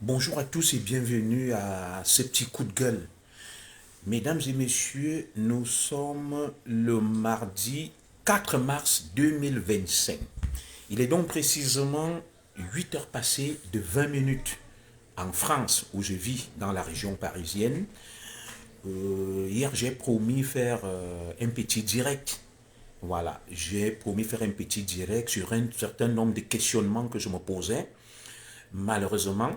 Bonjour à tous et bienvenue à ce petit coup de gueule. Mesdames et messieurs, nous sommes le mardi 4 mars 2025. Il est donc précisément 8 heures passées de 20 minutes en France, où je vis dans la région parisienne. Hier, j'ai promis faire un petit direct. Voilà, j'ai promis faire un petit direct sur un certain nombre de questionnements que je me posais. Malheureusement,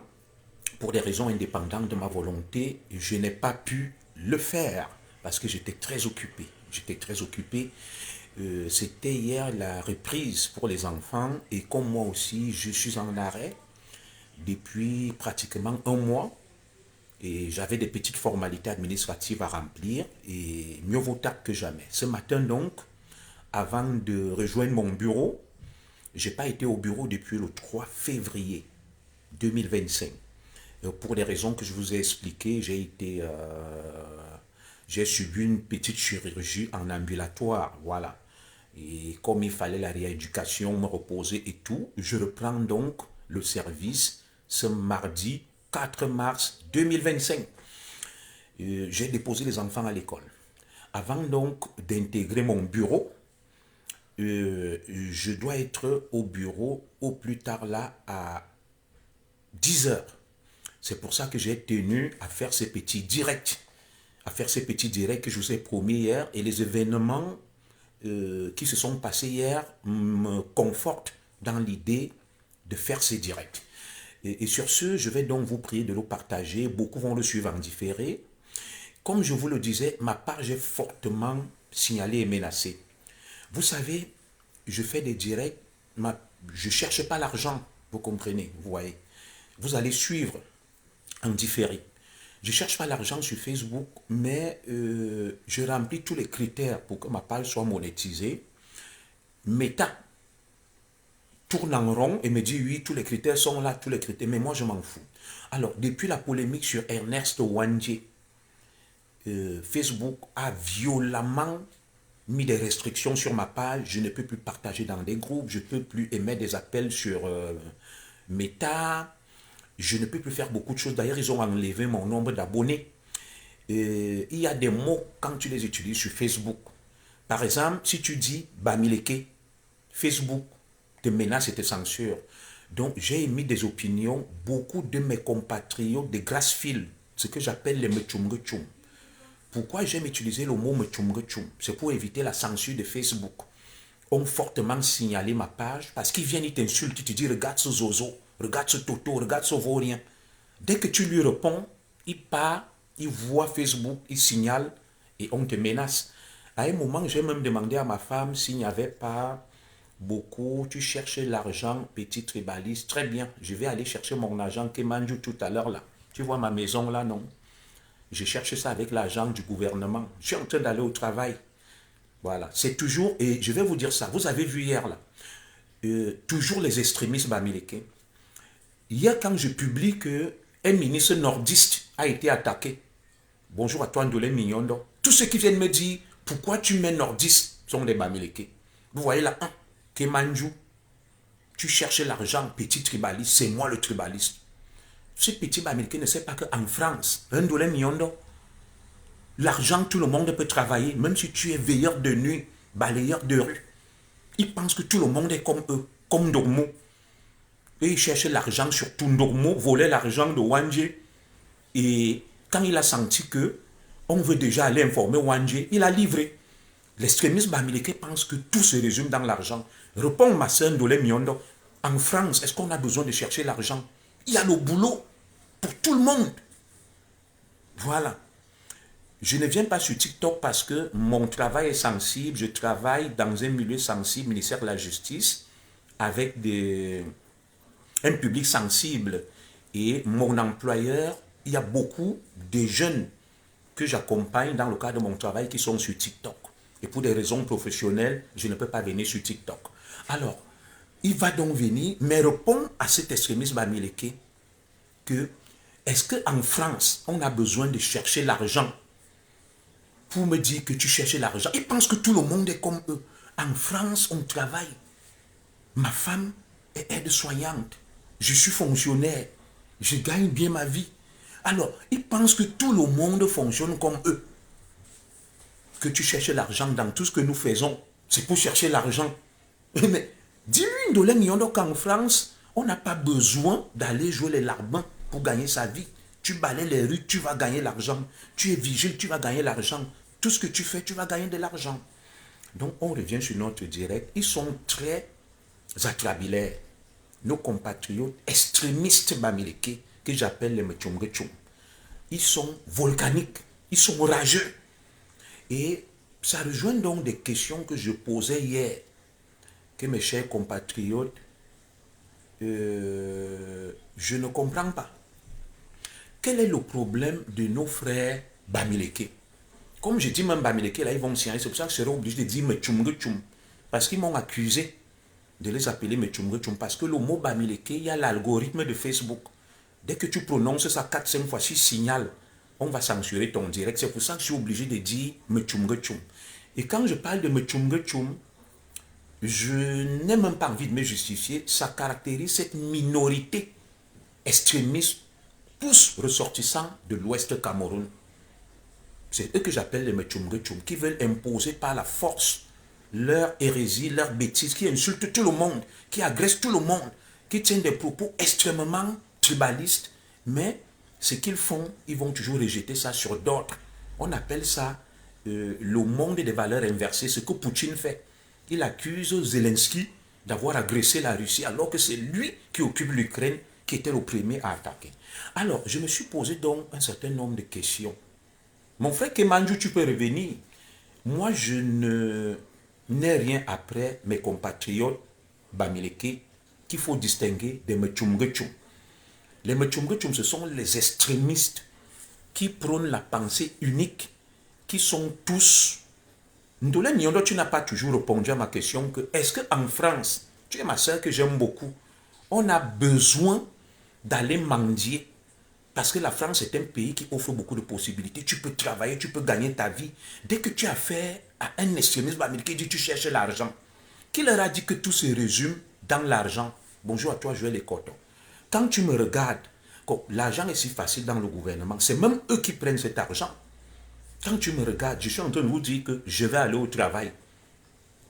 pour des raisons indépendantes de ma volonté, je n'ai pas pu le faire parce que j'étais très occupé. J'étais très occupé. C'était hier la reprise pour les enfants et comme moi aussi, je suis en arrêt depuis pratiquement un mois et j'avais des petites formalités administratives à remplir et mieux vaut tard que jamais. Ce matin donc, avant de rejoindre mon bureau, j'ai pas été au bureau depuis le 3 février 2025. Pour des raisons que je vous ai expliquées, j'ai subi une petite chirurgie en ambulatoire, voilà. Et comme il fallait la rééducation, me reposer et tout, je reprends donc le service ce mardi 4 mars 2025. J'ai déposé les enfants à l'école. Avant donc d'intégrer mon bureau, je dois être au bureau au plus tard là à 10 heures. C'est pour ça que j'ai tenu à faire ces petits directs, que je vous ai promis hier. Et les événements qui se sont passés hier me confortent dans l'idée de faire ces directs. Et sur ce, je vais donc vous prier de le partager. Beaucoup vont le suivre en différé. Comme je vous le disais, ma page est fortement signalée et menacée. Vous savez, je fais des directs, je ne cherche pas l'argent, vous comprenez, vous voyez. Vous allez suivre en différé. Je ne cherche pas l'argent sur Facebook, mais je remplis tous les critères pour que ma page soit monétisée. Meta tourne en rond et me dit oui, tous les critères sont là, tous les critères, mais moi je m'en fous. Alors, depuis la polémique sur Ernest Ouandje, Facebook a violemment mis des restrictions sur ma page. Je ne peux plus partager dans des groupes, je ne peux plus émettre des appels sur Meta, je ne peux plus faire beaucoup de choses. D'ailleurs, ils ont enlevé mon nombre d'abonnés. Il y a des mots quand tu les utilises sur Facebook. Par exemple, si tu dis Bamileke, Facebook te menace et te censure. Donc, j'ai émis des opinions. Beaucoup de mes compatriotes de Grassfield, ce que j'appelle les Mechumgechum. Pourquoi j'aime utiliser le mot Mechumgechum? C'est pour éviter la censure de Facebook. Ont fortement signalé ma page parce qu'ils viennent, ils t'insultent, ils te disent regarde ce zozo, regarde ce toto, regarde ce vaurien. Dès que tu lui réponds, il part, il voit Facebook, il signale et on te menace. À un moment, j'ai même demandé à ma femme s'il n'y avait pas beaucoup, tu cherches l'argent, petit tribaliste, très bien, je vais aller chercher mon argent que Manju tout à l'heure là. Tu vois ma maison là, non? Je cherche ça avec l'argent du gouvernement. Je suis en train d'aller au travail. Voilà, c'est toujours, et je vais vous dire ça, vous avez vu hier là, toujours les extrémistes bamileke. Hier, quand je publie que un ministre nordiste a été attaqué, bonjour à toi, Ndolé Mignondo, tous ceux qui viennent me dire pourquoi tu mets nordiste sont des bamileke. Vous voyez là, un, Kemanju, tu cherches l'argent, petit tribaliste, c'est moi le tribaliste. Ce petit bamileke ne sait pas qu'en France, un Ndolé Mignondo, l'argent, tout le monde peut travailler, même si tu es veilleur de nuit, balayeur de rue. Ils pensent que tout le monde est comme eux, comme Dormo. Et ils cherchent l'argent sur tout Dormo, volaient l'argent de Wanje. Et quand il a senti que on veut déjà aller informer Wanje, il a livré. L'extrémisme bamileke pense que tout se résume dans l'argent. Réponds ma soeur Ndolé Miondo. En France, est-ce qu'on a besoin de chercher l'argent? Il y a le boulot pour tout le monde. Voilà. Je ne viens pas sur TikTok parce que mon travail est sensible. Je travaille dans un milieu sensible, ministère de la Justice, avec un public sensible. Et mon employeur, il y a beaucoup de jeunes que j'accompagne dans le cadre de mon travail qui sont sur TikTok. Et pour des raisons professionnelles, je ne peux pas venir sur TikTok. Alors, il va donc venir, mais répond à cet extrémisme bamileke que est-ce qu'en France, on a besoin de chercher l'argent pour me dire que tu cherches l'argent? Ils pensent que tout le monde est comme eux. En France, on travaille. Ma femme est aide-soignante. Je suis fonctionnaire. Je gagne bien ma vie. Alors, ils pensent que tout le monde fonctionne comme eux. Que tu cherches l'argent dans tout ce que nous faisons, c'est pour chercher l'argent. Mais dis-lui Ndolé qu'en France, on n'a pas besoin d'aller jouer les larbins pour gagner sa vie. Tu balayes les rues, tu vas gagner l'argent. Tu es vigile, tu vas gagner l'argent. Tout ce que tu fais, tu vas gagner de l'argent. Donc, on revient sur notre direct. Ils sont très atrabilaires. Nos compatriotes extrémistes bamileke, que j'appelle les Mechumgechum. Ils sont volcaniques. Ils sont rageux. Et ça rejoint donc des questions que je posais hier, que mes chers compatriotes, je ne comprends pas. Quel est le problème de nos frères Bamileke? Comme je dis même Bamileke, là ils vont s'y aller, c'est pour ça que je serai obligé de dire Mechumgechum. Parce qu'ils m'ont accusé de les appeler Mechumgechum. Parce que le mot Bamileke, il y a l'algorithme de Facebook. Dès que tu prononces ça 4-5 fois, si signale, on va censurer ton direct. C'est pour ça que je suis obligé de dire Mechumgechum. Et quand je parle de Mechumgechum, je n'ai même pas envie de me justifier. Ça caractérise cette minorité extrémiste, tous ressortissants de l'Ouest Cameroun. C'est eux que j'appelle les Mechumgechum, qui veulent imposer par la force leur hérésie, leur bêtise, qui insultent tout le monde, qui agressent tout le monde, qui tiennent des propos extrêmement tribalistes, mais ce qu'ils font, ils vont toujours rejeter ça sur d'autres. On appelle ça le monde des valeurs inversées, ce que Poutine fait. Il accuse Zelensky d'avoir agressé la Russie, alors que c'est lui qui occupe l'Ukraine, qui était le premier à attaquer. Alors, je me suis posé donc un certain nombre de questions. Mon frère Kemanju, tu peux revenir. Moi, je n'ai rien après mes compatriotes Bamileke qu'il faut distinguer des Mechumgechum. Les Mechumgechum, ce sont les extrémistes qui prônent la pensée unique, qui sont tous... Ndolé Nyondo, tu n'as pas toujours répondu à ma question que est-ce qu'en France, tu es ma soeur que j'aime beaucoup, on a besoin d'aller mendier parce que la France est un pays qui offre beaucoup de possibilités. Tu peux travailler, tu peux gagner ta vie. Dès que tu as affaire à un extrémisme américain, tu cherches l'argent. Qui leur a dit que tout se résume dans l'argent? Bonjour à toi, Joël Ekoto. Quand tu me regardes, l'argent est si facile dans le gouvernement, c'est même eux qui prennent cet argent. Quand tu me regardes, je suis en train de vous dire que je vais aller au travail.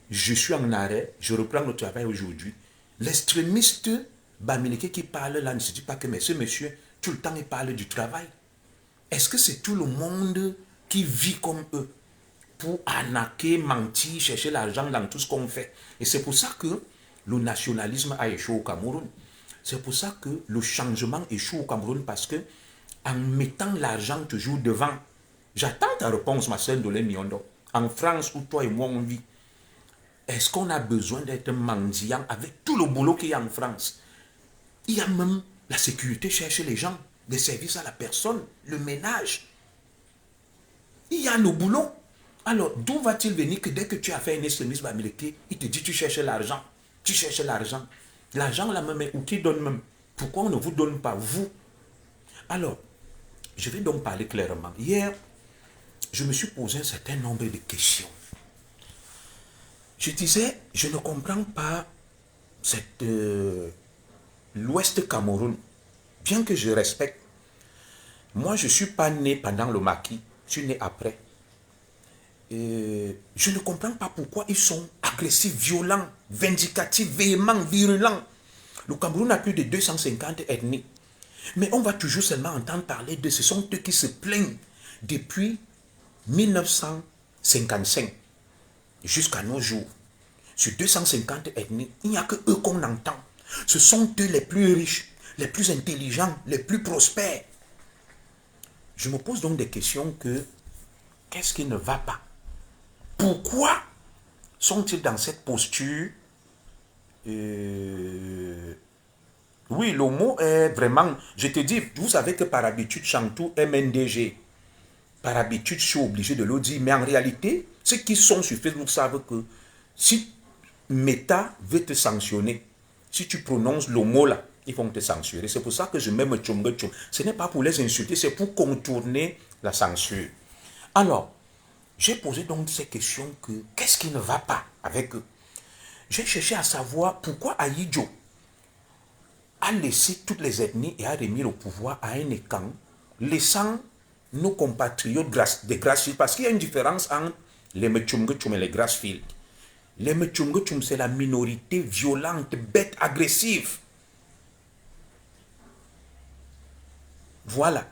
Je suis en arrêt, je reprends le travail aujourd'hui. L'extrémiste Bamileke qui parle là ne se dit pas que mais ce monsieur, tout le temps il parle du travail. Est-ce que c'est tout le monde qui vit comme eux pour arnaquer, mentir, chercher l'argent dans tout ce qu'on fait? Et c'est pour ça que le nationalisme a échoué au Cameroun. C'est pour ça que le changement échoue au Cameroun parce que en mettant l'argent toujours devant, j'attends ta réponse, ma sœur Ndolé Nyondo. En France où toi et moi on vit, est-ce qu'on a besoin d'être mendiant avec tout le boulot qu'il y a en France? Il y a même la sécurité chercher les gens, des services à la personne, le ménage. Il y a le boulot. Alors, d'où va-t-il venir que dès que tu as fait un extrémisme américain, il te dit tu cherches l'argent. Tu cherches l'argent. L'argent là même, ou qui donne même? Pourquoi on ne vous donne pas, vous? Alors, je vais donc parler clairement. Hier, je me suis posé un certain nombre de questions. Je disais, je ne comprends pas cette... l'Ouest Cameroun, bien que je respecte, moi je ne suis pas né pendant le maquis, je suis né après. Et je ne comprends pas pourquoi ils sont agressifs, violents, vindicatifs, véhéments, virulents. Le Cameroun a plus de 250 ethnies. Mais on va toujours seulement entendre parler de ce sont eux qui se plaignent depuis 1955 jusqu'à nos jours. Sur 250 ethnies, il n'y a que eux qu'on entend. Ce sont eux les plus riches, les plus intelligents, les plus prospères. Je me pose donc des questions que, qu'est-ce qui ne va pas? Pourquoi sont-ils dans cette posture? Oui, le mot est vraiment... Je te dis, vous savez que par habitude, Chantou MNDG. Par habitude, je suis obligé de le dire. Mais en réalité, ceux qui sont sur Facebook savent que si Meta veut te sanctionner, si tu prononces le mot là, ils vont te censurer. C'est pour ça que je mets Mechumgechum. Ce n'est pas pour les insulter, c'est pour contourner la censure. Alors, j'ai posé donc ces questions que, qu'est-ce qui ne va pas avec eux? J'ai cherché à savoir pourquoi Ahidjo, a laissé toutes les ethnies et a remis le pouvoir à un camp, laissant nos compatriotes des Grassfields, parce qu'il y a une différence entre les Mechumgechum et les Grassfields. Les Mechumgechum, c'est la minorité violente, bête, agressive. Voilà.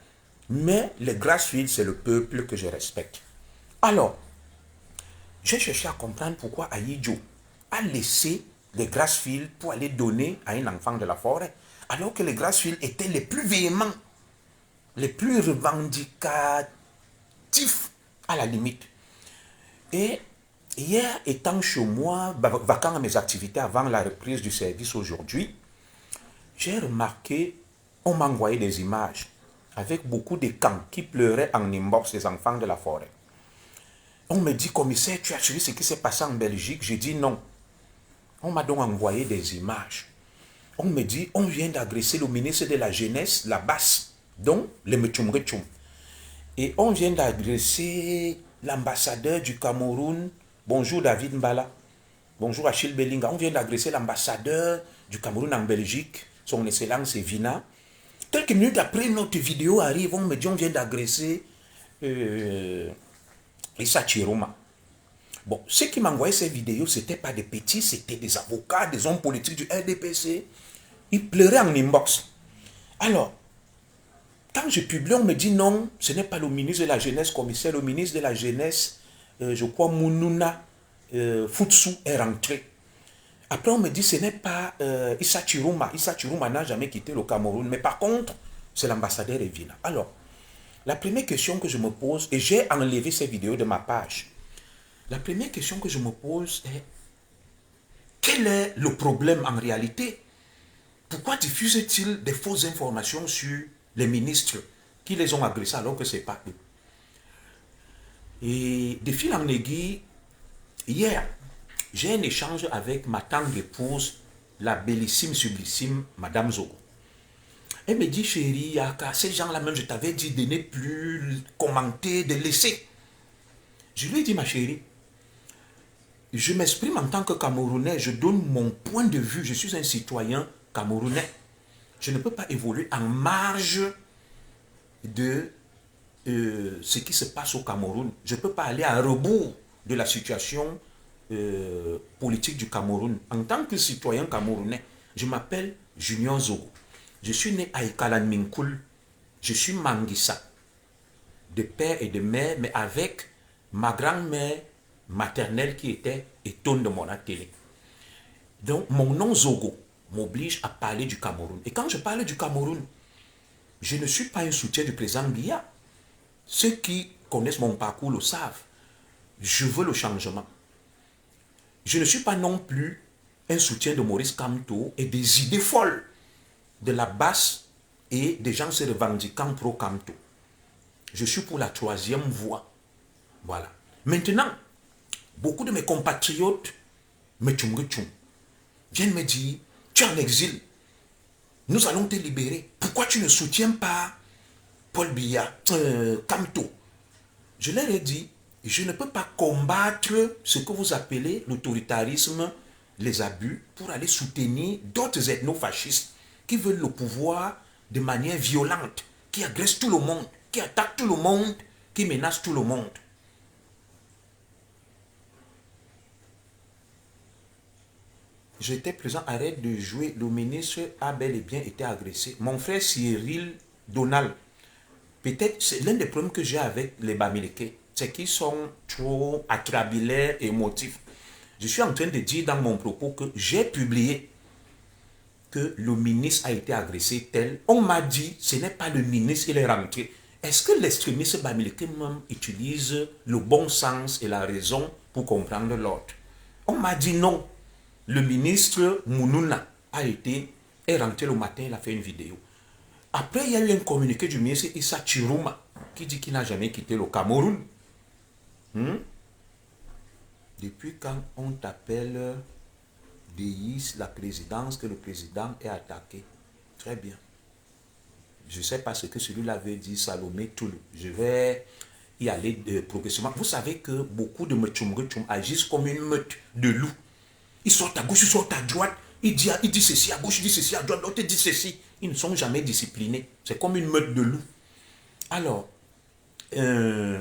Mais les Grassfields, c'est le peuple que je respecte. Alors, j'ai cherché à comprendre pourquoi Ahidjo a laissé les Grassfields pour aller donner à un enfant de la forêt, alors que les Grassfields étaient les plus véhéments, les plus revendicatifs à la limite. Et hier, étant chez moi, vacant à mes activités avant la reprise du service aujourd'hui, j'ai remarqué, on m'a envoyé des images avec beaucoup de camps qui pleuraient en inbox des enfants de la forêt. On me dit, commissaire, tu as suivi ce qui s'est passé en Belgique? J'ai dit non. On m'a donc envoyé des images. On me dit, on vient d'agresser le ministre de la Jeunesse, la basse, donc le Mechumgechum. Et on vient d'agresser l'ambassadeur du Cameroun. Bonjour David Mbala. Bonjour Achille Bellinga. On vient d'agresser l'ambassadeur du Cameroun en Belgique, son excellence Evina. Quelques minutes après, notre vidéo arrive, on me dit, on vient d'agresser Issa Chiroma. Bon, ceux qui m'envoyaient ces vidéos, ce n'étaient pas des petits, c'était des avocats, des hommes politiques du RDPC. Ils pleuraient en inbox. Alors, quand je publie, on me dit non, ce n'est pas le ministre de la Jeunesse, commissaire, le ministre de la Jeunesse, je crois Mounouna Futsu est rentré. Après, on me dit ce n'est pas Issa Chiroma. Issa Chiroma n'a jamais quitté le Cameroun, mais par contre, c'est l'ambassadeur Evina. Alors, la première question que je me pose, et j'ai enlevé ces vidéos de ma page, la première question que je me pose est, quel est le problème en réalité? Pourquoi diffusent-ils des fausses informations sur les ministres qui les ont agressés alors que ce n'est pas eux? Et de fil en aiguille, hier, j'ai un échange avec ma tendre épouse, la bellissime, sublissime Madame Zogo. Elle me dit, chérie, Yaka, ces gens-là même, je t'avais dit de ne plus commenter, de laisser. Je lui ai dit, ma chérie, je m'exprime en tant que Camerounais, je donne mon point de vue, je suis un citoyen camerounais. Je ne peux pas évoluer en marge de ce qui se passe au Cameroun. Je ne peux pas aller à rebours de la situation politique du Cameroun. En tant que citoyen camerounais, je m'appelle Junior Zogo. Je suis né à Ikalan Minkoul. Je suis Manguissa, de père et de mère, mais avec ma grand-mère maternelle qui était Eton de Monatélé. Donc, mon nom Zogo m'oblige à parler du Cameroun. Et quand je parle du Cameroun, je ne suis pas un soutien du président Biya. Ceux qui connaissent mon parcours le savent. Je veux le changement. Je ne suis pas non plus un soutien de Maurice Kamto et des idées folles de la basse et des gens se revendiquant pro-Kamto. Je suis pour la troisième voie. Voilà. Maintenant, beaucoup de mes compatriotes viennent me dire, tu es en exil, nous allons te libérer. Pourquoi tu ne soutiens pas Paul Biya, Kamto? Je leur ai dit, je ne peux pas combattre ce que vous appelez l'autoritarisme, les abus, pour aller soutenir d'autres ethnofascistes qui veulent le pouvoir de manière violente, qui agressent tout le monde, qui attaquent tout le monde, qui menacent tout le monde. J'étais présent, arrête de jouer, le ministre a bel et bien été agressé. Mon frère Cyril Donald, peut-être c'est l'un des problèmes que j'ai avec les Bamileke, c'est qu'ils sont trop atrabilaires et émotifs. Je suis en train de dire dans mon propos que j'ai publié que le ministre a été agressé tel. On m'a dit, ce n'est pas le ministre, il est rentré. Est-ce que l'extrémiste Bamileke même utilise le bon sens et la raison pour comprendre l'ordre? On m'a dit non. Le ministre Mounouna est rentré le matin, il a fait une vidéo. Après, il y a eu un communiqué du ministre Issa Chiroma qui dit qu'il n'a jamais quitté le Cameroun. Depuis quand on t'appelle déisse la présidence, que le président est attaqué? Très bien. Je ne sais pas ce que celui-là veut dire, Salomé Toulou. Je vais y aller progressivement. Vous savez que beaucoup de Mechumgechum agissent comme une meute de loups. Ils sortent à gauche, ils sortent à droite, il dit ceci à gauche, il dit ceci à droite, l'autre dit ceci. Ils ne sont jamais disciplinés. C'est comme une meute de loups. Alors, je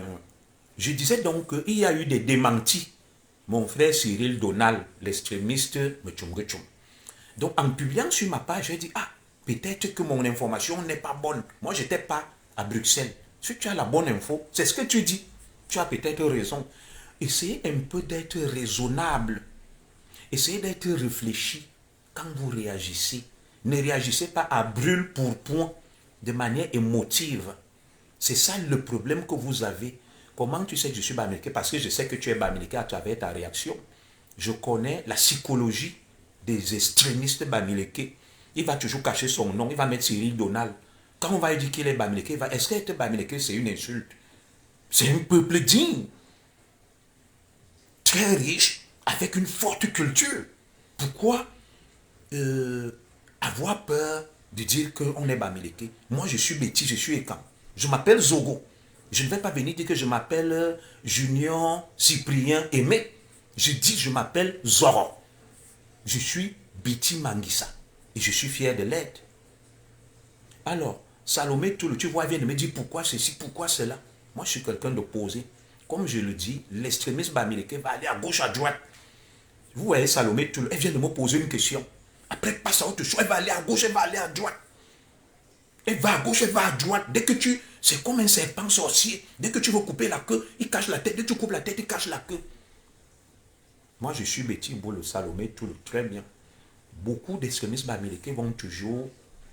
disais donc qu'il y a eu des démentis. Mon frère Cyril Donald, l'extrémiste, Mechumgechum. Donc, en publiant sur ma page, j'ai dit, ah, peut-être que mon information n'est pas bonne. Moi, je n'étais pas à Bruxelles. Si tu as la bonne info, c'est ce que tu dis. Tu as peut-être raison. Essayez un peu d'être raisonnable. Essayez d'être réfléchi quand vous réagissez. Ne réagissez pas à brûle pour point, de manière émotive. C'est ça le problème que vous avez. Comment tu sais que je suis bamileke? Parce que je sais que tu es bamileke à travers ta réaction. Je connais la psychologie des extrémistes bamileke. Il va toujours cacher son nom. Il va mettre Cyril Donald. Quand on va lui dire qu'il est bamileke, il va... Est-ce qu'être bamileke, c'est une insulte? C'est un peuple digne, très riche, avec une forte culture. Pourquoi avoir peur de dire qu'on est bamileke? Moi, je suis Betty, je suis Ekan. Je m'appelle Zogo. Je ne vais pas venir dire que je m'appelle Junior Cyprien Aimé. Je dis je m'appelle Zoro. Je suis Betty Manguissa. Et je suis fier de l'être. Alors, Salomé Toulou, tu vois, vient de me dire pourquoi ceci, pourquoi cela. Moi, je suis quelqu'un d'opposé. Comme je le dis, l'extrémisme bamileke va aller à gauche, à droite. Vous voyez Salomé Toulou, elle vient de me poser une question. Après, elle passe à autre chose. Elle va aller à gauche, elle va aller à droite. Elle va à gauche, elle va à droite. Dès que tu... C'est comme un serpent sorcier. Dès que tu veux couper la queue, il cache la tête. Dès que tu coupes la tête, il cache la queue. Moi, je suis Betty Boule, Salomé Toulou, très bien. Beaucoup d'extrémistes bamileke vont toujours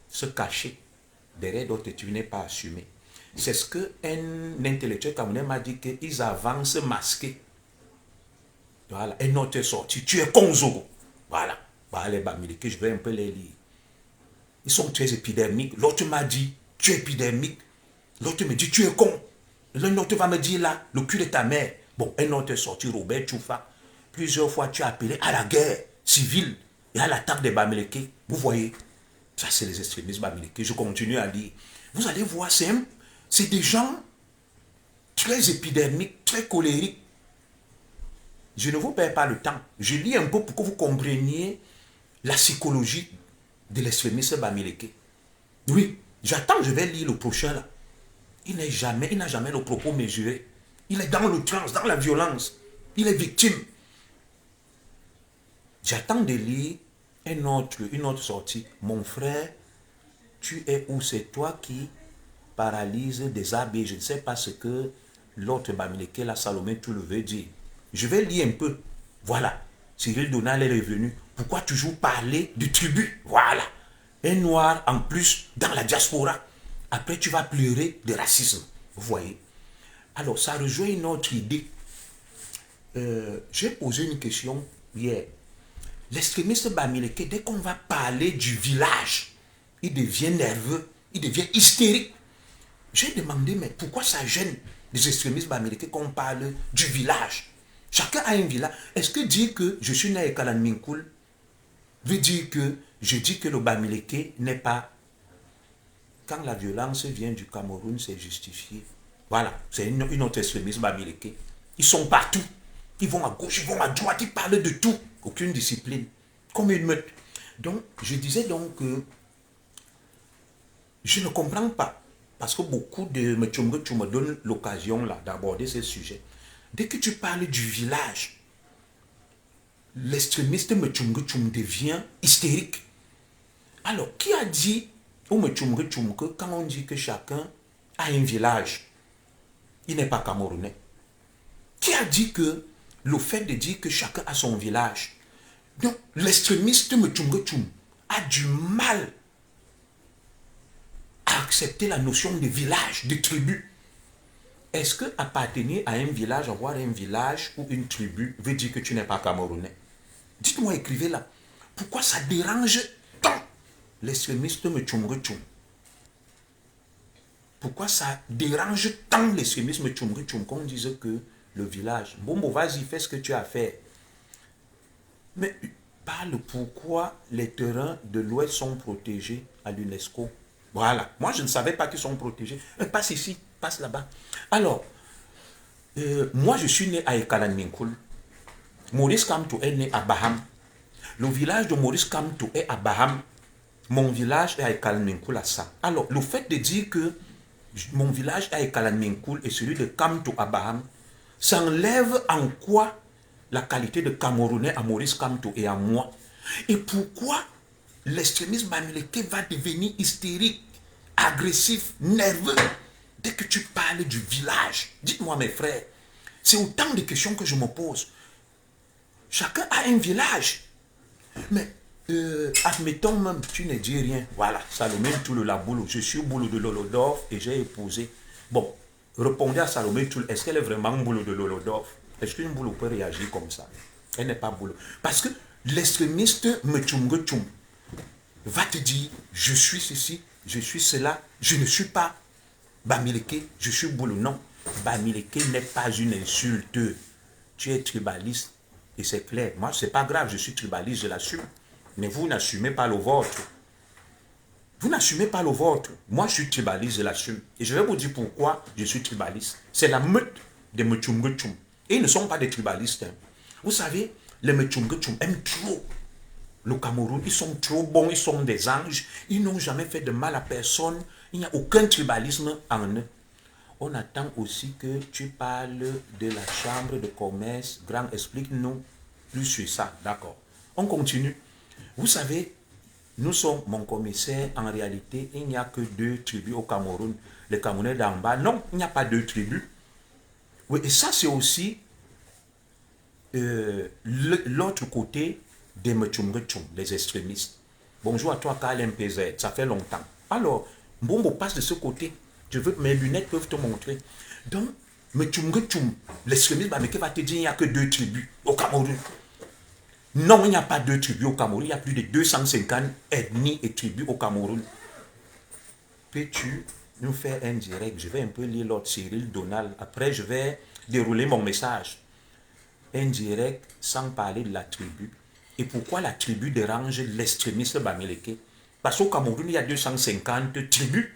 se cacher derrière d'autres, tu n'es pas assumé. C'est ce qu'un intellectuel camerounais m'a dit, qu'ils avancent masqués. Voilà, un autre est sorti, tu es con Zogo. Voilà, les bamileke, je vais un peu les lire. Ils sont très épidermiques. L'autre m'a dit, tu es épidermique. L'autre me dit, tu es con. L'autre va me dire là, le cul de ta mère. Bon, un autre est sorti, Robert Tchoufa. Plusieurs fois, tu as appelé à la guerre civile et à l'attaque des bamileke. Vous voyez, ça c'est les extrémistes bamileke. Je continue à lire. Vous allez voir, c'est des gens très épidermiques, très colériques. Je ne vous perds pas le temps. Je lis un peu pour que vous compreniez la psychologie de l'extrémiste bamileke. Oui, j'attends, je vais lire le prochain là. Il n'a jamais le propos mesuré. Il est dans l'outrance, dans la violence. Il est victime. J'attends de lire une autre sortie. Mon frère, tu es où? C'est toi qui paralyse des abeilles. Je ne sais pas ce que l'autre bamileke, la Salomé, tout le veut dire. Je vais lire un peu. Voilà. Cyril Donald est revenu. Pourquoi toujours parler du tribut? Voilà. Un noir en plus dans la diaspora. Après, tu vas pleurer de racisme. Vous voyez? Alors, ça rejoint une autre idée. J'ai posé une question hier. L'extrémiste bamileke, dès qu'on va parler du village, il devient nerveux, il devient hystérique. J'ai demandé, mais pourquoi ça gêne les extrémistes bamileke qu'on parle du village? Chacun a un village. Est-ce que dire que je suis né à Ekalan Minkoul veut dire que je dis que le bamileke n'est pas... Quand la violence vient du Cameroun, c'est justifié. Voilà, c'est une autre extrémisme bamileke. Ils sont partout. Ils vont à gauche, ils vont à droite, ils parlent de tout. Aucune discipline. Comme une meute. Donc, je disais donc que je ne comprends pas. Parce que beaucoup de Mechumge, tu me donnes l'occasion là d'aborder ce sujet. Dès que tu parles du village, l'extrémiste Mechumge devient hystérique. Alors, qui a dit au Mechumge quand on dit que chacun a un village, il n'est pas camerounais? Qui a dit que le fait de dire que chacun a son village? Donc, l'extrémiste Mechumge a du mal à accepter la notion de village, de tribu. Est-ce que appartenir à un village, avoir un village ou une tribu veut dire que tu n'es pas camerounais? Dites-moi, écrivez là. Pourquoi ça dérange tant l'extrémiste Mechumge? Pourquoi ça dérange tant l'extrémisme Mechumge qu'on dise que le village... Bon, vas-y, fais ce que tu as fait. Mais parle pourquoi les terrains de l'Ouest sont protégés à l'UNESCO. Voilà. Moi, je ne savais pas qu'ils sont protégés. Passe ici, passe là-bas. Alors, moi, je suis né à Ekalan Minkoul. Maurice Kamto est né à Baham. Le village de Maurice Kamto est à Baham. Mon village est à Ekalanminkoul à ça. Alors, le fait de dire que mon village est à Ekalanminkoul et celui de Kamto à Baham, ça enlève en quoi la qualité de Camerounais à Maurice Kamto et à moi. Et pourquoi l'extrémisme bamileke va devenir hystérique, agressif, nerveux dès que tu parles du village? Dites-moi mes frères, c'est autant de questions que je me pose. Chacun a un village. Mais admettons même, tu ne dis rien. Voilà, Salomé Toul la boulot. Je suis au boulot de Lolodorf et j'ai épousé. Bon, répondez à Salomé Toul, est-ce qu'elle est vraiment au boulot de Lolodorf? Est-ce qu'une boulot peut réagir comme ça? Elle n'est pas boulot. Parce que l'extrémiste Mechumgechum va te dire, je suis ceci, je suis cela, je ne suis pas Bamileke, je suis boulot. Non, Bamileke n'est pas une insulte. Tu es tribaliste et c'est clair. Moi, c'est pas grave, je suis tribaliste, je l'assume. Mais vous n'assumez pas le vôtre. Vous n'assumez pas le vôtre. Moi, je suis tribaliste, je l'assume. Et je vais vous dire pourquoi je suis tribaliste. C'est la meute des Mechumgechum. Et ils ne sont pas des tribalistes. Hein. Vous savez, les Mechumgechum aiment trop le Cameroun. Ils sont trop bons, ils sont des anges. Ils n'ont jamais fait de mal à personne. Il n'y a aucun tribalisme en eux. On attend aussi que tu parles de la chambre de commerce. Grand, explique-nous plus sur ça. D'accord. On continue. Vous savez, nous sommes, mon commissaire, en réalité, il n'y a que 2 tribus au Cameroun. Les Camerounais d'en bas. Non, il n'y a pas 2 tribus. Oui, et ça, c'est aussi l'autre côté des Mechumgechum, les extrémistes. Bonjour à toi, KLMPZ, ça fait longtemps. Alors, Mbombo passe de ce côté. Mes lunettes peuvent te montrer. Donc, Mechumgechum, l'extrémisme, mais qui va te dire qu'il n'y a que 2 tribus au Cameroun. Non, il n'y a pas 2 tribus au Cameroun. Il y a plus de 250 ethnies et tribus au Cameroun. Peux-tu nous faire un direct? Je vais un peu lire l'autre Cyril Donald. Après, je vais dérouler mon message. Un direct sans parler de la tribu. Et pourquoi la tribu dérange l'extrémiste Bamileke? Parce qu'au Cameroun, il y a 250 tribus.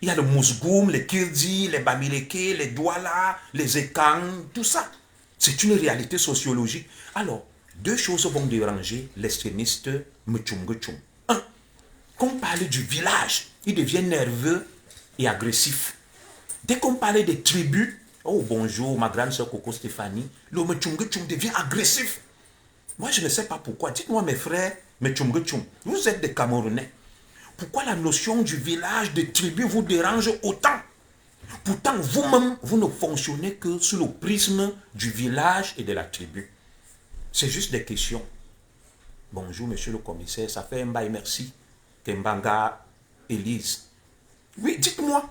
Il y a le Mousgoum, les Kirdi, les Bamileke, les Douala, les Ekang, tout ça. C'est une réalité sociologique. Alors, 2 choses vont déranger l'extrémiste Mechumgechum. 1. Quand on parle du village, il devient nerveux et agressif. Dès qu'on parle des tribus, oh bonjour ma grande soeur Coco Stéphanie, le Mechumgechum devient agressif. Moi je ne sais pas pourquoi. Dites-moi mes frères Mechumgechum, vous êtes des Camerounais. Pourquoi la notion du village, de tribu vous dérange autant? Pourtant vous-même, vous ne fonctionnez que sous le prisme du village et de la tribu. C'est juste des questions. Bonjour, monsieur le commissaire, ça fait un bail, merci. Kembanga, Élise. Oui, dites-moi,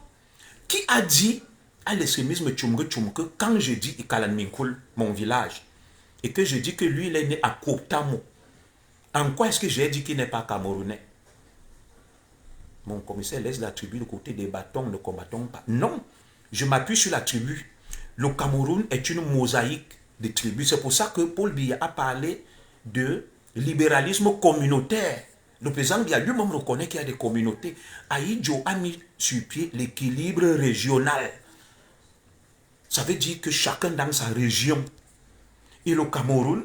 qui a dit à l'extrémisme Tchumge que quand je dis Ikalanminkoul, mon village, et que je dis que lui, il est né à Koptamo, en quoi est-ce que j'ai dit qu'il n'est pas camerounais? Mon commissaire laisse la tribu de côté des bâtons, ne combattons pas. Non, je m'appuie sur la tribu. Le Cameroun est une mosaïque de tribus. C'est pour ça que Paul Biya a parlé de libéralisme communautaire. Le président Biya lui-même reconnaît qu'il y a des communautés. Aïdjo a mis sur pied l'équilibre régional. Ça veut dire que chacun dans sa région. Et le Cameroun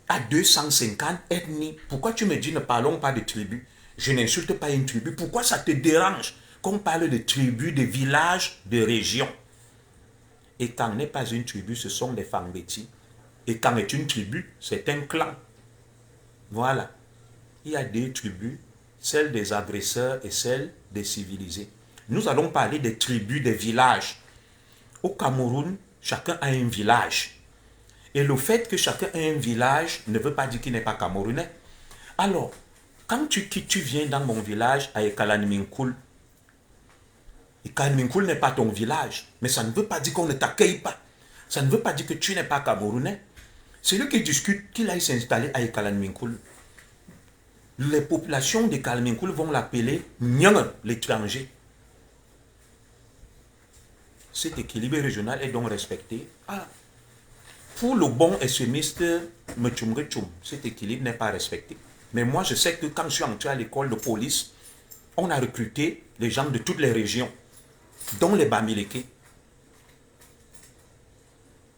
a 250 ethnies. Pourquoi tu me dis ne parlons pas de tribus? Je n'insulte pas une tribu. Pourquoi ça te dérange qu'on parle de tribus, de villages, de régions? Et quand n'est pas une tribu, ce sont des Fambeti. Et quand est une tribu, c'est un clan. Voilà. Il y a 2 tribus, celle des agresseurs et celle des civilisés. Nous allons parler des tribus, des villages. Au Cameroun, chacun a un village. Et le fait que chacun ait un village ne veut pas dire qu'il n'est pas camerounais. Alors, quand tu viens dans mon village à Ekalanminkoul, Ekalanminkoul n'est pas ton village, mais ça ne veut pas dire qu'on ne t'accueille pas. Ça ne veut pas dire que tu n'es pas camerounais. Celui qui discute qu'il aille s'installer à Ekalanminkoul, les populations d'Ekalanminkoul vont l'appeler Nyang, l'étranger. Cet équilibre régional est donc respecté. Pour le bon extrémiste Mechumgechum, cet équilibre n'est pas respecté. Mais moi, je sais que quand je suis entré à l'école de police, on a recruté les gens de toutes les régions, dont les Bamileke.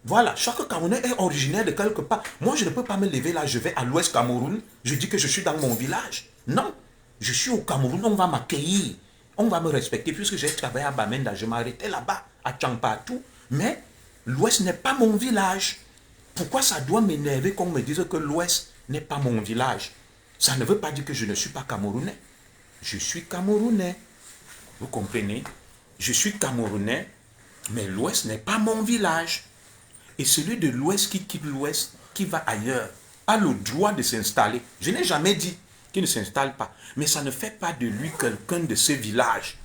Voilà, chaque Camerounais est originaire de quelque part. Moi, je ne peux pas me lever là, je vais à l'ouest Cameroun, je dis que je suis dans mon village. Non, je suis au Cameroun, on va m'accueillir, on va me respecter, puisque j'ai travaillé à Bamenda, je m'arrêtais là-bas, à Tchampatou, mais l'ouest n'est pas mon village. Pourquoi ça doit m'énerver qu'on me dise que l'ouest n'est pas mon village? Ça ne veut pas dire que je ne suis pas Camerounais. Je suis Camerounais. Vous comprenez? Je suis Camerounais, mais l'ouest n'est pas mon village. Et celui de l'Ouest qui quitte l'Ouest, qui va ailleurs, a le droit de s'installer. Je n'ai jamais dit qu'il ne s'installe pas. Mais ça ne fait pas de lui quelqu'un de ce village.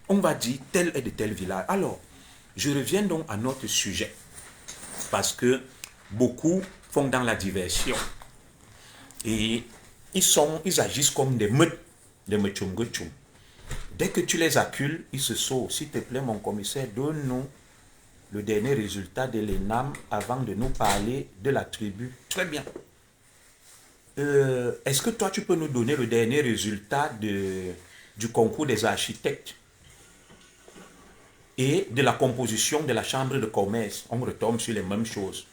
On va dire tel est de tel village. Alors, je reviens donc à notre sujet. Parce que beaucoup font dans la diversion. Et ils agissent comme des meutes, des meutchunguchum. Dès que tu les accules, ils se sauvent. S'il te plaît, mon commissaire, donne-nous le dernier résultat de l'ENAM avant de nous parler de la tribu. Très bien. Est-ce que toi, tu peux nous donner le dernier résultat du concours des architectes et de la composition de la chambre de commerce? On retombe sur les mêmes choses.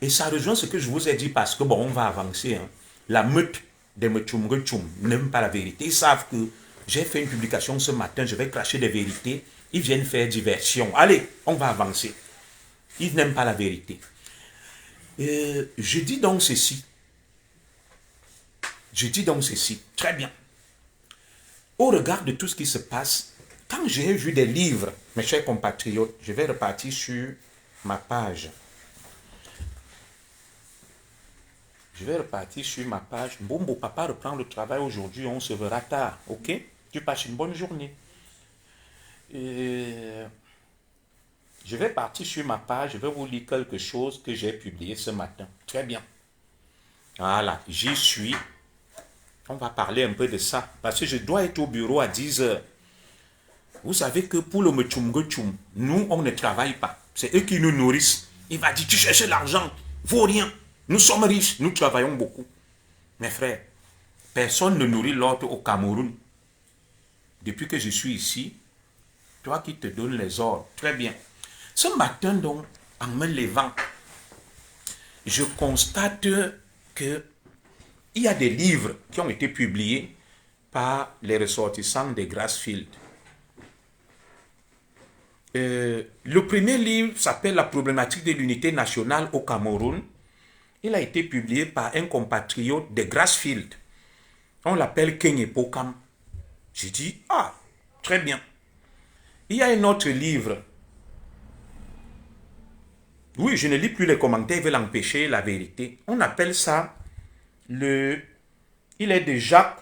Et ça rejoint ce que je vous ai dit parce que, bon, on va avancer. Hein. La meute des Mechumgechum n'aime pas la vérité. Ils savent que j'ai fait une publication ce matin, je vais cracher des vérités. Ils viennent faire diversion. Allez, on va avancer. Ils n'aiment pas la vérité. Je dis donc ceci. Je dis donc ceci. Très bien. Au regard de tout ce qui se passe, quand j'ai vu des livres, mes chers compatriotes, je vais repartir sur ma page. Je vais repartir sur ma page. Bon, papa reprend le travail aujourd'hui, on se verra tard. Ok? Tu passes une bonne journée. Je vais partir sur ma page, je vais vous lire quelque chose que j'ai publié ce matin. Très bien. Voilà, j'y suis. On va parler un peu de ça. Parce que je dois être au bureau à 10 heures. Vous savez que pour le Mechumgechum, nous, on ne travaille pas. C'est eux qui nous nourrissent. Il va dire, tu cherches l'argent, vaut rien. Nous sommes riches, nous travaillons beaucoup. Mes frères, personne ne nourrit l'autre au Cameroun. Depuis que je suis ici, toi qui te donnes les ordres. Très bien. Ce matin, donc, en me levant, je constate que il y a des livres qui ont été publiés par les ressortissants de Grassfield. Le premier livre s'appelle La problématique de l'unité nationale au Cameroun. Il a été publié par un compatriote de Grassfield. On l'appelle Kenye Pokam. J'ai dit, ah, très bien. Il y a un autre livre. Oui, je ne lis plus les commentaires, ils veulent empêcher la vérité. On appelle ça il est de Jacques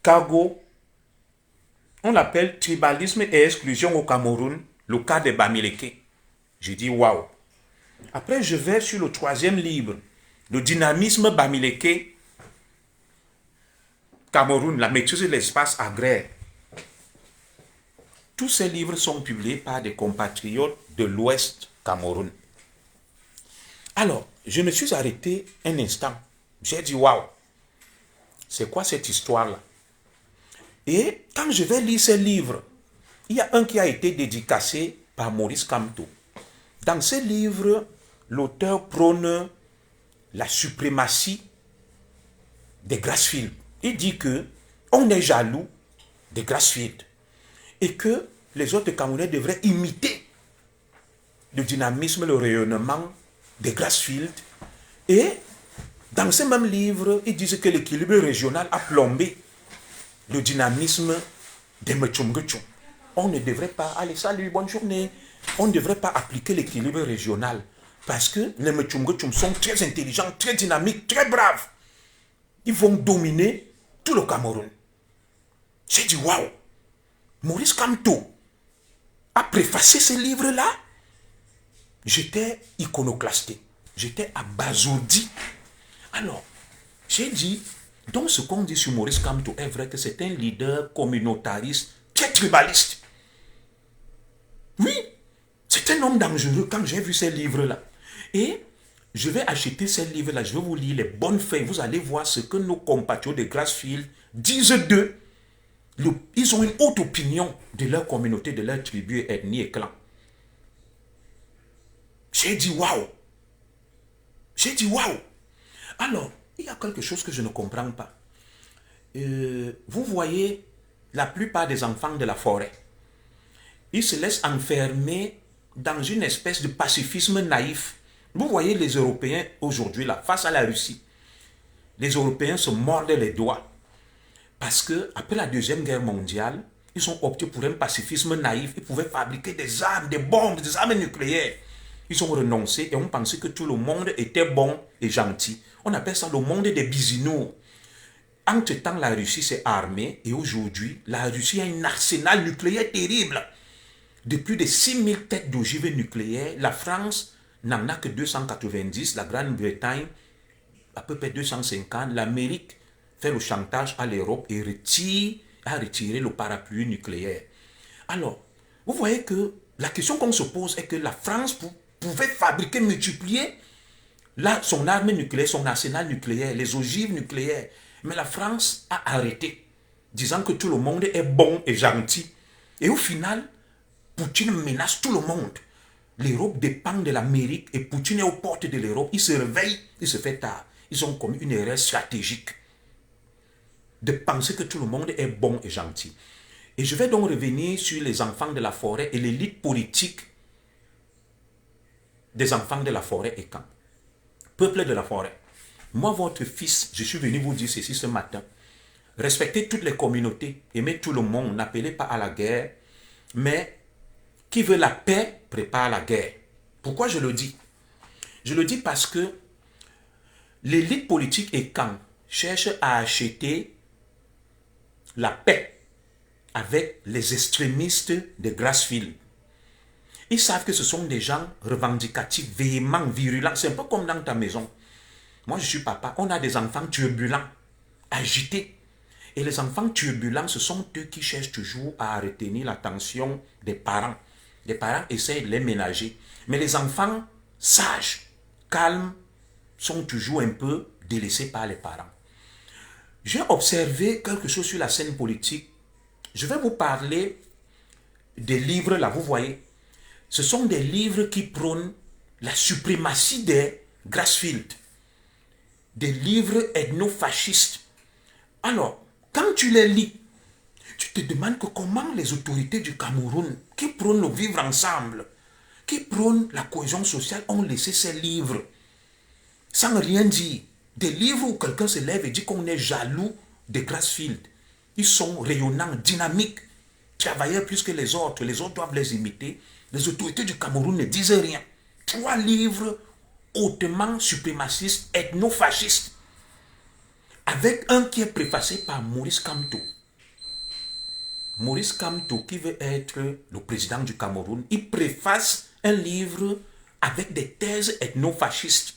Kago. On l'appelle Tribalisme et exclusion au Cameroun, le cas de Bamileke. J'ai dit waouh. Après, je vais sur le troisième livre, le dynamisme Bamileke, Cameroun, la maîtrise de l'espace agraire. Tous ces livres sont publiés par des compatriotes de l'Ouest Cameroun. Alors, je me suis arrêté un instant. J'ai dit, waouh, c'est quoi cette histoire-là? Et quand je vais lire ces livres, il y a un qui a été dédicacé par Maurice Kamto. Dans ce livre, l'auteur prône la suprématie des Grassfield. Il dit que on est jaloux des Grassfield et que les autres Camerounais devraient imiter le dynamisme, le rayonnement des Grassfield. Et dans ce même livre, ils disent que l'équilibre régional a plombé le dynamisme des Mechumgechum. On ne devrait pas, allez, salut, bonne journée, on ne devrait pas appliquer l'équilibre régional parce que les Mechumgechum sont très intelligents, très dynamiques, très braves. Ils vont dominer tout le Cameroun. J'ai dit, waouh, Maurice Kamto a préfacé ce livre-là. J'étais iconoclasté, j'étais abasourdi. Alors, j'ai dit, donc ce qu'on dit sur Maurice Kamto est vrai que c'est un leader communautariste, très tribaliste. Oui, c'est un homme dangereux quand j'ai vu ces livres-là. Et je vais acheter ces livres-là, je vais vous lire les bonnes faits. Vous allez voir ce que nos compatriotes de Grassfield disent d'eux. Ils ont une haute opinion de leur communauté, de leur tribu, ethnie et clan. J'ai dit, waouh, J'ai dit, waouh! Alors, il y a quelque chose que je ne comprends pas. Vous voyez la plupart des enfants de la forêt. Ils se laissent enfermer dans une espèce de pacifisme naïf. Vous voyez les Européens aujourd'hui, là, face à la Russie. Les Européens se mordent les doigts. Parce que après la Deuxième Guerre mondiale, ils ont opté pour un pacifisme naïf. Ils pouvaient fabriquer des armes, des bombes, des armes nucléaires. Ils ont renoncé et ont pensé que tout le monde était bon et gentil. On appelle ça le monde des bisounours. Entre-temps, la Russie s'est armée et aujourd'hui, la Russie a un arsenal nucléaire terrible. De plus de 6000 têtes d'ogives nucléaires, la France n'en a que 290, la Grande-Bretagne à peu près 250, l'Amérique fait le chantage à l'Europe et a retiré le parapluie nucléaire. Alors, vous voyez que la question qu'on se pose est que la France pouvait fabriquer, multiplier son arme nucléaire, son arsenal nucléaire, les ogives nucléaires. Mais la France a arrêté, disant que tout le monde est bon et gentil. Et au final, Poutine menace tout le monde. L'Europe dépend de l'Amérique et Poutine est aux portes de l'Europe. Il se réveille, il se fait tard. Ils ont commis une erreur stratégique de penser que tout le monde est bon et gentil. Et je vais donc revenir sur les enfants de la forêt et l'élite politique des enfants de la forêt et quand. Peuple de la forêt. Moi, votre fils, je suis venu vous dire ceci ce matin. Respectez toutes les communautés, aimez tout le monde, n'appelez pas à la guerre, mais qui veut la paix prépare la guerre. Pourquoi je le dis? Je le dis parce que l'élite politique et quand cherche à acheter la paix avec les extrémistes de Grassfield. Ils savent que ce sont des gens revendicatifs, véhéments, virulents. C'est un peu comme dans ta maison. Moi, je suis papa. On a des enfants turbulents, agités. Et les enfants turbulents, ce sont eux qui cherchent toujours à retenir l'attention des parents. Les parents essayent de les ménager. Mais les enfants sages, calmes, sont toujours un peu délaissés par les parents. J'ai observé quelque chose sur la scène politique. Je vais vous parler des livres là, vous voyez. Ce sont des livres qui prônent la suprématie des Grassfield. Des livres ethno-fascistes. Alors, quand tu les lis, tu te demandes que comment les autorités du Cameroun, qui prônent le vivre ensemble, qui prônent la cohésion sociale, ont laissé ces livres sans rien dire. Des livres où quelqu'un se lève et dit qu'on est jaloux des Grassfield. Ils sont rayonnants, dynamiques, travailleurs plus que les autres doivent les imiter. Les autorités du Cameroun ne disent rien. 3 livres hautement suprémacistes, ethno-fascistes, avec un qui est préfacé par Maurice Kamto. Maurice Kamto, qui veut être le président du Cameroun, il préface un livre avec des thèses ethno-fascistes.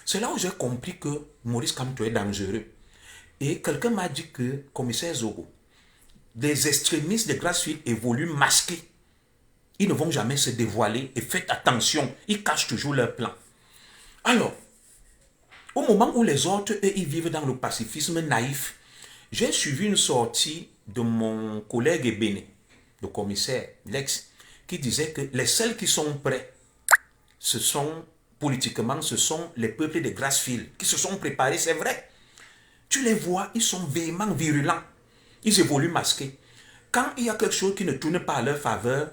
C'est là où j'ai compris que Maurice Kamto est dangereux. Et quelqu'un m'a dit que, commissaire Zogo, les extrémistes de Grassfield évoluent masqués. Ils ne vont jamais se dévoiler et faites attention, ils cachent toujours leur plan. Alors, au moment où les autres, eux, ils vivent dans le pacifisme naïf, j'ai suivi une sortie de mon collègue Ebene, le commissaire, l'ex, qui disait que les seuls qui sont prêts, politiquement, ce sont les peuples de Grassfield, qui se sont préparés, c'est vrai. Tu les vois, ils sont véhéments, virulents, ils évoluent masqués. Quand il y a quelque chose qui ne tourne pas à leur faveur,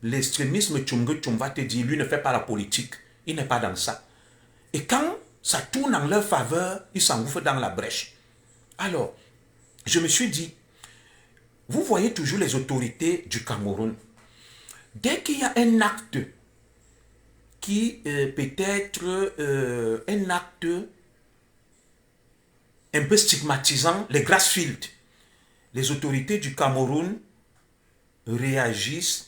l'extrémisme Tchungue va te dire, lui ne fait pas la politique, il n'est pas dans ça. Et quand ça tourne en leur faveur, ils s'engouffrent dans la brèche. Alors, je me suis dit, vous voyez toujours les autorités du Cameroun. Dès qu'il y a un acte qui peut être un acte un peu stigmatisant, les Grassfield, les autorités du Cameroun réagissent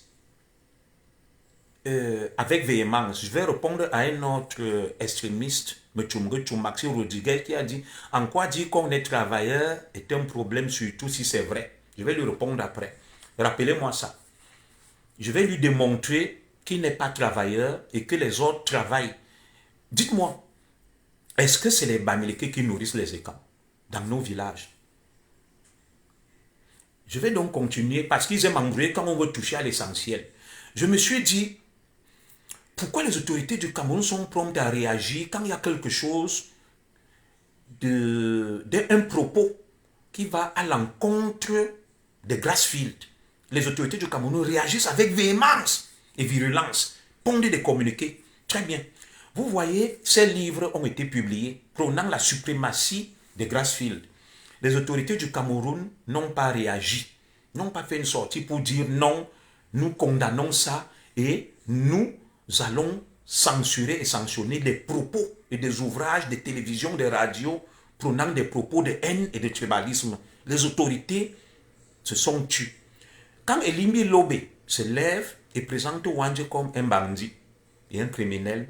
avec véhémence. Je vais répondre à un autre extrémiste, Maxime Rodriguez, qui a dit « En quoi dire qu'on est travailleur est un problème, surtout si c'est vrai ?» Je vais lui répondre après. Rappelez-moi ça. Je vais lui démontrer qu'il n'est pas travailleur et que les autres travaillent. Dites-moi, est-ce que c'est les Bamileke qui nourrissent les écans dans nos villages? Je vais donc continuer parce qu'ils aiment embrouiller quand on veut toucher à l'essentiel. Je me suis dit, Pourquoi les autorités du Cameroun sont promptes à réagir quand il y a quelque chose d'un propos qui va à l'encontre de Grassfield? Les autorités du Cameroun réagissent avec véhémence et virulence, pondent des communiqués. Très bien. Vous voyez, ces livres ont été publiés prônant la suprématie de Grassfield. Les autorités du Cameroun n'ont pas réagi, n'ont pas fait une sortie pour dire non, nous condamnons ça et nous allons censurer et sanctionner des propos et des ouvrages de télévision, de radio prônant des propos de haine et de tribalisme. Les autorités se sont tues. Quand Elimbi Lobé se lève et présente Wandje comme un bandit et un criminel,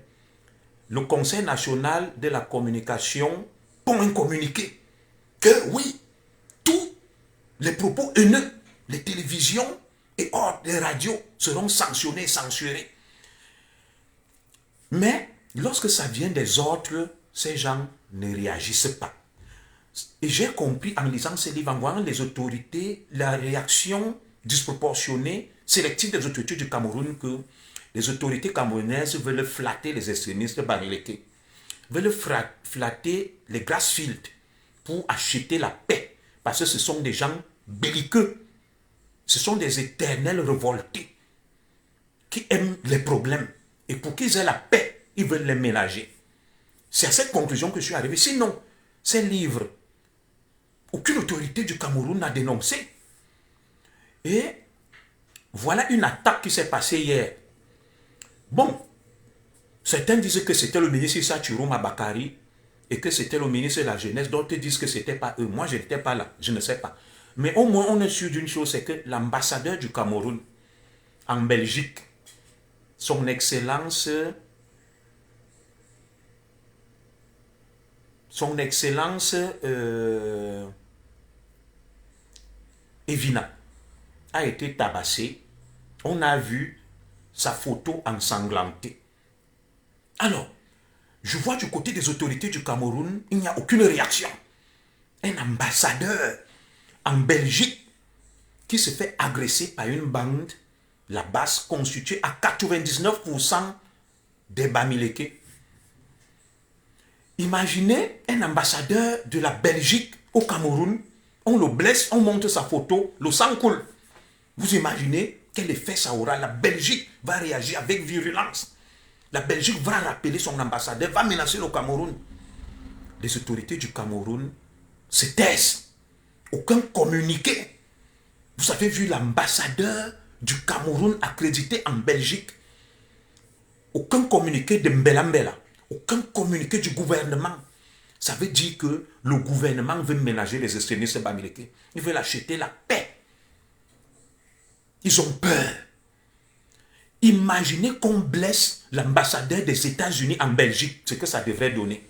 le Conseil national de la communication pond un communiqué que oui, tous les propos haineux, les télévisions et autres, les radios seront sanctionnés et censurés. Mais lorsque ça vient des autres, ces gens ne réagissent pas. Et j'ai compris en lisant ces livres, en voyant les autorités, la réaction disproportionnée, sélective des autorités du Cameroun, que les autorités camerounaises veulent flatter les extrémistes bamileke, veulent flatter les Grassfield pour acheter la paix, parce que ce sont des gens belliqueux, ce sont des éternels révoltés qui aiment les problèmes, et pour qu'ils aient la paix, ils veulent les ménager. C'est à cette conclusion que je suis arrivé. Sinon, ces livres, aucune autorité du Cameroun n'a dénoncé. Et voilà une attaque qui s'est passée hier. Bon, certains disent que c'était le ministre Issa Chiroma Bakari et que c'était le ministre de la Jeunesse. D'autres disent que c'était pas eux. Moi, je n'étais pas là. Je ne sais pas. Mais au moins, on est sûr d'une chose, c'est que l'ambassadeur du Cameroun en Belgique, son Excellence Evina a été tabassé. On a vu sa photo ensanglantée. Alors, je vois du côté des autorités du Cameroun, il n'y a aucune réaction. Un ambassadeur en Belgique qui se fait agresser par une bande, la base constituée à 99% des Bamileke. Imaginez un ambassadeur de la Belgique au Cameroun, on le blesse, on monte sa photo, le sang coule. Vous imaginez quel effet ça aura? La Belgique va réagir avec virulence. La Belgique va rappeler son ambassadeur, va menacer le Cameroun. Les autorités du Cameroun se taisent. Aucun communiqué. Vous avez vu l'ambassadeur du Cameroun accrédité en Belgique. Aucun communiqué de Mbela Mbela. Aucun communiqué du gouvernement. Ça veut dire que le gouvernement veut ménager les extrémistes bamileke. Ils veulent acheter la paix. Ils ont peur. Imaginez qu'on blesse l'ambassadeur des États-Unis en Belgique, ce que ça devrait donner.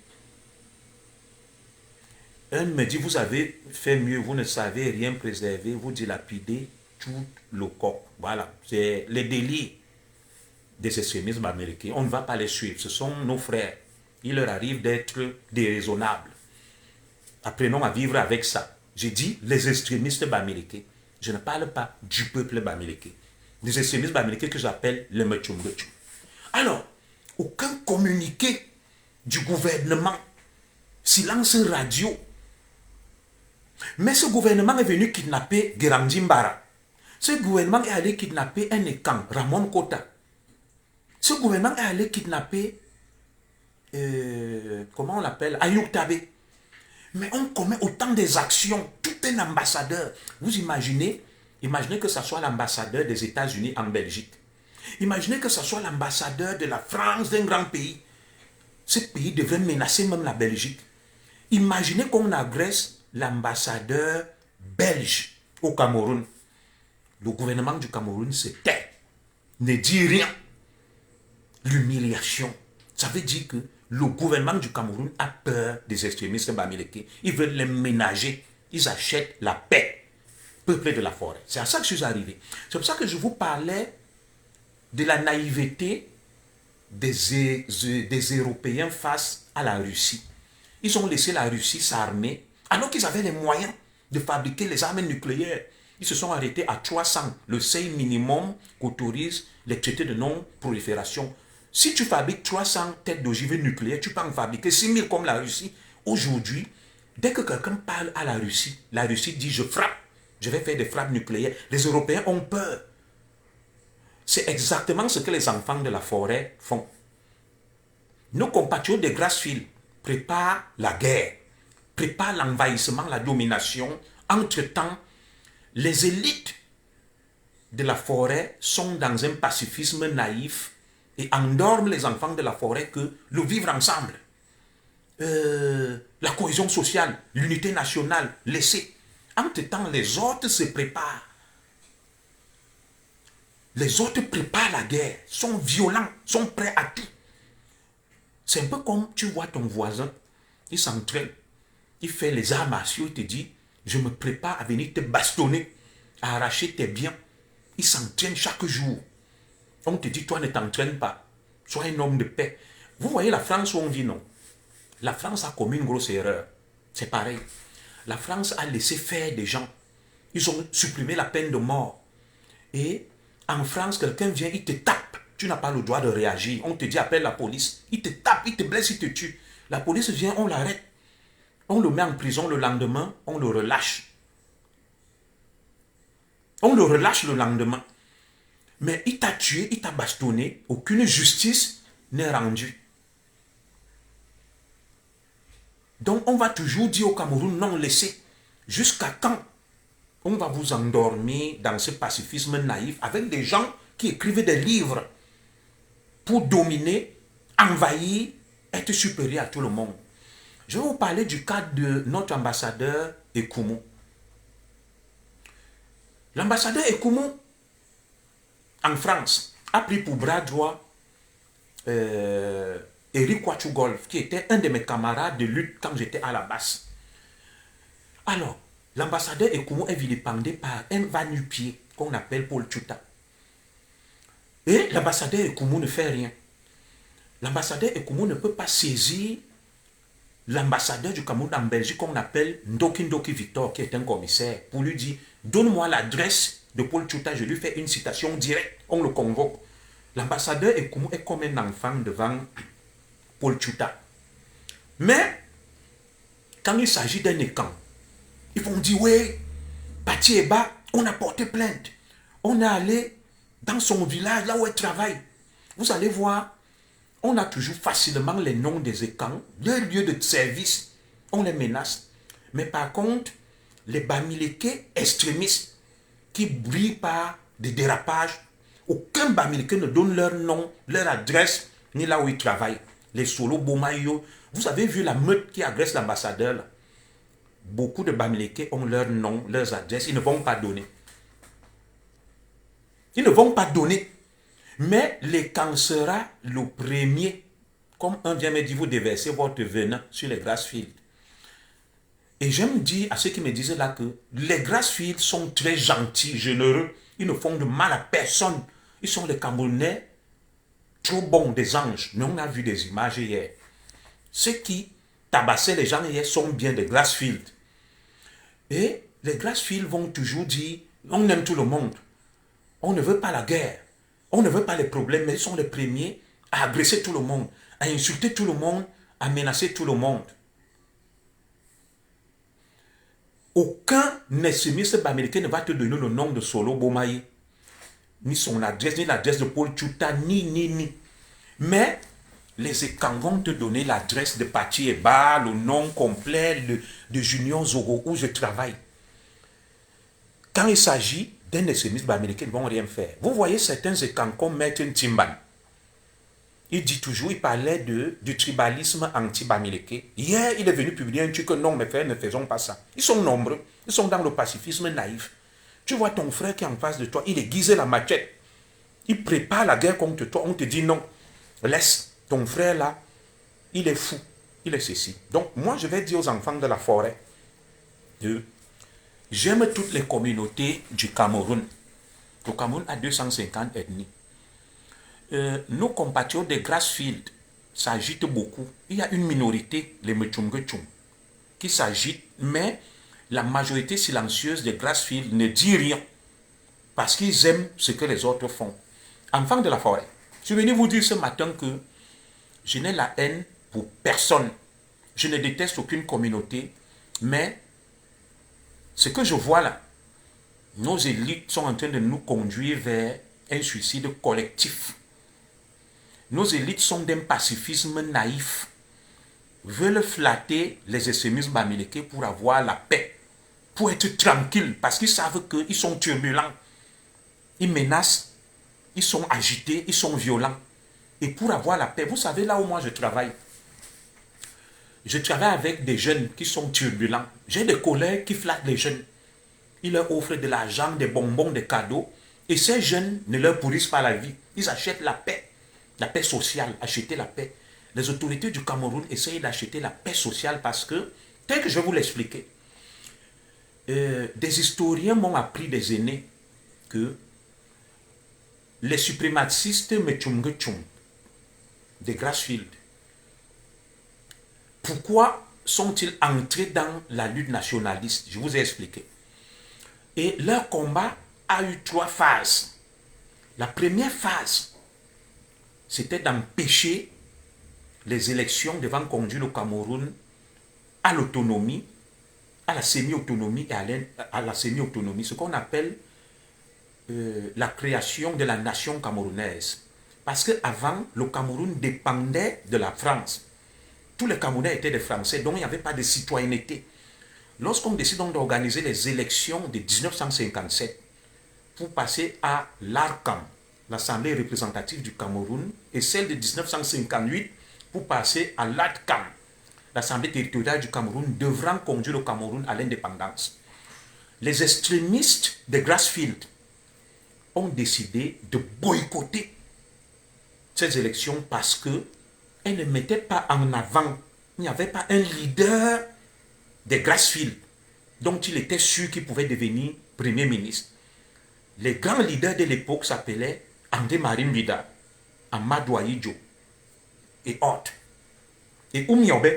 Un me dit, vous avez fait mieux, vous ne savez rien préserver, vous dilapidez tout le corps. Voilà, c'est les délits des extrémismes américains. On ne va pas les suivre, ce sont nos frères. Il leur arrive d'être déraisonnables. Apprenons à vivre avec ça. J'ai dit les extrémistes bamileke. Je ne parle pas du peuple bamileke. Les extrémistes bamileke que j'appelle les Mechumgechu. Alors, aucun communiqué du gouvernement. Silence radio. Mais ce gouvernement est venu kidnapper Guéramdi Mbara. Ce gouvernement est allé kidnapper un Ekan, Ramon Kota. Ce gouvernement est allé kidnapper, comment on l'appelle, Ayoub Tabé. Mais on commet autant des actions, tout un ambassadeur. Vous imaginez que ce soit l'ambassadeur des États-Unis en Belgique. Imaginez que ce soit l'ambassadeur de la France, d'un grand pays. Ce pays devrait menacer même la Belgique. Imaginez qu'on agresse l'ambassadeur belge au Cameroun. Le gouvernement du Cameroun se tait, ne dit rien. L'humiliation. Ça veut dire que le gouvernement du Cameroun a peur des extrémistes bamileke. Ils veulent les ménager. Ils achètent la paix. Peuple de la forêt. C'est à ça que je suis arrivé. C'est pour ça que je vous parlais de la naïveté des Européens face à la Russie. Ils ont laissé la Russie s'armer alors qu'ils avaient les moyens de fabriquer les armes nucléaires. Ils se sont arrêtés à 300, le seuil minimum qu'autorise les traités de non-prolifération Si tu fabriques 300 têtes d'ogives nucléaires, tu peux en fabriquer 6000 comme la Russie. Aujourd'hui, dès que quelqu'un parle à la Russie dit je frappe, je vais faire des frappes nucléaires. Les Européens ont peur. C'est exactement ce que les enfants de la forêt font. Nos compatriotes de Grassfield préparent la guerre, préparent l'envahissement, la domination. Entre-temps, les élites de la forêt sont dans un pacifisme naïf et endorment les enfants de la forêt que le vivre ensemble, la cohésion sociale, l'unité nationale, laisser. Entre-temps, les autres se préparent. Les autres préparent la guerre, sont violents, sont prêts à tout. C'est un peu comme tu vois ton voisin, il s'entraîne, il fait les arts martiaux, il te dit, je me prépare à venir te bastonner, à arracher tes biens. Il s'entraîne chaque jour. On te dit, toi ne t'entraînes pas, sois un homme de paix. Vous voyez la France où on dit non. La France a commis une grosse erreur. C'est pareil. La France a laissé faire des gens. Ils ont supprimé la peine de mort. Et en France, quelqu'un vient, il te tape. Tu n'as pas le droit de réagir. On te dit, appelle la police. Il te tape, il te blesse, il te tue. La police vient, on l'arrête. On le met en prison le lendemain, on le relâche. On le relâche le lendemain. Mais il t'a tué, il t'a bastonné. Aucune justice n'est rendue. Donc on va toujours dire au Cameroun, non, laissez. Jusqu'à quand on va vous endormir dans ce pacifisme naïf avec des gens qui écrivent des livres pour dominer, envahir, être supérieur à tout le monde. Je vais vous parler du cas de notre ambassadeur Ekoumou. L'ambassadeur Ekoumou, en France, a pris pour bras droit Eric Ouattogolf, qui était un de mes camarades de lutte quand j'étais à la base. Alors, l'ambassadeur Ekoumou est vilipendé par un va-nu-pied qu'on appelle Paul Tchouta. Et l'ambassadeur Ekoumou ne fait rien. L'ambassadeur Ekoumou ne peut pas saisir l'ambassadeur du Cameroun en Belgique qu'on appelle Ndoki Ndoki Victor, qui est un commissaire, pour lui dire, donne-moi l'adresse de Paul Tchouta, je lui fais une citation directe, on le convoque. L'ambassadeur Ekoumou est comme un enfant devant Paul Tchouta. Mais, quand il s'agit d'un écran, ils vont dire, oui, Pati Eba, on a porté plainte. On est allé dans son village, là où elle travaille. Vous allez voir, on a toujours facilement les noms des écrans, des lieux de service, on les menace. Mais par contre, les Bamileke extrémistes qui brillent par des dérapages, aucun Bamileke ne donne leur nom, leur adresse, ni là où ils travaillent. Les Solo Bomayo, vous avez vu la meute qui agresse l'ambassadeur là. Beaucoup de Bamileke ont leur nom, leurs adresses, ils ne vont pas donner. Ils ne vont pas donner. Mais les camps sera le premier, comme un vient me dire, vous déversez votre venin sur les Grassfield. Et j'aime dire à ceux qui me disaient là que les Grassfield sont très gentils, généreux, ils ne font de mal à personne. Ils sont les Camerounais trop bons, des anges. Mais on a vu des images hier. Ceux qui tabassaient les gens hier sont bien des Grassfield. Et les Grassfield vont toujours dire, on aime tout le monde. On ne veut pas la guerre. On ne veut pas les problèmes, mais ils sont les premiers à agresser tout le monde, à insulter tout le monde, à menacer tout le monde. Aucun extrémiste américain ne va te donner le nom de Solo Bomaye, ni son adresse, ni l'adresse de Paul Tchouta, ni. Mais les écrans vont te donner l'adresse de Pati Eba, le nom complet de Junior Zogo, où je travaille. Quand il s'agit d'un extrémiste américain, ils ne vont rien faire. Vous voyez certains écrans comme Maître Timban. Il dit toujours, il parlait du tribalisme anti-bamileke. Hier, il est venu publier un truc que non, mes frères, ne faisons pas ça. Ils sont nombreux. Ils sont dans le pacifisme naïf. Tu vois ton frère qui est en face de toi, il aiguise la machette. Il prépare la guerre contre toi. On te dit non. Laisse ton frère là. Il est fou. Il est ceci. Donc, moi, je vais dire aux enfants de la forêt, j'aime toutes les communautés du Cameroun. Le Cameroun a 250 ethnies. Nos compatriotes des Grassfield s'agitent beaucoup. Il y a une minorité, les Mechungetchung, qui s'agitent, mais la majorité silencieuse des Grassfield ne dit rien parce qu'ils aiment ce que les autres font. Enfants de la forêt, Je suis venu vous dire ce matin que je n'ai la haine pour personne. Je ne déteste aucune communauté, mais ce que je vois là, nos élites sont en train de nous conduire vers un suicide collectif. Nos élites sont d'un pacifisme naïf, veulent flatter les extrémistes bamileke pour avoir la paix, pour être tranquilles, parce qu'ils savent qu'ils sont turbulents. Ils menacent, ils sont agités, ils sont violents. Et pour avoir la paix, vous savez là où moi je travaille avec des jeunes qui sont turbulents. J'ai des collègues qui flattent les jeunes. Ils leur offrent de l'argent, des bonbons, des cadeaux. Et ces jeunes ne leur pourrissent pas la vie. Ils achètent la paix sociale, acheter la paix. Les autorités du Cameroun essayent d'acheter la paix sociale parce que, tel que je vais vous l'expliquer, des historiens m'ont appris, des aînés, que les suprémacistes Mechungechung de Grassfield, pourquoi sont-ils entrés dans la lutte nationaliste? Je vous ai expliqué. Et leur combat a eu 3 phases. La première phase, c'était d'empêcher les élections devant conduire le Cameroun à l'autonomie, à la semi-autonomie et à la semi-autonomie, ce qu'on appelle la création de la nation camerounaise. Parce qu'avant, le Cameroun dépendait de la France. Tous les Camerounais étaient des Français, donc il n'y avait pas de citoyenneté. Lorsqu'on décide donc d'organiser les élections de 1957 pour passer à l'ARCAM, l'Assemblée représentative du Cameroun, et celle de 1958 pour passer à l'ADCAM, l'Assemblée territoriale du Cameroun, devront conduire le Cameroun à l'indépendance. Les extrémistes de Grassfield ont décidé de boycotter ces élections parce qu'elles ne mettaient pas en avant, il n'y avait pas un leader de Grassfield dont il était sûr qu'il pouvait devenir Premier ministre. Les grands leaders de l'époque s'appelaient André Marimbida, Amadou Ahidjo et autres. Et Oumiobe,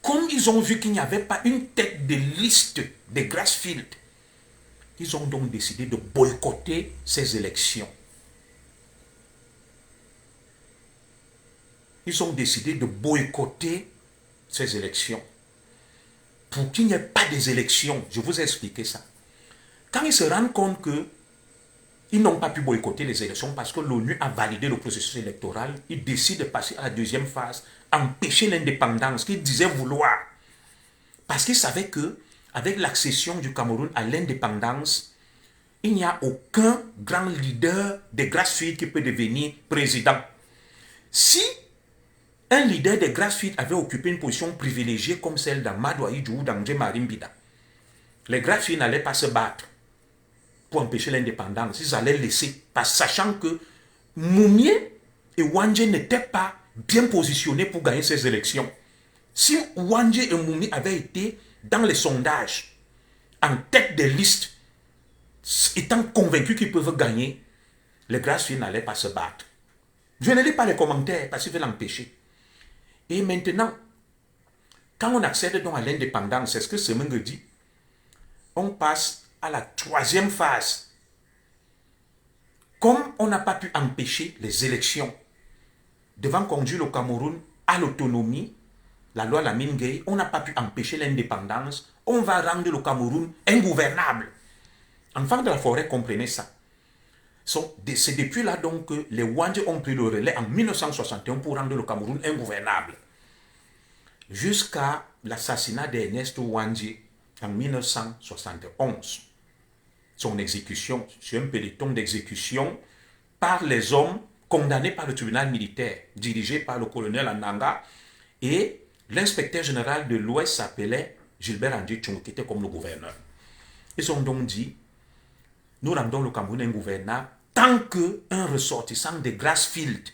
comme ils ont vu qu'il n'y avait pas une tête de liste de Grassfield, ils ont donc décidé de boycotter ces élections. Ils ont décidé de boycotter ces élections. Pour qu'il n'y ait pas des élections, je vous ai expliqué ça. Quand ils se rendent compte qu'ils n'ont pas pu boycotter les élections parce que l'ONU a validé le processus électoral, ils décident de passer à la deuxième phase, empêcher l'indépendance qu'ils disaient vouloir. Parce qu'ils savaient qu'avec l'accession du Cameroun à l'indépendance, il n'y a aucun grand leader de Grassfield qui peut devenir président. Si un leader de Grassfield avait occupé une position privilégiée comme celle d'Amadou Ahidjo ou d'André Marimbida, les Grassfield n'allaient pas se battre pour empêcher l'indépendance. Ils allaient laisser, sachant que Moumié et Wandje n'étaient pas bien positionnés pour gagner ces élections. Si Wandje et Moumié avaient été dans les sondages, en tête des listes, étant convaincus qu'ils peuvent gagner, les Grassfield n'allaient pas se battre. Je ne lis pas les commentaires parce qu'ils veulent l'empêcher. Et maintenant, quand on accède donc à l'indépendance, c'est ce que Semengue dit, on passe à la 3e phase. Comme on n'a pas pu empêcher les élections devant conduire le Cameroun à l'autonomie, la loi Lamine Gueye, on n'a pas pu empêcher l'indépendance, on va rendre le Cameroun ingouvernable. Enfants de la forêt, comprenez ça. C'est depuis là donc que les Wandje ont pris le relais en 1961 pour rendre le Cameroun ingouvernable. Jusqu'à l'assassinat d'Ernest Wandje en 1971. Son exécution sur un peloton d'exécution par les hommes condamnés par le tribunal militaire, dirigé par le colonel Ananga, et l'inspecteur général de l'Ouest s'appelait Gilbert André Tchongo, qui était comme le gouverneur. Ils ont donc dit, nous rendons le Cameroun ingouvernable tant qu'un ressortissant de Grassfield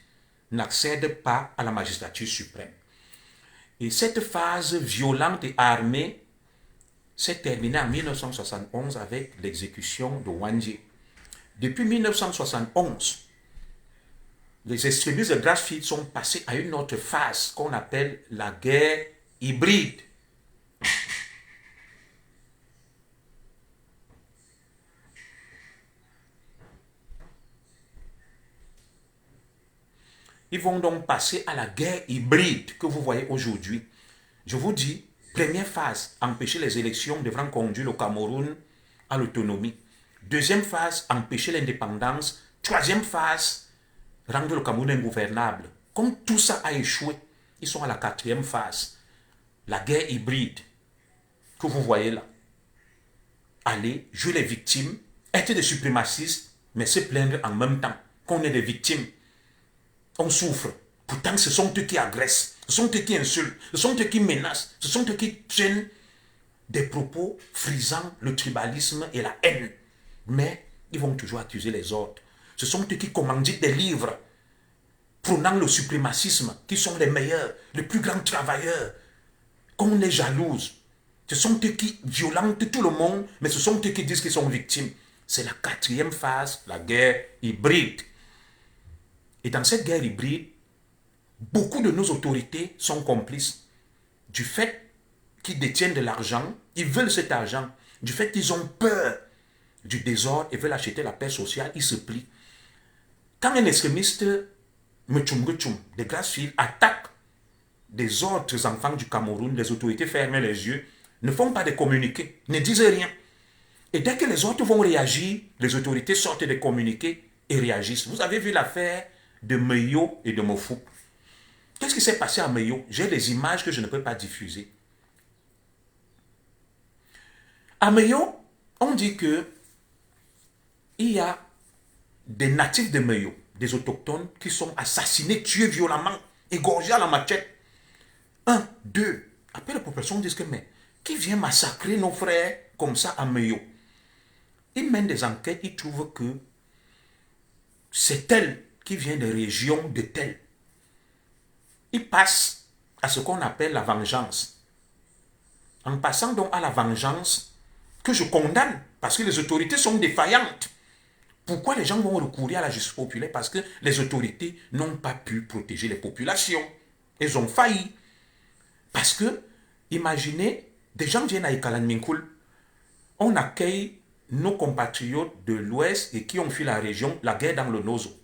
n'accède pas à la magistrature suprême. Et cette phase violente et armée s'est terminée en 1971 avec l'exécution de Wandje. Depuis 1971, les extrémistes de Grassfield sont passés à une autre phase qu'on appelle la guerre hybride. Ils vont donc passer à la guerre hybride que vous voyez aujourd'hui. Je vous dis, première phase, empêcher les élections devant conduire le Cameroun à l'autonomie. Deuxième phase, empêcher l'indépendance. Troisième phase, rendre le Cameroun ingouvernable. Comme tout ça a échoué, ils sont à la quatrième phase. La guerre hybride que vous voyez là. Aller jouer les victimes, être des suprémacistes, mais se plaindre en même temps qu'on est des victimes. On souffre. Pourtant, ce sont eux qui agressent, ce sont eux qui insultent, ce sont eux qui menacent, ce sont eux qui tiennent des propos frisant le tribalisme et la haine. Mais ils vont toujours accuser les autres. Ce sont eux qui commanditent des livres prônant le suprémacisme, qui sont les meilleurs, les plus grands travailleurs, qu'on les jalouse. Ce sont eux qui violentent tout le monde, mais ce sont eux qui disent qu'ils sont victimes. C'est la quatrième phase, la guerre hybride. Et dans cette guerre hybride, beaucoup de nos autorités sont complices du fait qu'ils détiennent de l'argent, ils veulent cet argent, du fait qu'ils ont peur du désordre et veulent acheter la paix sociale, ils se plient. Quand un extrémiste, de Grassfield, attaque des autres enfants du Cameroun, les autorités ferment les yeux, ne font pas de communiqués, ne disent rien. Et dès que les autres vont réagir, les autorités sortent des communiqués et réagissent. Vous avez vu l'affaire de Meyo et de Mofou. Qu'est-ce qui s'est passé à Meyo? J'ai des images que je ne peux pas diffuser. À Meyo, on dit que il y a des natifs de Meyo, des autochtones, qui sont assassinés, tués violemment, égorgés à la machette. Un, deux. Après, la population dit que, mais qui vient massacrer nos frères comme ça à Meyo? Ils mènent des enquêtes, ils trouvent que c'est tel qui vient des régions de tel. Ils passent à ce qu'on appelle la vengeance. En passant donc à la vengeance, que je condamne, parce que les autorités sont défaillantes. Pourquoi les gens vont recourir à la justice populaire? Parce que les autorités n'ont pas pu protéger les populations. Elles ont failli. Parce que, imaginez, des gens viennent à Ekalan Minkoul, on accueille nos compatriotes de l'Ouest et qui ont fui la région, la guerre dans le Nozo.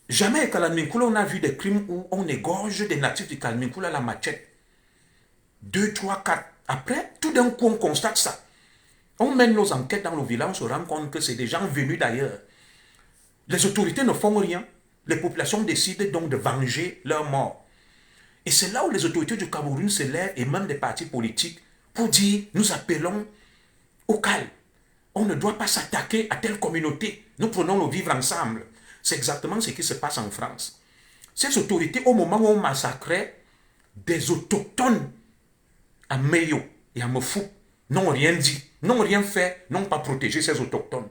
Jamais à Ekalan Minkoul, on a vu des crimes où on égorge des natifs de Ekalan Minkoul à la machette. 2, 3, 4. Après, tout d'un coup, on constate ça. On mène nos enquêtes dans le village, on se rend compte que c'est des gens venus d'ailleurs. Les autorités ne font rien. Les populations décident donc de venger leur mort. Et c'est là où les autorités du Cameroun se lèvent, et même des partis politiques, pour dire, nous appelons au calme. On ne doit pas s'attaquer à telle communauté. Nous prenons le vivre ensemble. C'est exactement ce qui se passe en France. Ces autorités, au moment où on massacrait des autochtones à Meyo et à Mofou, n'ont rien dit, n'ont rien fait, n'ont pas protégé ces autochtones.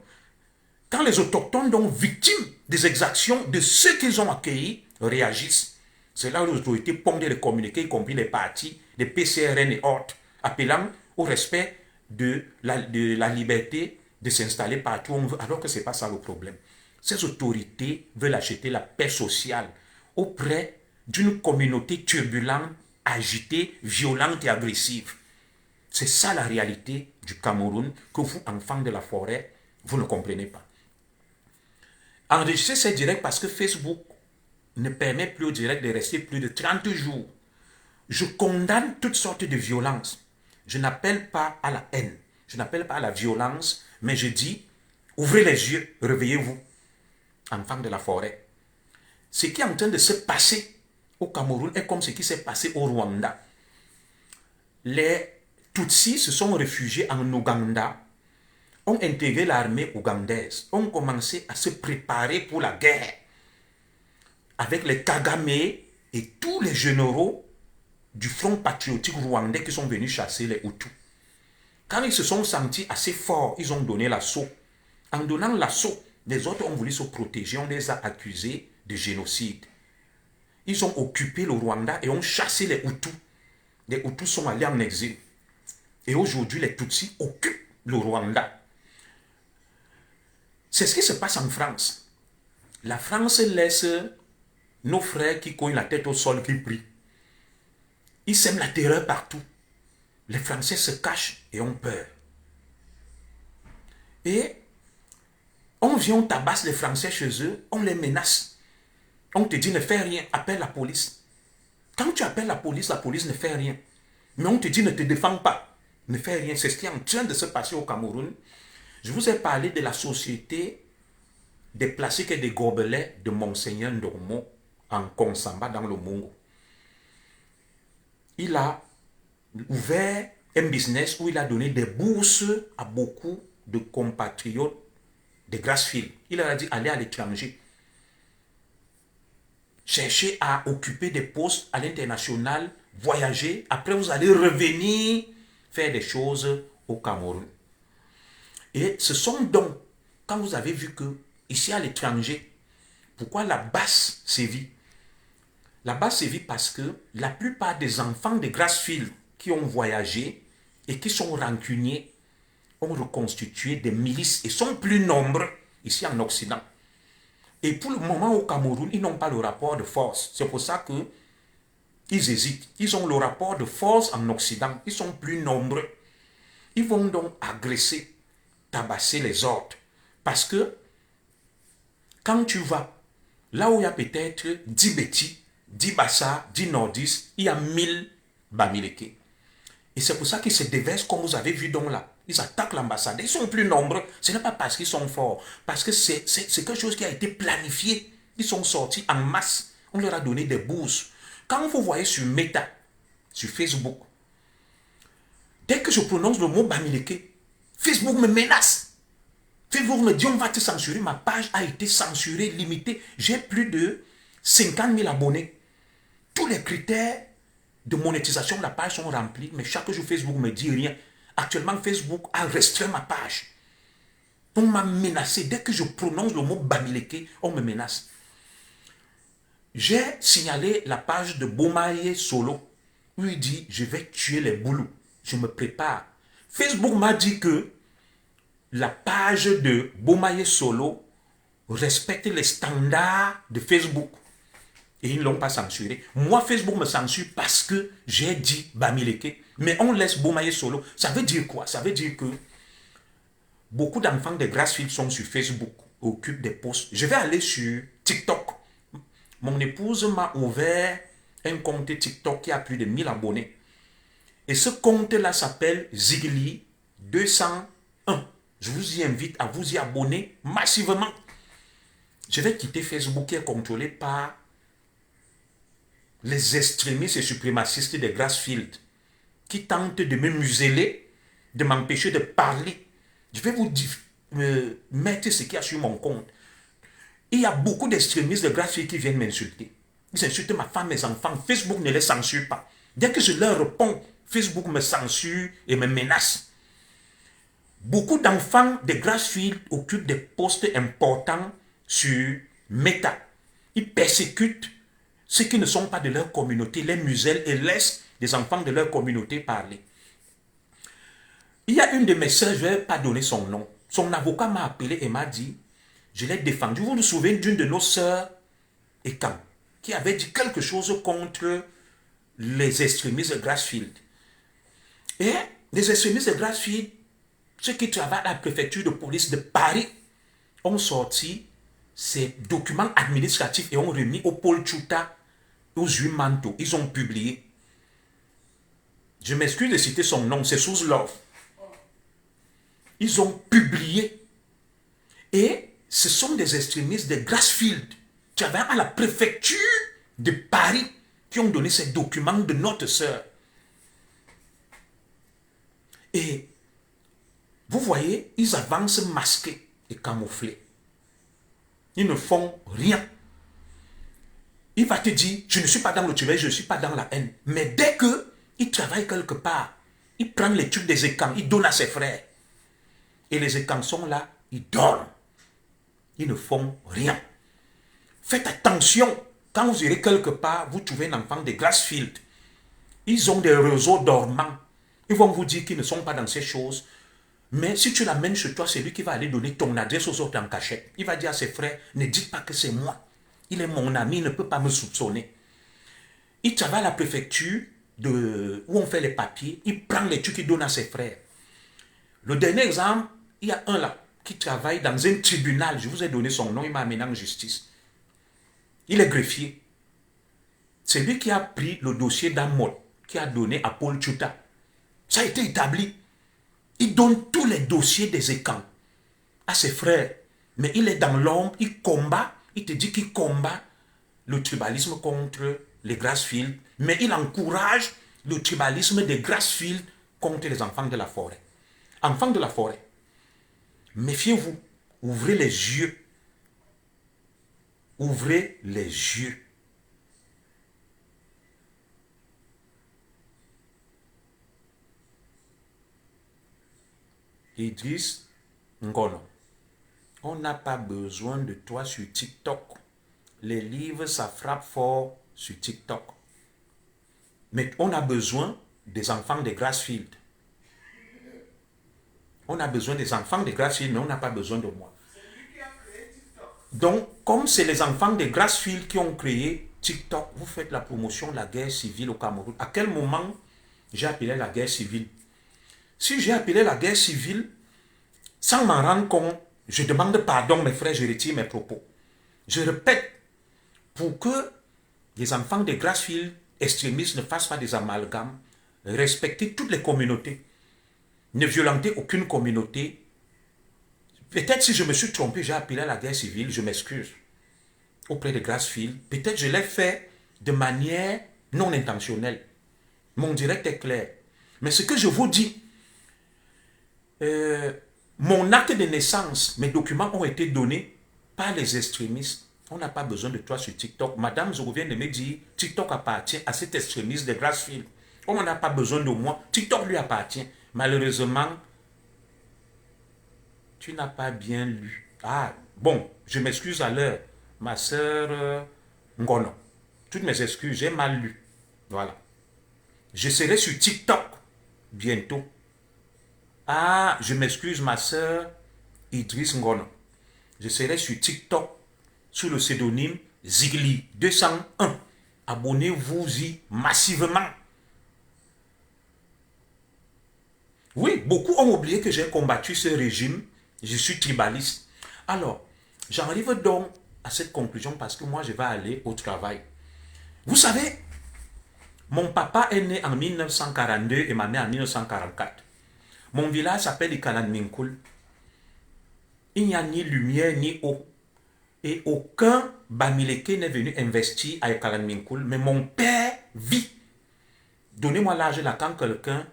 Quand les autochtones, donc victimes des exactions de ceux qu'ils ont accueillis, réagissent, c'est là où les autorités pondent les communiqués, y compris les partis, les PCRN et autres, appelant au respect de la liberté de s'installer partout où on veut, alors que ce n'est pas ça le problème. Ces autorités veulent acheter la paix sociale auprès d'une communauté turbulente, agitée, violente et agressive. C'est ça la réalité du Cameroun que vous, enfants de la forêt, vous ne comprenez pas. Enregistrer ces directs parce que Facebook ne permet plus au direct de rester plus de 30 jours. Je condamne toutes sortes de violences. Je n'appelle pas à la haine, je n'appelle pas à la violence, mais je dis, ouvrez les yeux, réveillez-vous, enfants de la forêt. Ce qui est en train de se passer au Cameroun est comme ce qui s'est passé au Rwanda. Les Tutsis se sont réfugiés en Ouganda, ont intégré l'armée ougandaise, ont commencé à se préparer pour la guerre avec les Kagame et tous les généraux du Front patriotique rwandais qui sont venus chasser les Hutus. Quand ils se sont sentis assez forts, ils ont donné l'assaut. En donnant l'assaut, les autres ont voulu se protéger, on les a accusés de génocide. Ils ont occupé le Rwanda et ont chassé les Hutus. Les Hutus sont allés en exil. Et aujourd'hui, les Tutsis occupent le Rwanda. C'est ce qui se passe en France. La France laisse nos frères qui cognent la tête au sol, qui prient. Ils sèment la terreur partout. Les Français se cachent et ont peur. Et on vient, on tabasse les Français chez eux, on les menace. On te dit ne fais rien, appelle la police. Quand tu appelles la police ne fait rien. Mais on te dit ne te défends pas, ne fais rien. C'est ce qui est en train de se passer au Cameroun. Je vous ai parlé de la société des plastiques et des gobelets de Monseigneur Ndormo en Konsamba dans le Mongo. Il a ouvert un business où il a donné des bourses à beaucoup de compatriotes de Grassfield. Il leur a dit allez à l'étranger. Cherchez à occuper des postes à l'international, voyager. Après, vous allez revenir faire des choses au Cameroun. Et ce sont donc, quand vous avez vu que ici à l'étranger, pourquoi la basse sévit? La basse sévit parce que la plupart des enfants de Grassfield qui ont voyagé et qui sont rancuniers ont reconstitué des milices et sont plus nombreux ici en Occident. Et pour le moment au Cameroun, ils n'ont pas le rapport de force. C'est pour ça qu'ils hésitent. Ils ont le rapport de force en Occident. Ils sont plus nombreux. Ils vont donc agresser, tabasser les autres. Parce que quand tu vas là où il y a peut-être 10 Bétis, 10 Bassa, 10 Nordistes, il y a 1000 Bamileke. Et c'est pour ça qu'ils se déversent comme vous avez vu donc là. Ils attaquent l'ambassade. Ils sont plus nombreux. Ce n'est pas parce qu'ils sont forts. Parce que c'est quelque chose qui a été planifié. Ils sont sortis en masse. On leur a donné des bourses. Quand vous voyez sur Meta, sur Facebook, dès que je prononce le mot Bamileke, Facebook me menace. Facebook me dit on va te censurer. Ma page a été censurée, limitée. J'ai plus de 50 000 abonnés. Tous les critères de monétisation de la page sont remplis, mais chaque jour Facebook ne me dit rien. Actuellement, Facebook a restreint ma page. On m'a menacé. Dès que je prononce le mot Bamileke, on me menace. J'ai signalé la page de Bomaye Solo, où il dit je vais tuer les boulous. Je me prépare. Facebook m'a dit que la page de Bomaye Solo respecte les standards de Facebook. Et ils ne l'ont pas censuré. Moi, Facebook me censure parce que j'ai dit Bamileke. Mais on laisse Bomaye Solo. Ça veut dire quoi? Ça veut dire que beaucoup d'enfants de Grassfield sont sur Facebook, occupent des posts. Je vais aller sur TikTok. Mon épouse m'a ouvert un compte TikTok qui a plus de 1000 abonnés. Et ce compte-là s'appelle Zigli 201. Je vous y invite à vous y abonner massivement. Je vais quitter Facebook qui est contrôlé par les extrémistes et suprémacistes de Grassfield qui tentent de me museler, de m'empêcher de parler. Je vais vous mettre ce qu'il y a sur mon compte. Il y a beaucoup d'extrémistes de Grassfield qui viennent m'insulter. Ils insultent ma femme, mes enfants. Facebook ne les censure pas. Dès que je leur réponds, Facebook me censure et me menace. Beaucoup d'enfants de Grassfield occupent des postes importants sur Meta. Ils persécutent ceux qui ne sont pas de leur communauté, les musellent et laissent les enfants de leur communauté parler. Il y a une de mes sœurs, je ne vais pas donner son nom. Son avocat m'a appelé et m'a dit, je l'ai défendu. Vous vous souvenez d'une de nos sœurs, Ekan, qui avait dit quelque chose contre les extrémistes de Grassfield. Et les extrémistes de Grassfield, ceux qui travaillent à la préfecture de police de Paris, ont sorti ces documents administratifs et ont remis au pôle Tchouta, aux Humanto. Ils ont publié. Je m'excuse de citer son nom, c'est Sous Love. Ils ont publié. Et ce sont des extrémistes de Grassfield, travaillant à la préfecture de Paris, qui ont donné ces documents de notre sœur. Et vous voyez, ils avancent masqués et camouflés. Ils ne font rien. Il va te dire, je ne suis pas dans le tueur, je ne suis pas dans la haine. Mais dès qu'il travaille quelque part, il prend les tubes des écans, il donne à ses frères. Et les écans sont là, ils dorment. Ils ne font rien. Faites attention, quand vous irez quelque part, vous trouvez un enfant de Grassfield. Ils ont des réseaux dormants. Ils vont vous dire qu'ils ne sont pas dans ces choses. Mais si tu l'amènes chez toi, c'est lui qui va aller donner ton adresse aux autres en cachette. Il va dire à ses frères, ne dites pas que c'est moi. Il est mon ami, il ne peut pas me soupçonner. Il travaille à la préfecture où on fait les papiers. Il prend les trucs qu'il donne à ses frères. Le dernier exemple, il y a un là qui travaille dans un tribunal. Je vous ai donné son nom, il m'a amené en justice. Il est greffier. C'est lui qui a pris le dossier d'Amod, qui a donné à Paul Tchouta. Ça a été établi. Il donne tous les dossiers des écans à ses frères. Mais il est dans l'ombre, il combat, il te dit qu'il combat le tribalisme contre les Grassfield, mais il encourage le tribalisme des Grassfield contre les enfants de la forêt. Enfants de la forêt, méfiez-vous, ouvrez les yeux. Ouvrez les yeux. Idriss Ngono, on n'a pas besoin de toi sur TikTok. Les livres, ça frappe fort sur TikTok. Mais on a besoin des enfants de Grassfield. On a besoin des enfants de Grassfield, mais on n'a pas besoin de moi. Donc, comme c'est les enfants de Grassfield qui ont créé TikTok, vous faites la promotion de la guerre civile au Cameroun. À quel moment j'ai appelé la guerre civile? Si j'ai appelé la guerre civile, sans m'en rendre compte, je demande pardon, mes frères, je retire mes propos. Je répète, pour que les enfants de Grassfield extrémistes ne fassent pas des amalgames, respecter toutes les communautés, ne violenter aucune communauté. Peut-être si je me suis trompé, j'ai appelé à la guerre civile, je m'excuse auprès de Grassfield. Peut-être je l'ai fait de manière non intentionnelle. Mon direct est clair. Mais ce que je vous dis, mon acte de naissance, mes documents ont été donnés par les extrémistes. On n'a pas besoin de toi sur TikTok. Madame Zogo vient de me dire, TikTok appartient à cet extrémiste de Grassfield. On n'a pas besoin de moi. TikTok lui appartient. Malheureusement, tu n'as pas bien lu. Ah, bon, je m'excuse à l'heure. Ma soeur Ngono. Toutes mes excuses, j'ai mal lu. Voilà. Je serai sur TikTok bientôt. Ah, je m'excuse, ma soeur Idriss Ngono. Je serai sur TikTok sous le pseudonyme Zigli201. Abonnez-vous-y massivement. Oui, beaucoup ont oublié que j'ai combattu ce régime. Je suis tribaliste. Alors, j'arrive donc à cette conclusion parce que moi, je vais aller au travail. Vous savez, mon papa est né en 1942 et ma mère en 1944. Mon village s'appelle Ikalan Minkul. Il n'y a ni lumière ni eau. Et aucun Bamileke n'est venu investir à Ikalan Minkul. Mais mon père vit. Donnez-moi l'âge là quand quelqu'un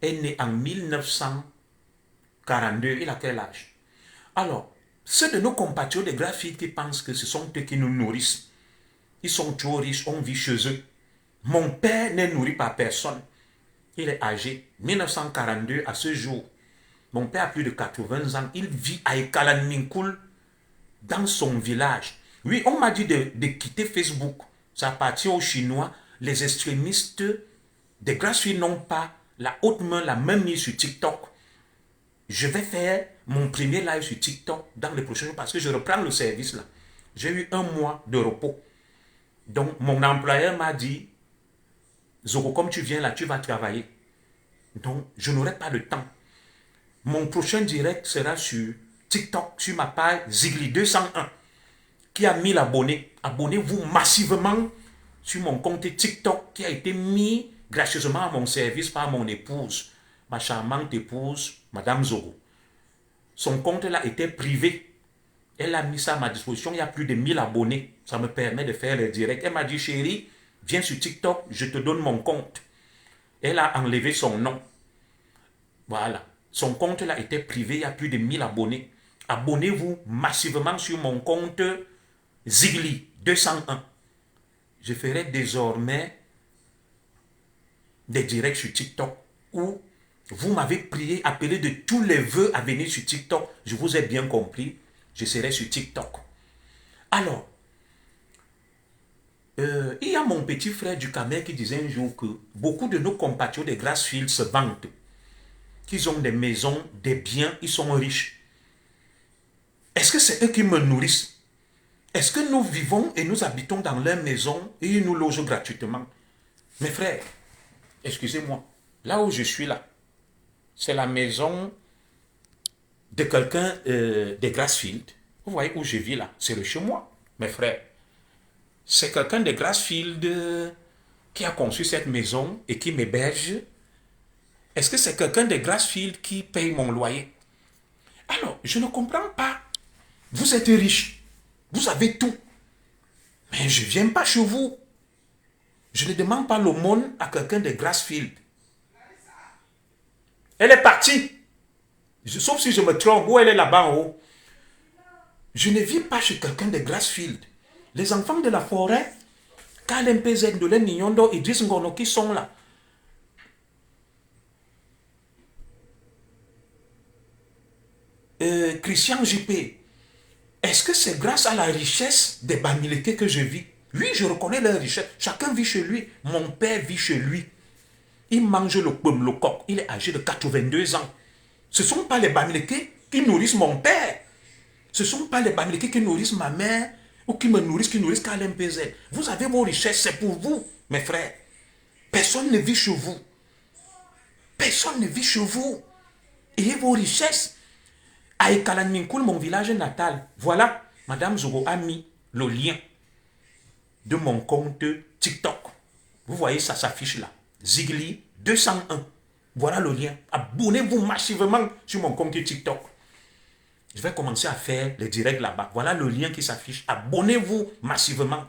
est né en 1942. Il a quel âge? Alors, ceux de nos compatriotes des graphiques qui pensent que ce sont eux qui nous nourrissent. Ils sont trop riches, on vit chez eux. Mon père n'est nourri par personne. Il est âgé. 1942 à ce jour. Mon père a plus de 80 ans. Il vit à Ikalan Minkul, dans son village. Oui, on m'a dit de quitter Facebook. Ça appartient aux Chinois. Les extrémistes des Grassfield n'ont pas la haute main, la même mise sur TikTok. Je vais faire mon premier live sur TikTok dans les prochains jours parce que je reprends le service là. J'ai eu 1 mois de repos. Donc, mon employeur m'a dit, Zogo, comme tu viens là, tu vas travailler. Donc, je n'aurai pas de temps. Mon prochain direct sera sur TikTok, sur ma page Zigli201, qui a 1000 abonnés. Abonnez-vous massivement sur mon compte TikTok qui a été mis gracieusement à mon service par mon épouse, ma charmante épouse, Madame Zogo. Son compte là était privé. Elle a mis ça à ma disposition. Il y a plus de 1000 abonnés. Ça me permet de faire les directs. Elle m'a dit, chérie, viens sur TikTok, je te donne mon compte. Elle a enlevé son nom. Voilà. Son compte là était privé. Il y a plus de 1000 abonnés. Abonnez-vous massivement sur mon compte Zigli201. Je ferai désormais des directs sur TikTok où vous m'avez prié, appelé de tous les vœux à venir sur TikTok. Je vous ai bien compris. Je serai sur TikTok. Alors, il y a mon petit frère du Camer qui disait un jour que beaucoup de nos compatriotes de Grassfield se vantent qu'ils ont des maisons, des biens, ils sont riches. Est-ce que c'est eux qui me nourrissent? Est-ce que nous vivons et nous habitons dans leur maison et ils nous logent gratuitement? Mes frères, excusez-moi, là où je suis là, c'est la maison de quelqu'un de Grassfield. Vous voyez où je vis là, c'est le chez moi, mes frères. C'est quelqu'un de Grassfield qui a conçu cette maison et qui m'héberge. Est-ce que c'est quelqu'un de Grassfield qui paye mon loyer? Alors, je ne comprends pas. Vous êtes riche. Vous avez tout. Mais je ne viens pas chez vous. Je ne demande pas l'aumône à quelqu'un de Grassfield. Elle est partie. Sauf si je me trompe, où elle est là-bas en haut. Je ne vis pas chez quelqu'un de Grassfield. Les enfants de la forêt, KLMPZ, Ndolé Nyondo et Idriss Ngono qui sont là. Christian JP, est-ce que c'est grâce à la richesse des Bamileke que je vis? Oui, je reconnais leur richesse. Chacun vit chez lui. Mon père vit chez lui. Il mange le pomme, le coq. Il est âgé de 82 ans. Ce ne sont pas les Bamileke qui nourrissent mon père. Ce ne sont pas les Bamileke qui nourrissent ma mère ou qui me nourrissent, qui nourrissent KLMPZ. Vous avez vos richesses, c'est pour vous, mes frères. Personne ne vit chez vous. Personne ne vit chez vous. Ayez vos richesses. À Ekalanminkoul, mon village natal, voilà, Madame Zogo a mis le lien de mon compte TikTok. Vous voyez, ça s'affiche là. Zigli 201. Voilà le lien. Abonnez-vous massivement sur mon compte TikTok. Je vais commencer à faire les directs là-bas. Voilà le lien qui s'affiche. Abonnez-vous massivement.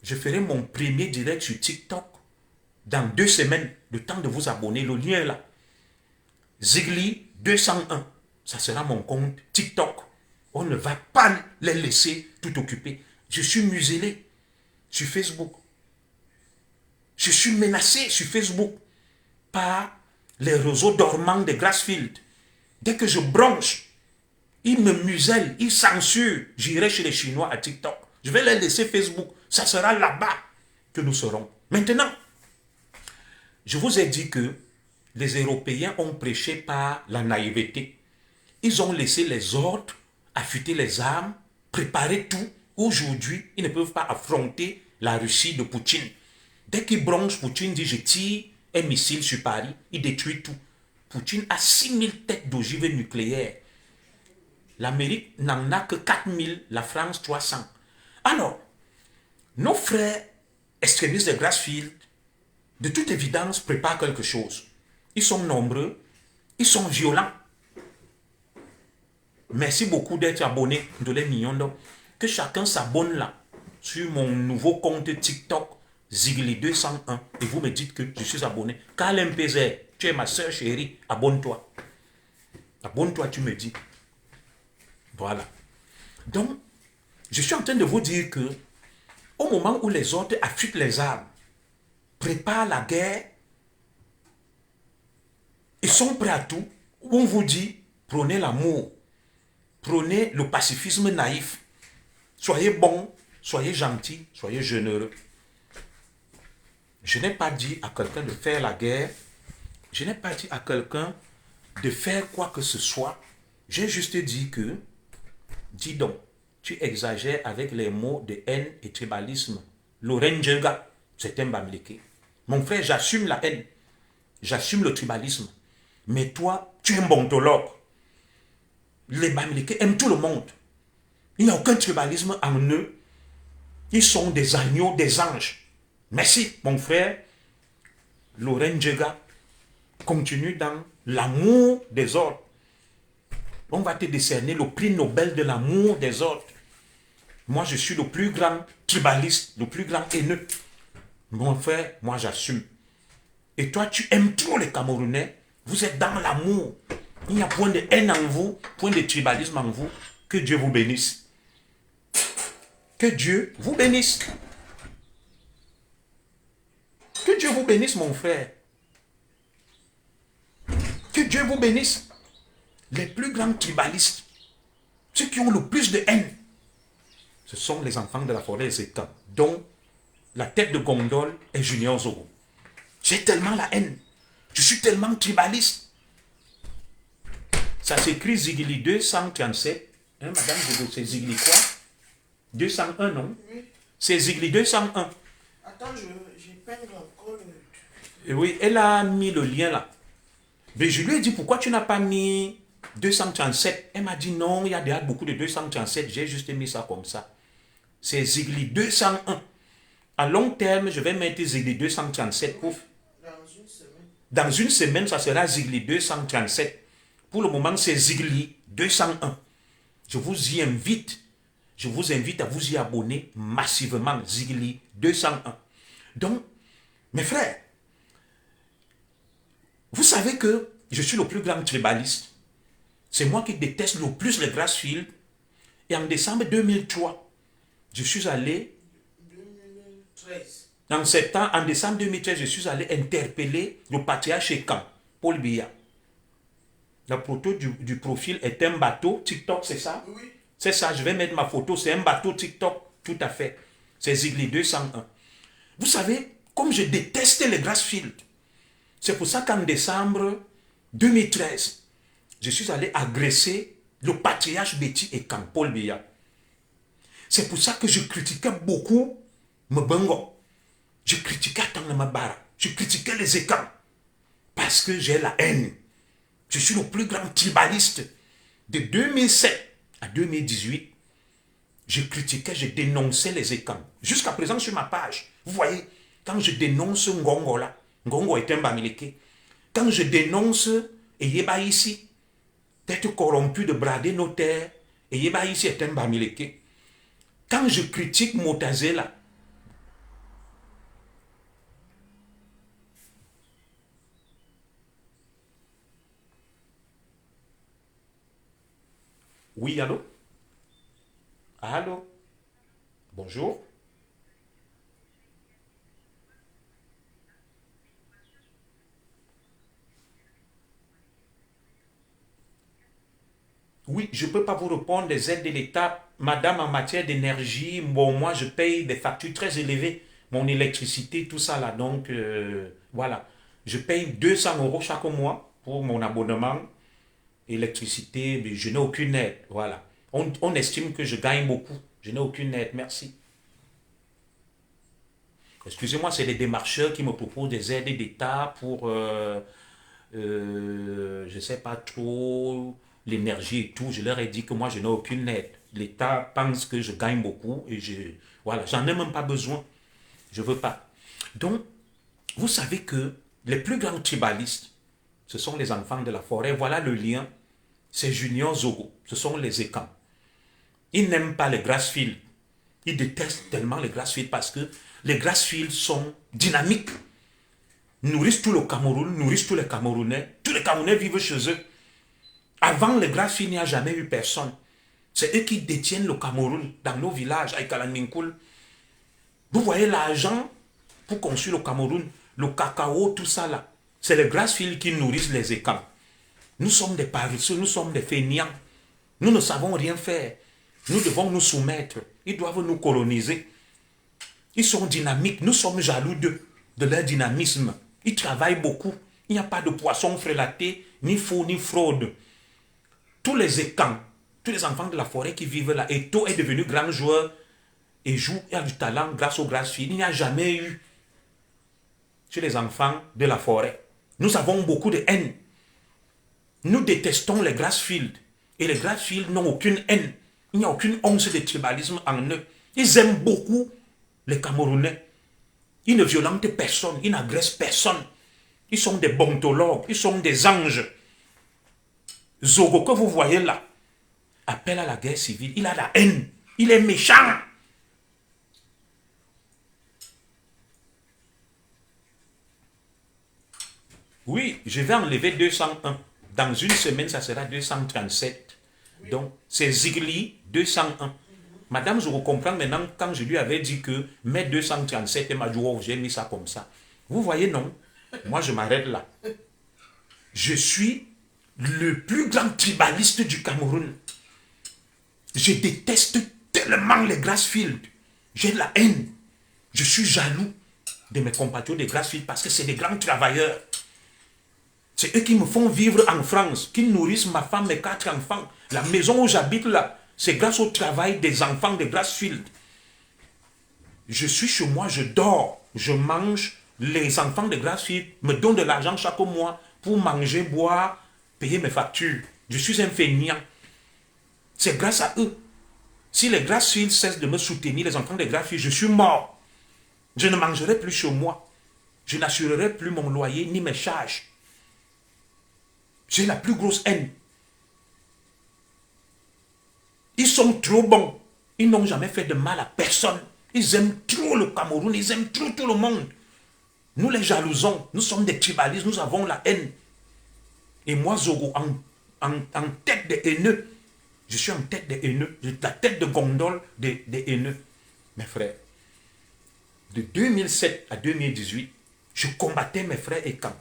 Je ferai mon premier direct sur TikTok dans 2 semaines. Le temps de vous abonner. Le lien est là. Zigli 201. Ça sera mon compte TikTok. On ne va pas les laisser tout occuper. Je suis muselé sur Facebook. Je suis menacé sur Facebook par les réseaux dormants de Grassfield. Dès que je bronche, ils me musellent, ils censurent. J'irai chez les Chinois à TikTok. Je vais les laisser Facebook. Ça sera là-bas que nous serons. Maintenant, je vous ai dit que les Européens ont prêché par la naïveté. Ils ont laissé les ordres, affûter les armes, préparer tout. Aujourd'hui, ils ne peuvent pas affronter la Russie de Poutine. Dès qu'il bronche, Poutine dit « je tire un missile sur Paris », il détruit tout. Poutine a 6000 têtes d'ogives nucléaires. L'Amérique n'en a que 4000, la France 300. Alors, nos frères extrémistes de Grassfield, de toute évidence, préparent quelque chose. Ils sont nombreux, ils sont violents. Merci beaucoup d'être abonné de les millions. Que chacun s'abonne là sur mon nouveau compte TikTok Zigli 201 et vous me dites que je suis abonné. KLMPZ, tu es ma soeur chérie, abonne-toi. Abonne-toi, tu me dis. Voilà. Donc, je suis en train de vous dire que au moment où les autres affûtent les armes, préparent la guerre et sont prêts à tout, on vous dit, prenez l'amour. Prenez le pacifisme naïf. Soyez bons, soyez gentils, soyez généreux. Je n'ai pas dit à quelqu'un de faire la guerre. Je n'ai pas dit à quelqu'un de faire quoi que ce soit. J'ai juste dit que, dis donc, tu exagères avec les mots de haine et tribalisme. L'Orenjega, c'est un Bamileke. Mon frère, j'assume la haine. J'assume le tribalisme. Mais toi, tu es un bontologue. Les Bamileke aiment tout le monde. Il n'y a aucun tribalisme en eux. Ils sont des agneaux, des anges. Merci, mon frère. Laurent Djega continue dans l'amour des autres. On va te décerner le prix Nobel de l'amour des autres. Moi, je suis le plus grand tribaliste, le plus grand haineux. Mon frère, moi, j'assume. Et toi, tu aimes trop les Camerounais. Vous êtes dans l'amour. Il n'y a point de haine en vous, point de tribalisme en vous. Que Dieu vous bénisse. Que Dieu vous bénisse. Que Dieu vous bénisse, mon frère. Que Dieu vous bénisse. Les plus grands tribalistes, ceux qui ont le plus de haine, ce sont les enfants de la forêt des étangs, dont la tête de gondole est Junior Zogo. J'ai tellement la haine. Je suis tellement tribaliste. Ça s'écrit Zigli 237. Hein, Madame Zogo, c'est Zigli quoi? 201, non? Oui. C'est Zigli 201. Attends, j'épingle encore le... Oui, elle a mis le lien là. Mais je lui ai dit, pourquoi tu n'as pas mis 237? Elle m'a dit, non, il y a déjà beaucoup de 237. J'ai juste mis ça comme ça. c'est Ziegler 201. À long terme, je vais mettre Ziegler 237 pour... Dans une semaine, ça sera Ziegler 237. Pour le moment, c'est Ziegler 201. Je vous invite à vous y abonner massivement, Ziegler 201. Donc, mes frères, vous savez que je suis le plus grand tribaliste. C'est moi qui déteste le plus les Grassfield. Et en décembre 2003, je suis allé... 2013. En décembre 2013, je suis allé interpeller le patriarche chez Caen, Paul Biya. La photo du profil est un bateau TikTok, c'est ça? Oui. C'est ça, je vais mettre ma photo, c'est un bateau TikTok, tout à fait. C'est Ziegler 201. Vous savez, comme je déteste les Grassfield, c'est pour ça qu'en décembre 2013, je suis allé agresser le patriarche Betty et Caen, Paul Biya. C'est pour ça que je critiquais beaucoup Mbongo. Je critiquais Tangamabara. Je critiquais les Ekans. Parce que j'ai la haine. Je suis le plus grand tribaliste. De 2007 à 2018, je critiquais, je dénonçais les Ekans. Jusqu'à présent sur ma page, vous voyez, quand je dénonce Ngongo là, Ngongo est un Bamileke. Quand je dénonce Eyeba ici, d'être corrompu, de brader nos terres, Eyeba ici est un Bamileke. Quand je critique Motazela, oui, allô? Allô? Bonjour? Oui, je ne peux pas vous répondre des aides de l'État. Madame, en matière d'énergie, bon, moi, je paye des factures très élevées. Mon électricité, tout ça là. Donc, voilà. Je paye 200 € chaque mois pour mon abonnement. Électricité, mais je n'ai aucune aide. Voilà. On estime que je gagne beaucoup. Je n'ai aucune aide. Merci. Excusez-moi, c'est les démarcheurs qui me proposent des aides d'État pour, je ne sais pas trop, l'énergie et tout. Je leur ai dit que moi, je n'ai aucune aide. L'État pense que je gagne beaucoup et voilà, j'en ai même pas besoin. Je ne veux pas. Donc, vous savez que les plus grands tribalistes, ce sont les enfants de la forêt. Voilà le lien. C'est Junior Zogo. Ce sont les Ekans. Ils n'aiment pas les Grassfield. Ils détestent tellement les Grassfield parce que les Grassfield sont dynamiques. Nourrissent tout le Cameroun, nourrissent tous les Camerounais. Tous les Camerounais vivent chez eux. Avant les Grassfield, il n'y a jamais eu personne. C'est eux qui détiennent le Cameroun dans nos villages, à Ikalanminkoul. Vous voyez l'argent pour construire le Cameroun, le cacao, tout ça là. C'est les Grassfield qui nourrissent les Ekans. Nous sommes des paresseux, nous sommes des fainéants. Nous ne savons rien faire. Nous devons nous soumettre. Ils doivent nous coloniser. Ils sont dynamiques. Nous sommes jaloux de leur dynamisme. Ils travaillent beaucoup. Il n'y a pas de poisson frélaté, ni faux, ni fraude. Tous les Ekans, tous les enfants de la forêt qui vivent là, Eto est devenu grand joueur et joue, il a du talent grâce aux Grassfield. Il n'y a jamais eu chez les enfants de la forêt. Nous avons beaucoup de haine. Nous détestons les Grassfield. Et les Grassfield n'ont aucune haine. Il n'y a aucune once de tribalisme en eux. Ils aiment beaucoup les Camerounais. Ils ne violentent personne. Ils n'agressent personne. Ils sont des bontologues. Ils sont des anges. Zogo que vous voyez là appelle à la guerre civile. Il a la haine. Il est méchant. Oui, je vais enlever 201. Dans une semaine, ça sera 237. Donc, c'est Ziegler 201. Madame, je comprends maintenant quand je lui avais dit que mes 237 et ma joie, j'ai mis ça comme ça. Vous voyez, non? Moi, je m'arrête là. Je suis le plus grand tribaliste du Cameroun. Je déteste tellement les Grassfield. J'ai de la haine. Je suis jaloux de mes compatriotes des Grassfield parce que c'est des grands travailleurs. C'est eux qui me font vivre en France, qui nourrissent ma femme, mes 4 enfants. La maison où j'habite là, c'est grâce au travail des enfants de Grassfield. Je suis chez moi, je dors, je mange. Les enfants de Grassfield me donnent de l'argent chaque mois pour manger, boire, payer mes factures. Je suis un feignant. C'est grâce à eux. Si les Grassfield cessent de me soutenir, les enfants des Grassfield, je suis mort. Je ne mangerai plus chez moi. Je n'assurerai plus mon loyer ni mes charges. J'ai la plus grosse haine. Ils sont trop bons. Ils n'ont jamais fait de mal à personne. Ils aiment trop le Cameroun. Ils aiment trop tout le monde. Nous les jalousons. Nous sommes des tribalistes. Nous avons la haine. Et moi, Zogo, en tête des haineux, je suis en tête des haineux. La tête de gondole des haineux. Mes frères, de 2007 à 2018, je combattais mes frères et camps.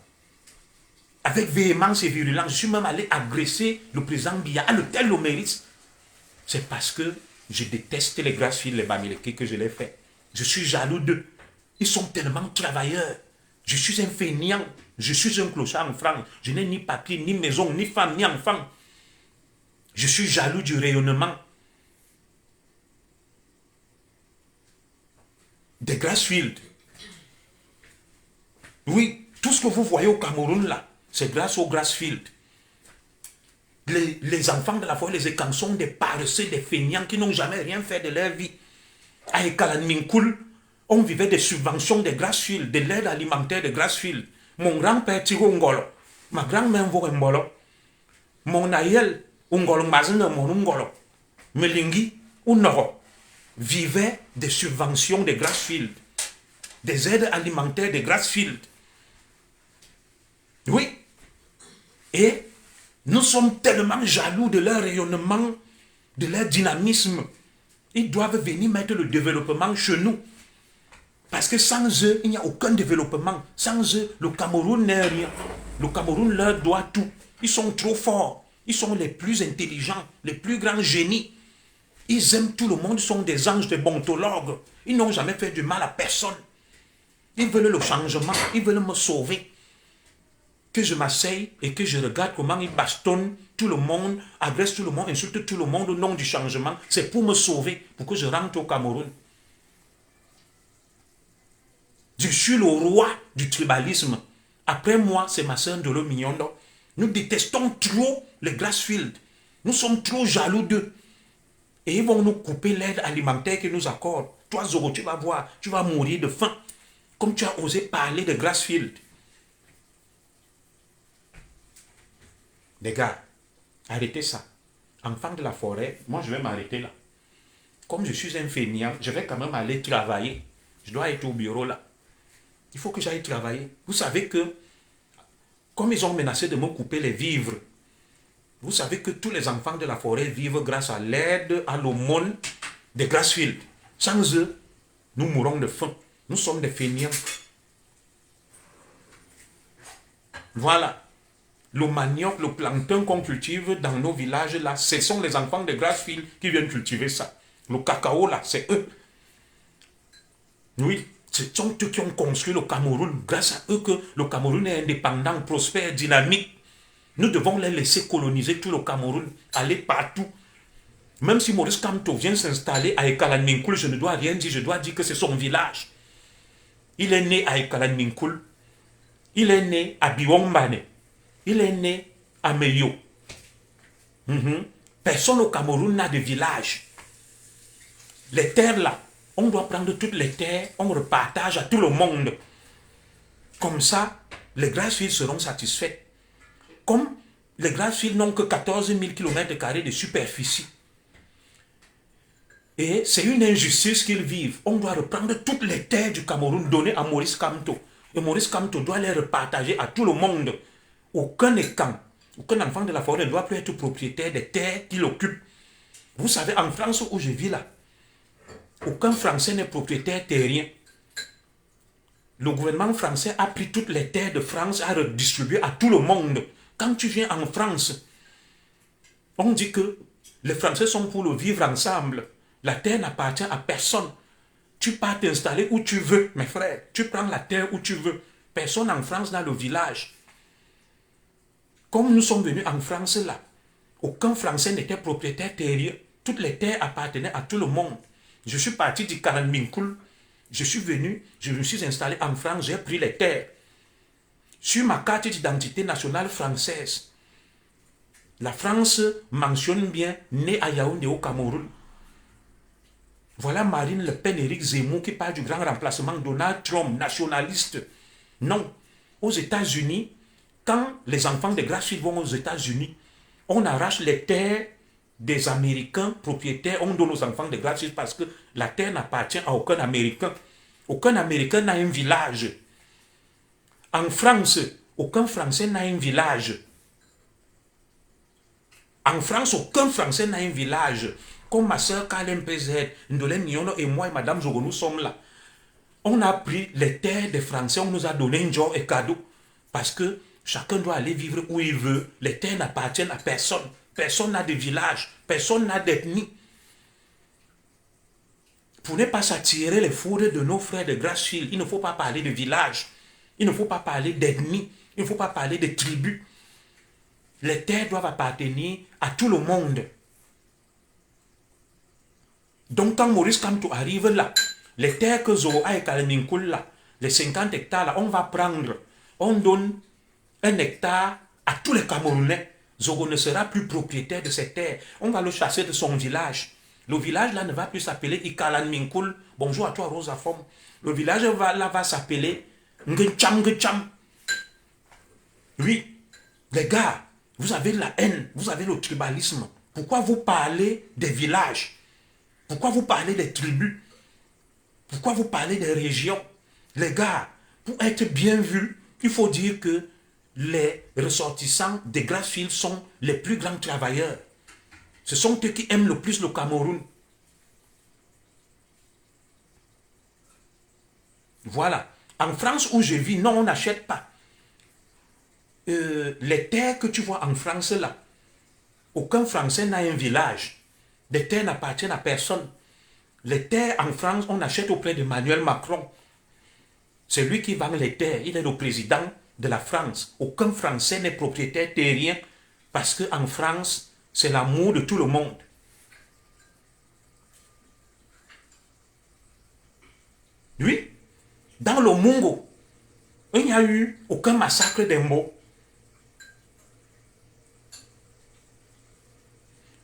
Avec véhémence et virulence, je suis même allé agresser le président Biya à l'hôtel Loméris. C'est parce que je déteste les Grassfield, les Bamileke que je l'ai fait. Je suis jaloux d'eux. Ils sont tellement travailleurs. Je suis un fainéant. Je suis un clochard en France. Je n'ai ni papier, ni maison, ni femme, ni enfant. Je suis jaloux du rayonnement des Grassfield. Oui, tout ce que vous voyez au Cameroun là, c'est grâce aux Grassfield. Les enfants de la forêt, les Ekans sont des paresseux, des feignants qui n'ont jamais rien fait de leur vie. À Ekalan Minkoul, on vivait des subventions des Grassfield, de l'aide alimentaire des Grassfield. Mon grand-père Tiro Ngolo, ma grand-mère Mvore Mbolo, mon aïeul Ngolo Mazina mon Ngolo, Melingi Unoro, vivaient des subventions des Grassfield, des aides alimentaires des Grassfield. Oui. Et nous sommes tellement jaloux de leur rayonnement, de leur dynamisme. Ils doivent venir mettre le développement chez nous. Parce que sans eux, il n'y a aucun développement. Sans eux, le Cameroun n'est rien. Le Cameroun leur doit tout. Ils sont trop forts. Ils sont les plus intelligents, les plus grands génies. Ils aiment tout le monde, ils sont des anges, des bontologues. Ils n'ont jamais fait du mal à personne. Ils veulent le changement, ils veulent me sauver. Que je m'asseye et que je regarde comment ils bastonnent tout le monde, agressent tout le monde, insultent tout le monde au nom du changement. C'est pour me sauver, pour que je rentre au Cameroun. Je suis le roi du tribalisme. Après moi, c'est ma sœur Ndolo Mignondo. Nous détestons trop les Grassfield. Nous sommes trop jaloux d'eux. Et ils vont nous couper l'aide alimentaire qu'ils nous accordent. Toi, Zoro, tu vas voir, tu vas mourir de faim. Comme tu as osé parler de Grassfield. Les gars, arrêtez ça. Enfant de la forêt, moi je vais m'arrêter là. Comme je suis un fainéant, je vais quand même aller travailler. Je dois être au bureau là. Il faut que j'aille travailler. Vous savez que, comme ils ont menacé de me couper les vivres, vous savez que tous les enfants de la forêt vivent grâce à l'aide, à l'aumône des Grassfield. Sans eux, nous mourrons de faim. Nous sommes des fainéants. Voilà. Le manioc, le plancton qu'on cultive dans nos villages là, ce sont les enfants des Grassfield qui viennent cultiver ça. Le cacao là, c'est eux. Oui, ce sont eux qui ont construit le Cameroun. Grâce à eux que le Cameroun est indépendant, prospère, dynamique. Nous devons les laisser coloniser tout le Cameroun, aller partout. Même si Maurice Kamto vient s'installer à Ekalan Minkoul, je ne dois rien dire, je dois dire que c'est son village. Il est né à Ekalan Minkoul. Il est né à Biwombane. Il est né à Meyo. Personne au Cameroun n'a de village. Les terres là, on doit prendre toutes les terres, on repartage à tout le monde. Comme ça, les Grassfield seront satisfaits. Comme les Grassfield n'ont que 14 000 km² de superficie. Et c'est une injustice qu'ils vivent. On doit reprendre toutes les terres du Cameroun données à Maurice Kamto. Et Maurice Kamto doit les repartager à tout le monde. Aucun Ekan, aucun enfant de la forêt ne doit plus être propriétaire des terres qu'il occupe. Vous savez, en France où je vis là, aucun Français n'est propriétaire terrien. Le gouvernement français a pris toutes les terres de France à redistribuer à tout le monde. Quand tu viens en France, on dit que les Français sont pour le vivre ensemble. La terre n'appartient à personne. Tu pars t'installer où tu veux, mes frères. Tu prends la terre où tu veux. Personne en France n'a le village. Comme nous sommes venus en France là, aucun Français n'était propriétaire terrien. Toutes les terres appartenaient à tout le monde. Je suis parti du Karan Minkoul. Je suis venu, je me suis installé en France, j'ai pris les terres. Sur ma carte d'identité nationale française, la France mentionne bien né à Yaoundé au Cameroun. Voilà Marine Le Pen, Éric Zemmour qui parle du grand remplacement, Donald Trump, nationaliste. Non. Aux États-Unis, quand les enfants de Grassfield vont aux États-Unis, on arrache les terres des Américains propriétaires, on donne aux enfants de Grassfield parce que la terre n'appartient à aucun Américain. Aucun Américain n'a un village. En France, aucun Français n'a un village. En France, aucun Français n'a un village. Comme ma soeur KLMPZ, Ndolem Nyono et moi et Madame Zogo, nous sommes là. On a pris les terres des Français, on nous a donné un job et cadeau. Parce que chacun doit aller vivre où il veut. Les terres n'appartiennent à personne. Personne n'a de village. Personne n'a d'ethnie. Pour ne pas s'attirer les foudres de nos frères de Grassfield, il ne faut pas parler de village. Il ne faut pas parler d'ethnie. Il ne faut pas parler de tribus. Les terres doivent appartenir à tout le monde. Donc quand Maurice Kamto arrive là, les terres que Zoho a et Kalminkul là, les 50 hectares là, on va prendre, on donne 1 hectare à tous les Camerounais. Zoho ne sera plus propriétaire de ces terres. On va le chasser de son village. Le village là ne va plus s'appeler Ikalan Minkul. Bonjour à toi Rosa Fom. Le village là va s'appeler Ngecham. Oui, les gars, vous avez la haine, vous avez le tribalisme. Pourquoi vous parlez des villages? Pourquoi vous parlez des tribus? Pourquoi vous parlez des régions? Les gars, pour être bien vus, il faut dire que les ressortissants des Grassfield sont les plus grands travailleurs. Ce sont eux qui aiment le plus le Cameroun. Voilà. En France où je vis, non, on n'achète pas. Les terres que tu vois en France là, aucun Français n'a un village. Les terres n'appartiennent à personne. Les terres en France, on achète auprès d'Emmanuel Macron. C'est lui qui vend les terres. Il est le président de la France. Aucun Français n'est propriétaire terrien parce qu'en France, c'est l'amour de tout le monde. Oui, dans le Mungo, il n'y a eu aucun massacre des mots.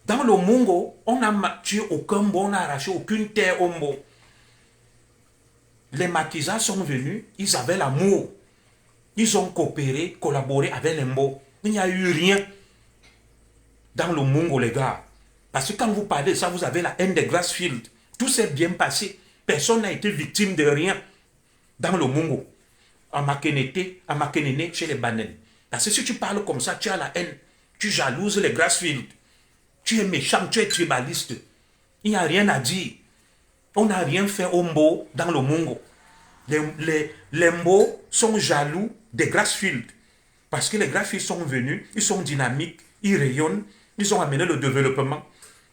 Dans le Mungo, on n'a tué aucun Mbo, on n'a arraché aucune terre au Mbo. Les maquisards sont venus, ils avaient l'amour. Ils ont coopéré, collaboré avec les Mbo. Il n'y a eu rien dans le Mungo, les gars. Parce que quand vous parlez de ça, vous avez la haine des Grassfield. Tout s'est bien passé. Personne n'a été victime de rien dans le Mungo. À Makenene, chez les Banen. Parce que si tu parles comme ça, tu as la haine. Tu jalouses les Grassfield. Tu es méchant, tu es tribaliste. Il n'y a rien à dire. On n'a rien fait au Mbo dans le Mungo. Les Mbo sont jaloux des Grassfield. Parce que les Grassfield sont venus, ils sont dynamiques, ils rayonnent, ils ont amené le développement.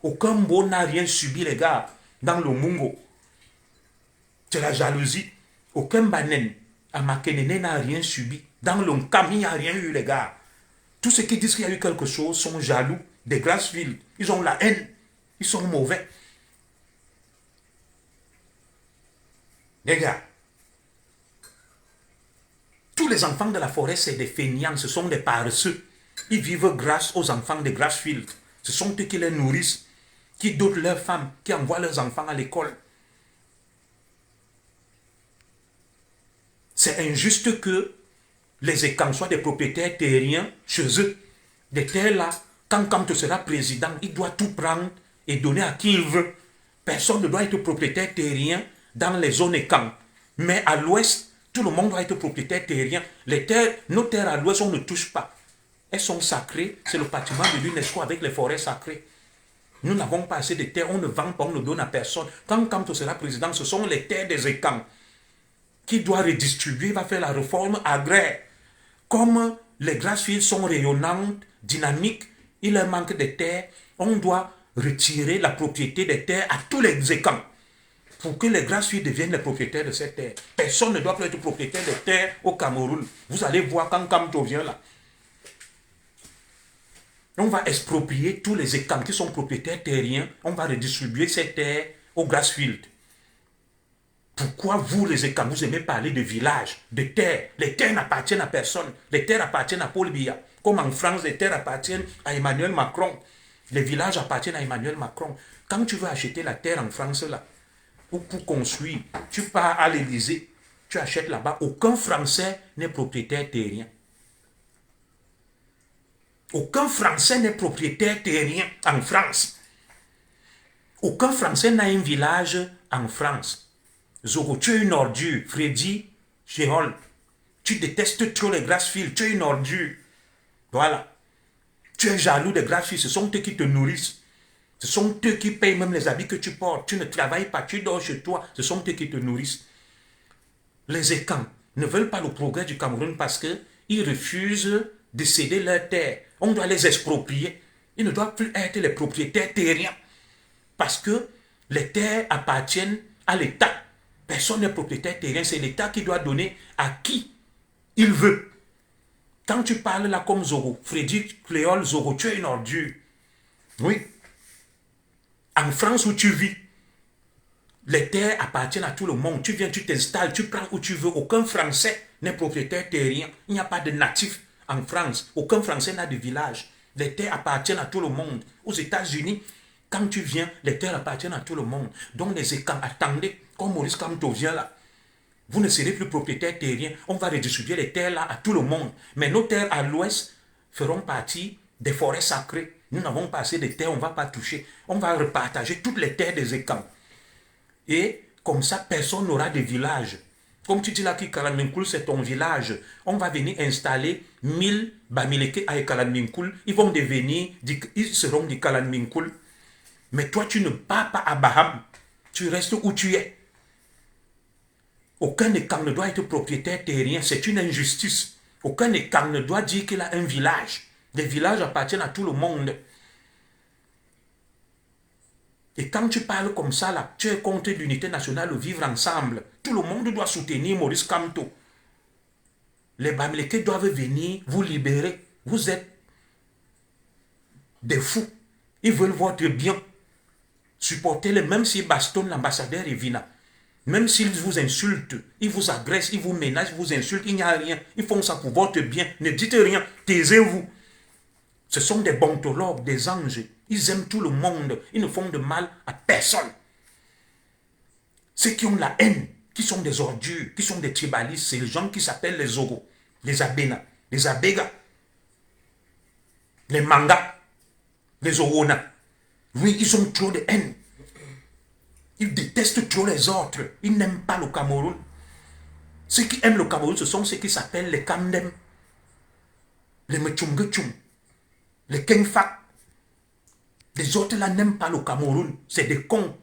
Aucun Mbo n'a rien subi, les gars, dans le Mungo. C'est la jalousie. Aucun Banen à Makenene n'a rien subi. Dans le Nkam, il n'y a rien eu, les gars. Tous ceux qui disent qu'il y a eu quelque chose sont jaloux des Grassfield. Ils ont la haine. Ils sont mauvais. Les gars, tous les enfants de la forêt, c'est des feignants, ce sont des paresseux. Ils vivent grâce aux enfants de Grassfield. Ce sont eux qui les nourrissent, qui dotent leurs femmes, qui envoient leurs enfants à l'école. C'est injuste que les Ekans soient des propriétaires terriens chez eux. Des terres là, quand Kamto sera président, il doit tout prendre et donner à qui il veut. Personne ne doit être propriétaire terrien dans les zones Ekans. Mais à l'ouest, tout le monde doit être propriétaire terrien. Les terres, nos terres à l'ouest, on ne touche pas. Elles sont sacrées. C'est le patrimoine de l'UNESCO avec les forêts sacrées. Nous n'avons pas assez de terres, on ne vend pas, on ne donne à personne. Quand Kamto sera président, ce sont les terres des Ekans qui doit redistribuer, va faire la réforme agraire. Comme les Grassfields sont rayonnantes, dynamiques, il leur manque de terres, on doit retirer la propriété des terres à tous les Ekans pour que les Grassfields deviennent les propriétaires de ces terres. Personne ne doit plus être propriétaire des terres au Cameroun. Vous allez voir quand Kamto vient là. On va exproprier tous les Ekans qui sont propriétaires terriens, on va redistribuer ces terres aux Grassfields. Pourquoi vous, les Ekans, vous aimez parler de villages, de terres? Les terres n'appartiennent à personne. Les terres appartiennent à Paul Biya. Comme en France, les terres appartiennent à Emmanuel Macron. Les villages appartiennent à Emmanuel Macron. Quand tu veux acheter la terre en France, là, ou pour construire, tu pars à l'Élysée, tu achètes là-bas, aucun Français n'est propriétaire terrien. Aucun Français n'est propriétaire terrien en France. Aucun Français n'a un village en France. Zogo, tu es une ordure. Freddy, Gérald, tu détestes trop les Grassfield, tu es une ordure. Voilà. Tu es jaloux des Grassfield, ce sont eux qui te nourrissent. Ce sont eux qui payent même les habits que tu portes. Tu ne travailles pas, tu dors chez toi. Ce sont eux qui te nourrissent. Les Écans ne veulent pas le progrès du Cameroun parce qu'ils refusent de céder leurs terres. On doit les exproprier. Ils ne doivent plus être les propriétaires terriens. Parce que les terres appartiennent à l'État. Personne n'est propriétaire terrien. C'est l'État qui doit donner à qui il veut. Quand tu parles là comme Zogo, Frédéric Cléole, Zogo, tu es une ordure. Oui. En France où tu vis, les terres appartiennent à tout le monde. Tu viens, tu t'installes, tu prends où tu veux. Aucun Français n'est propriétaire terrien. Il n'y a pas de natifs en France. Aucun Français n'a de village. Les terres appartiennent à tout le monde. Aux États-Unis, quand tu viens, les terres appartiennent à tout le monde. Donc les Écans, attendez, comme Maurice Kamto vient là, vous ne serez plus propriétaire terrien. On va redistribuer les terres là à tout le monde. Mais nos terres à l'ouest feront partie des forêts sacrées. Nous n'avons pas assez de terres, on ne va pas toucher. On va repartager toutes les terres des Écans. Et comme ça, personne n'aura de village. Comme tu dis là que Kalanminkoul, c'est ton village. On va venir installer 1000 Bamileke à Kalanminkoul. Ils vont devenir, ils seront du Kalanminkoul. Mais toi, tu ne pars pas à Baham. Tu restes où tu es. Aucun Écan ne doit être propriétaire terrien. C'est une injustice. Aucun Écan ne doit dire qu'il a un village. Les villages appartiennent à tout le monde. Et quand tu parles comme ça, là, tu es contre l'unité nationale, le vivre ensemble. Tout le monde doit soutenir Maurice Kamto. Les Bamileke doivent venir vous libérer. Vous êtes des fous. Ils veulent votre bien. Supportez-les, même s'ils bastonnent l'ambassadeur Evina. Même s'ils vous insultent, ils vous agressent, ils vous menacent, ils vous insultent, il n'y a rien. Ils font ça pour votre bien. Ne dites rien, taisez-vous. Ce sont des bontologues, des anges. Ils aiment tout le monde. Ils ne font de mal à personne. Ceux qui ont la haine, qui sont des ordures, qui sont des tribalistes, c'est les gens qui s'appellent les Zogo, les Abena, les Abega, les Manga, les Owona. Oui, ils ont trop de haine. Ils détestent trop les autres. Ils n'aiment pas le Cameroun. Ceux qui aiment le Cameroun, ce sont ceux qui s'appellent les Kandem, les Mechungechung, les Kengfak. Les autres là n'aiment pas le Cameroun. C'est des cons.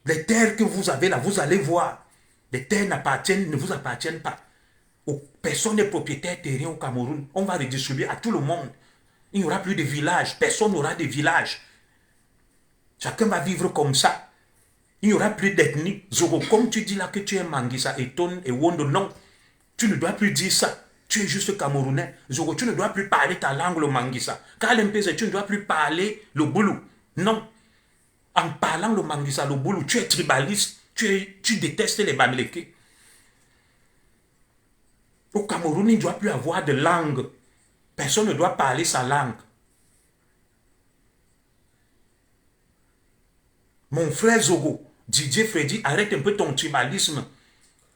Les terres que vous avez là, vous allez voir. Les terres ne vous appartiennent pas. Personne n'est propriétaire terrien au Cameroun. On va redistribuer à tout le monde. Il n'y aura plus de villages. Personne n'aura de villages. Chacun va vivre comme ça. Il n'y aura plus d'ethnie. Zogo, comme tu dis là que tu es Mangisa, Eton et Wondo, non. Tu ne dois plus dire ça. Tu es juste Camerounais. Zogo, tu ne dois plus parler ta langue, le Mangisa. Kalempese, tu ne dois plus parler le Boulou. Non. En parlant le Mangisa, le Boulou, tu es tribaliste. Tu détestes les Bamileke. Au Cameroun, il ne doit plus avoir de langue. Personne ne doit parler sa langue. Mon frère Zogo, Didier Freddy, arrête un peu ton tribalisme.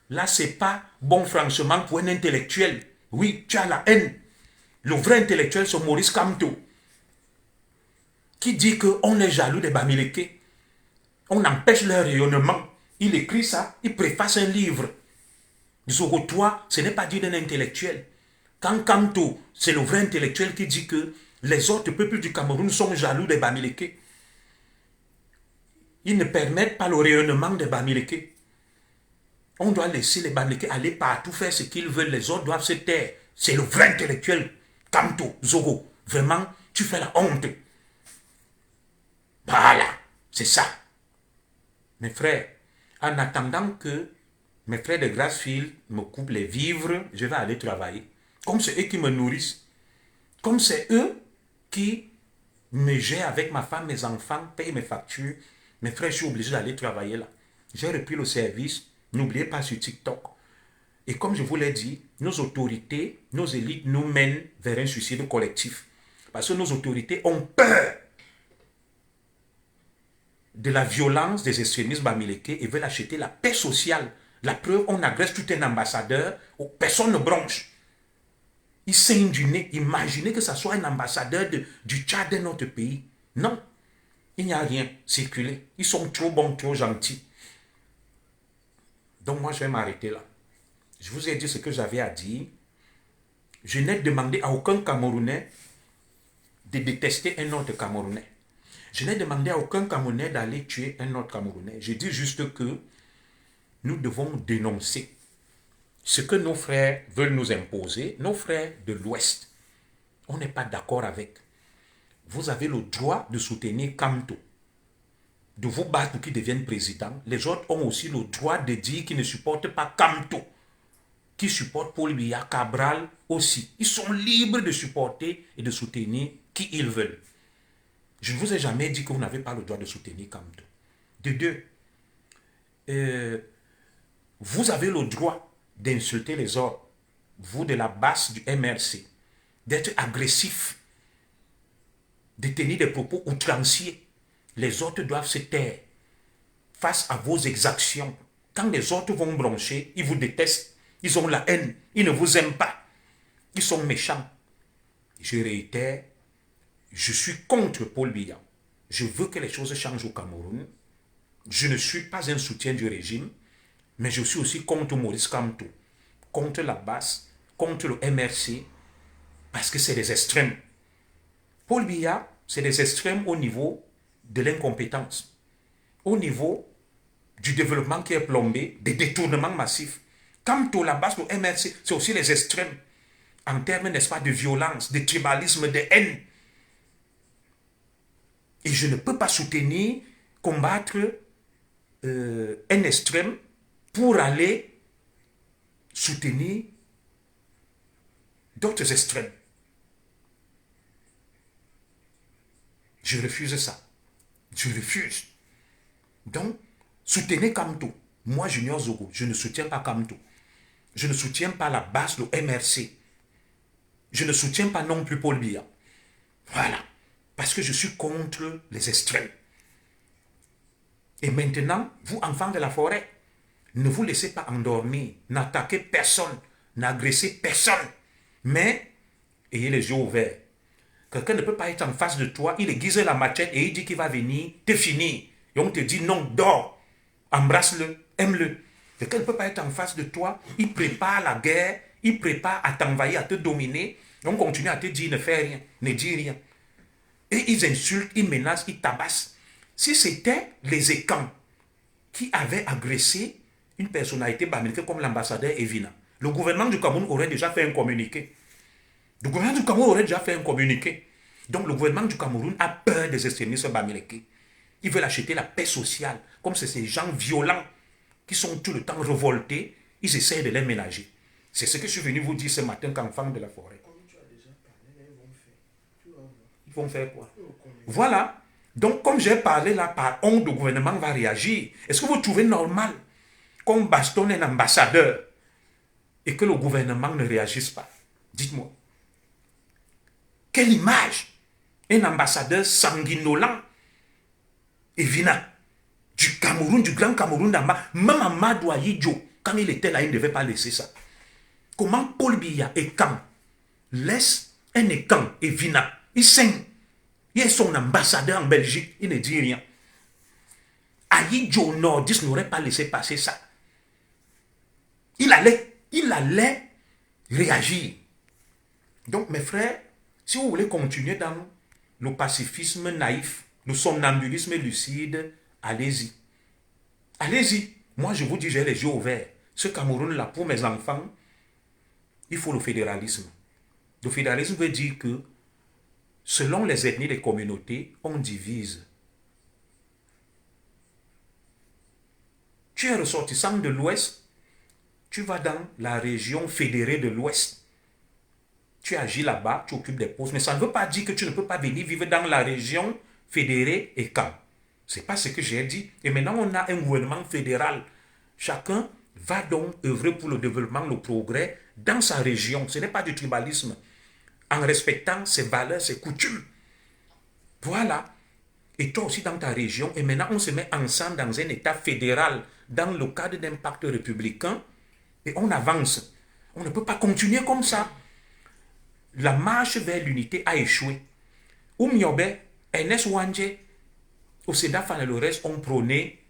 Là, c'est pas bon franchement pour un intellectuel. Oui, tu as la haine. Le vrai intellectuel, c'est Maurice Kamto. Qui dit qu'on est jaloux des Bamileke. On empêche leur rayonnement. Il écrit ça, il préface un livre. Zogo, toi, ce n'est pas dit d'un intellectuel. Quand Kamto, c'est le vrai intellectuel qui dit que les autres peuples du Cameroun sont jaloux des Bamileke. Ils ne permettent pas le rayonnement des Bamileke. On doit laisser les Bamileke aller partout faire ce qu'ils veulent. Les autres doivent se taire. C'est le vrai intellectuel. Kamto, Zogo, vraiment, tu fais la honte. Voilà, c'est ça. Mes frères, en attendant que mes frères de Grassfield me coupent les vivres, je vais aller travailler. Comme c'est eux qui me nourrissent. Comme c'est eux qui me gèrent avec ma femme, mes enfants, payent mes factures. Mes frères, je suis obligé d'aller travailler là. J'ai repris le service. N'oubliez pas sur TikTok. Et comme je vous l'ai dit, nos autorités, nos élites nous mènent vers un suicide collectif. Parce que nos autorités ont peur. de la violence des extrémistes bamileke et veulent acheter la paix sociale. La preuve, on agresse tout un ambassadeur, personne ne bronche. Ils saignent du nez. Imaginez que ce soit un ambassadeur du Tchad d'un autre pays. Non, il n'y a rien circulé. Ils sont trop bons, trop gentils. Donc moi, je vais m'arrêter là. Je vous ai dit ce que j'avais à dire. Je n'ai demandé à aucun Camerounais de détester un autre Camerounais. Je n'ai demandé à aucun Camerounais d'aller tuer un autre Camerounais. Je dis juste que nous devons dénoncer ce que nos frères veulent nous imposer, nos frères de l'Ouest. On n'est pas d'accord avec. Vous avez le droit de soutenir Kamto, de vous battre pour qu'il devienne président. Les autres ont aussi le droit de dire qu'ils ne supportent pas Kamto, qui supportent Paul Biya, Cabral aussi. Ils sont libres de supporter et de soutenir qui ils veulent. Je ne vous ai jamais dit que vous n'avez pas le droit de soutenir Kamto. De deux, vous avez le droit d'insulter les autres, vous de la base du MRC, d'être agressif, de tenir des propos outranciers. Les autres doivent se taire face à vos exactions. Quand les autres vont broncher, ils vous détestent, ils ont la haine, ils ne vous aiment pas, ils sont méchants. Je réitère, je suis contre Paul Biya. Je veux que les choses changent au Cameroun. Je ne suis pas un soutien du régime, mais je suis aussi contre Maurice Kamto, contre la base, contre le MRC, parce que c'est des extrêmes. Paul Biya, c'est des extrêmes au niveau de l'incompétence, au niveau du développement qui est plombé, des détournements massifs. Kamto, la base, le MRC, c'est aussi les extrêmes, en termes, n'est-ce pas, de violence, de tribalisme, de haine. Et je ne peux pas soutenir, combattre un extrême pour aller soutenir d'autres extrêmes. Je refuse ça. Je refuse. Donc, soutenez Kamto. Moi, Junior Zogo, je ne soutiens pas Kamto. Je ne soutiens pas la base de MRC. Je ne soutiens pas non plus Paul Biya. Voilà. Parce que je suis contre les extrêmes. Et maintenant, vous, enfants de la forêt, ne vous laissez pas endormir. N'attaquez personne. N'agressez personne. Mais, ayez les yeux ouverts. Quelqu'un ne peut pas être en face de toi, il aiguise la machette et il dit qu'il va venir te finir. Et on te dit non, dors. Embrasse-le, aime-le. Quelqu'un ne peut pas être en face de toi, il prépare la guerre, il prépare à t'envahir, à te dominer. Et on continue à te dire ne fais rien, ne dis rien. Et ils insultent, ils menacent, ils tabassent. Si c'était les écans qui avaient agressé une personnalité bamileke comme l'ambassadeur Evina, le gouvernement du Cameroun aurait déjà fait un communiqué. Le gouvernement du Cameroun aurait déjà fait un communiqué. Donc le gouvernement du Cameroun a peur des extrémistes bamileke. Ils veulent acheter la paix sociale. Comme c'est ces gens violents qui sont tout le temps révoltés, ils essayent de les ménager. C'est ce que je suis venu vous dire ce matin qu'enfant de la forêt. Ils vont faire quoi? Voilà. Donc, comme j'ai parlé là, par honte, le gouvernement va réagir. Est-ce que vous trouvez normal qu'on bastonne un ambassadeur et que le gouvernement ne réagisse pas? Dites-moi. Quelle image? Un ambassadeur sanguinolent et Vina, du Cameroun, du grand Cameroun d'en bas, même Amadou Ahidjo, quand il était là, il ne devait pas laisser ça. Comment Paul Biya et Kam laissent un écan et Vina, il saigne. Il est son ambassadeur en Belgique, il ne dit rien. Ahidjo Nordis n'aurait pas laissé passer ça. Il allait réagir. Donc mes frères, si vous voulez continuer dans le pacifisme naïf, le somnambulisme lucide, allez-y. Allez-y. Moi, je vous dis, j'ai les yeux ouverts. Ce Cameroun-là, pour mes enfants, il faut le fédéralisme. Le fédéralisme veut dire que, selon les ethnies des communautés, on divise. Tu es ressortissant de l'Ouest, tu vas dans la région fédérée de l'Ouest. Tu agis là-bas, tu occupes des postes, mais ça ne veut pas dire que tu ne peux pas venir vivre dans la région fédérée et camp. Ce n'est pas ce que j'ai dit. Et maintenant, on a un gouvernement fédéral. Chacun va donc œuvrer pour le développement, le progrès dans sa région. Ce n'est pas du tribalisme. En respectant ses valeurs, ses coutumes. Voilà. et toi aussi dans ta région, et maintenant on se met ensemble dans un État fédéral, dans le cadre d'un pacte républicain, et on avance. On ne peut pas continuer comme ça. La marche vers l'unité a échoué. Oumiobe, Ernest Wanje, au Sénat Fanelores ont prôné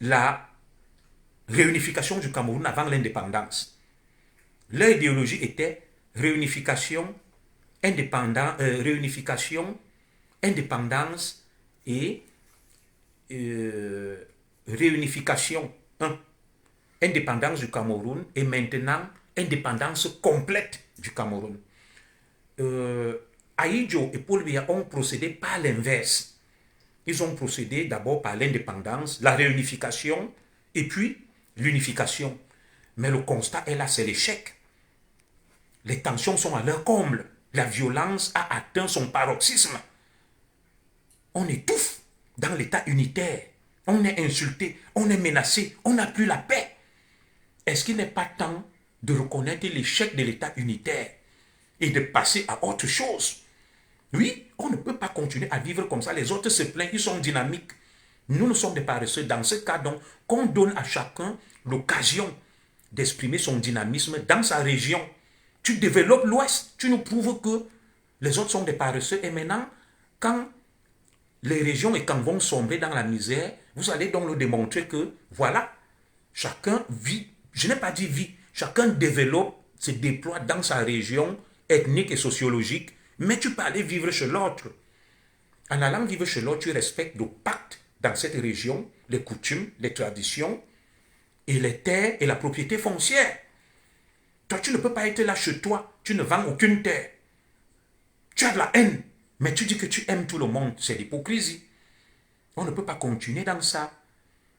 la réunification du Cameroun avant l'indépendance. Leur idéologie était réunification, indépendance et réunification. Indépendance du Cameroun et maintenant indépendance complète du Cameroun. Ahidjo et Paul Biya ont procédé par l'inverse. Ils ont procédé d'abord par l'indépendance, la réunification et puis l'unification. Mais le constat est là, c'est l'échec. Les tensions sont à leur comble. La violence a atteint son paroxysme. On étouffe dans l'état unitaire. On est insulté, on est menacé, on n'a plus la paix. Est-ce qu'il n'est pas temps de reconnaître l'échec de l'état unitaire et de passer à autre chose? Oui, on ne peut pas continuer à vivre comme ça. Les autres se plaignent, ils sont dynamiques. Nous sommes des paresseux. Dans ce cas, donc, qu'on donne à chacun l'occasion d'exprimer son dynamisme dans sa région. Tu développes l'Ouest, tu nous prouves que les autres sont des paresseux. Et maintenant, quand les régions et quand vont sombrer dans la misère, vous allez donc nous démontrer que, voilà, chacun vit, je n'ai pas dit vit, chacun développe, se déploie dans sa région ethnique et sociologique, mais tu peux aller vivre chez l'autre. En allant vivre chez l'autre, tu respectes le pacte dans cette région, les coutumes, les traditions, et les terres et la propriété foncière. Toi, tu ne peux pas être là chez toi, tu ne vends aucune terre. Tu as de la haine, mais tu dis que tu aimes tout le monde, c'est l'hypocrisie. On ne peut pas continuer dans ça.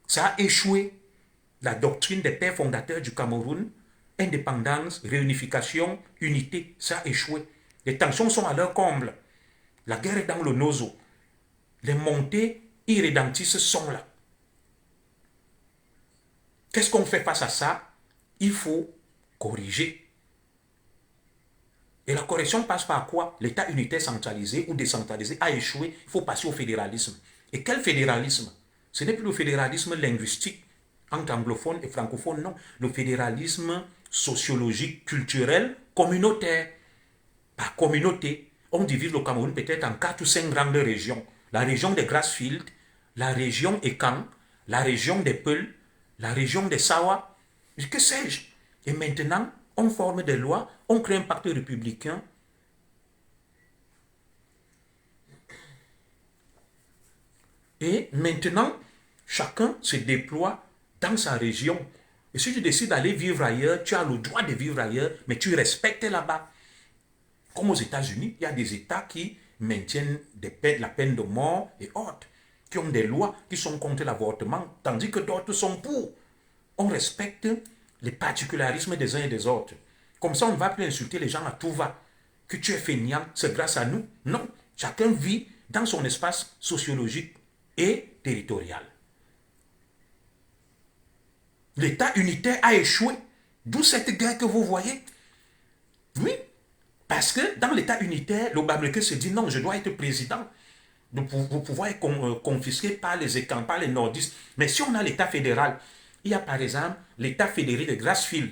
Ça a échoué. La doctrine des pères fondateurs du Cameroun, indépendance, réunification, unité, ça a échoué. Les tensions sont à leur comble. La guerre est dans le nozo. Les montées irrédentistes sont là. Qu'est-ce qu'on fait face à ça? Il faut corriger. Et la correction passe par quoi? L'État unitaire centralisé ou décentralisé a échoué. Il faut passer au fédéralisme. Et quel fédéralisme? Ce n'est plus le fédéralisme linguistique entre anglophones et francophones, non. Le fédéralisme sociologique, culturel, communautaire. Par communauté, on divise le Cameroun peut-être en 4 ou 5 grandes régions. La région des Grassfields, la région Ekan, la région des Peuls, la région des Sawa, que sais-je. Et maintenant, on forme des lois, on crée un pacte républicain. Et maintenant, chacun se déploie dans sa région. Et si tu décides d'aller vivre ailleurs, tu as le droit de vivre ailleurs, mais tu respectes là-bas. Comme aux États-Unis, il y a des États qui maintiennent la peine de mort et autres, qui ont des lois qui sont contre l'avortement, tandis que d'autres sont pour. On respecte les particularismes des uns et des autres. Comme ça, on ne va plus insulter les gens à tout va. Que tu es feignant, c'est grâce à nous. Non, chacun vit dans son espace sociologique et territorial. L'État unitaire a échoué. D'où cette guerre que vous voyez. Oui, parce que dans l'État unitaire, le Bamileke se dit non, je dois être président. Vous pouvez être confisqué par les écans, par les nordistes. Mais si on a l'État fédéral, il y a par exemple l'État fédéré de Grassfield.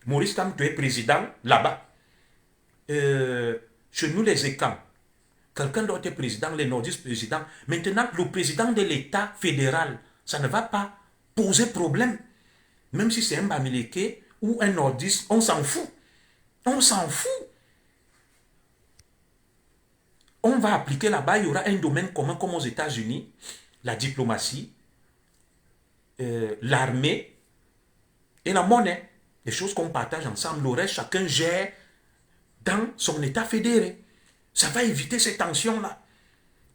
Maurice Kamto est président là-bas. Chez nous, les écans. Quelqu'un d'autre est président, les nordistes président. Maintenant, le président de l'État fédéral, ça ne va pas poser problème. Même si c'est un Bamileke ou un nordiste, on s'en fout. On s'en fout. On va appliquer là-bas, il y aura un domaine commun comme aux États-Unis, la diplomatie, l'armée et la monnaie. Des choses qu'on partage ensemble. Le reste, chacun gère dans son État fédéré. Ça va éviter ces tensions-là.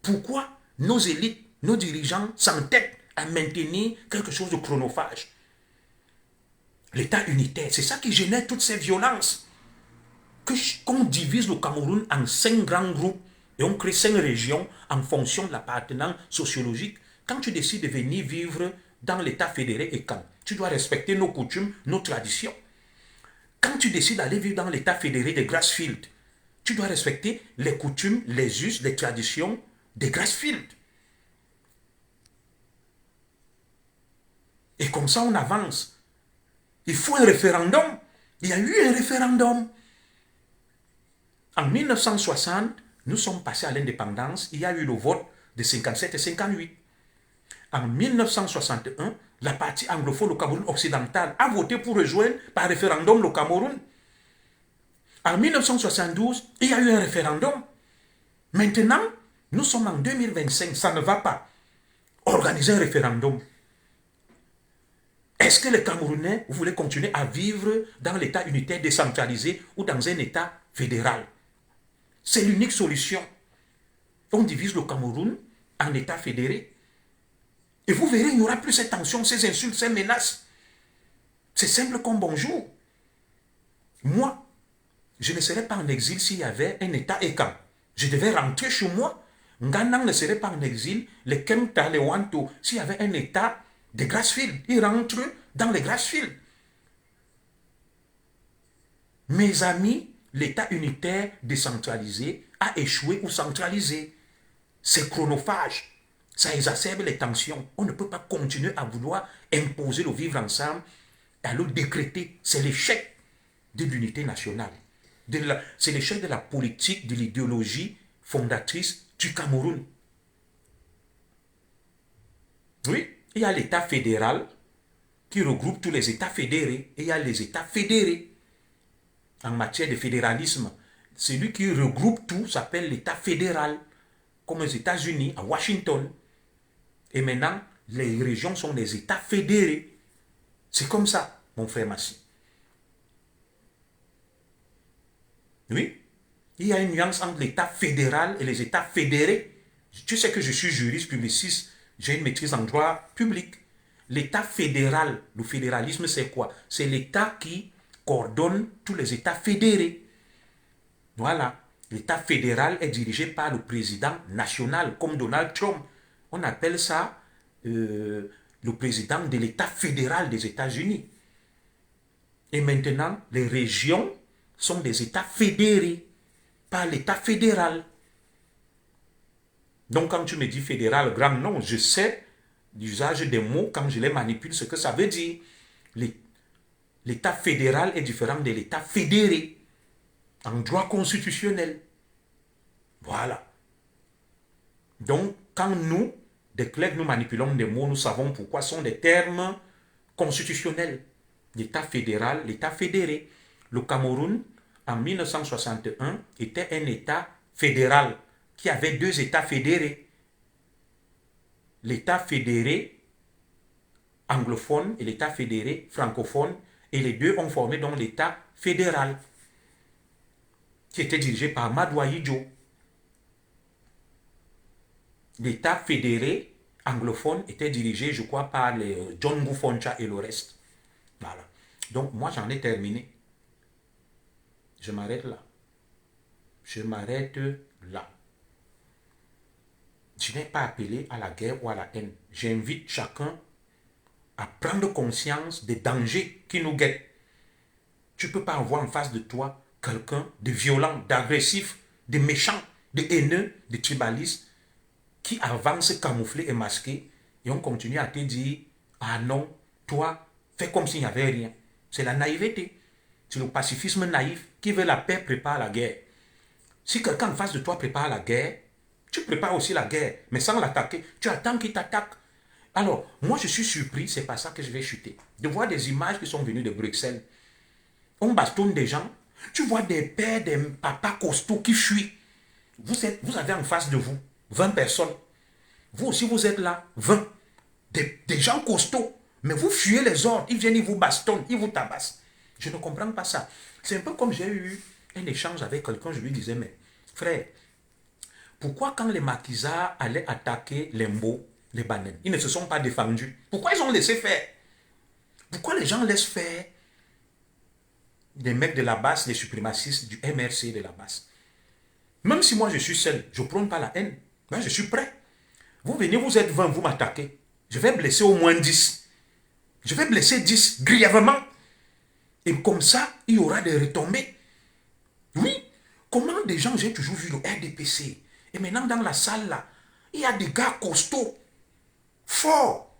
Pourquoi nos élites, nos dirigeants s'entêtent à maintenir quelque chose de chronophage? L'État unitaire, c'est ça qui génère toutes ces violences. Qu'on divise le Cameroun en 5 grands groupes et on crée 5 régions en fonction de l'appartenance sociologique. Quand tu décides de venir vivre dans l'État fédéré et quand tu dois respecter nos coutumes, nos traditions. Quand tu décides d'aller vivre dans l'État fédéré de Grassfield, Tu dois respecter les coutumes, les us, les traditions des Grassfield. Et comme ça, on avance. Il faut un référendum. Il y a eu un référendum. En 1960, nous sommes passés à l'indépendance. Il y a eu le vote de 57 et 58. En 1961, la partie anglophone au Cameroun occidental a voté pour rejoindre par référendum le Cameroun. En 1972, il y a eu un référendum. Maintenant, nous sommes en 2025, ça ne va pas. Organiser un référendum. Est-ce que les Camerounais, vous voulez continuer à vivre dans l'État unitaire décentralisé ou dans un État fédéral? C'est l'unique solution. On divise le Cameroun en États fédérés. Et vous verrez, il n'y aura plus cette tension, ces insultes, ces menaces. C'est simple comme bonjour. Moi, je ne serais pas en exil s'il y avait un État écan. Je devais rentrer chez moi. Nganang ne serait pas en exil, les Kemta, les Wanto, s'il y avait un État de Grassfield. Ils rentrent dans les Grassfield. Mes amis, l'État unitaire décentralisé a échoué ou centralisé. C'est chronophage. Ça exacerbe les tensions. On ne peut pas continuer à vouloir imposer le vivre ensemble et à le décréter. C'est l'échec de l'unité nationale. C'est l'échec de la politique, de l'idéologie fondatrice du Cameroun. Oui, il y a l'État fédéral qui regroupe tous les États fédérés et il y a les États fédérés. En matière de fédéralisme, celui qui regroupe tout s'appelle l'État fédéral, comme aux États-Unis, à Washington. Et maintenant, les régions sont des États fédérés. C'est comme ça, mon frère Massi. Oui, il y a une nuance entre l'État fédéral et les États fédérés. Tu sais que je suis juriste publiciste, j'ai une maîtrise en droit public. L'État fédéral, le fédéralisme, c'est quoi? C'est l'État qui coordonne tous les États fédérés. Voilà. L'État fédéral est dirigé par le président national, comme Donald Trump. On appelle ça le président de l'État fédéral des États-Unis. Et maintenant, les régions sont des États fédérés par l'État fédéral. Donc, quand tu me dis fédéral, grand nom, je sais l'usage des mots, quand je les manipule, ce que ça veut dire. L'État fédéral est différent de l'État fédéré en droit constitutionnel. Voilà. Donc, quand nous, des clercs, nous manipulons des mots, nous savons pourquoi ce sont des termes constitutionnels. L'État fédéral, l'État fédéré. Le Cameroun, en 1961, était un État fédéral qui avait deux États fédérés. L'État fédéré anglophone et l'État fédéré francophone, et les deux ont formé donc l'État fédéral, qui était dirigé par Madoua Idjo. L'État fédéré anglophone était dirigé, je crois, par les John Ngoufoncha et le reste. Voilà. Donc, moi, j'en ai terminé. Je m'arrête là. Je m'arrête là. Je n'ai pas appelé à la guerre ou à la haine. J'invite chacun à prendre conscience des dangers qui nous guettent. Tu ne peux pas avoir en face de toi quelqu'un de violent, d'agressif, de méchant, de haineux, de tribaliste, qui avance camouflé et masqué, et on continue à te dire, ah non, toi, fais comme s'il n'y avait rien. C'est la naïveté. C'est le pacifisme naïf. Qui veut la paix prépare la guerre. Si quelqu'un en face de toi prépare la guerre, tu prépares aussi la guerre, mais sans l'attaquer. Tu attends qu'il t'attaque. Alors, moi je suis surpris, c'est pas ça que je vais chuter, de voir des images qui sont venues de Bruxelles. On bastonne des gens. Tu vois des pères, des papas costauds qui fuient. Vous avez en face de vous 20 personnes. Vous aussi, vous êtes là, 20. Des gens costauds. Mais vous fuyez les ordres. Ils viennent, ils vous bastonnent, ils vous tabassent. Je ne comprends pas ça. C'est un peu comme j'ai eu un échange avec quelqu'un. Je lui disais, mais frère, pourquoi quand les maquisards allaient attaquer les Mbo, les bananes, ils ne se sont pas défendus? Pourquoi ils ont laissé faire? Pourquoi les gens laissent faire les mecs de la base, les suprémacistes du MRC de la base? Même si moi je suis seul, je ne prône pas la haine. Ben, je suis prêt. Vous venez, vous êtes 20, vous m'attaquez. Je vais blesser au moins 10. Je vais blesser 10 grièvement. Et comme ça, il y aura des retombées. Oui, Comment des gens, j'ai toujours vu le RDPC. Et maintenant, dans la salle, là, il y a des gars costauds, forts.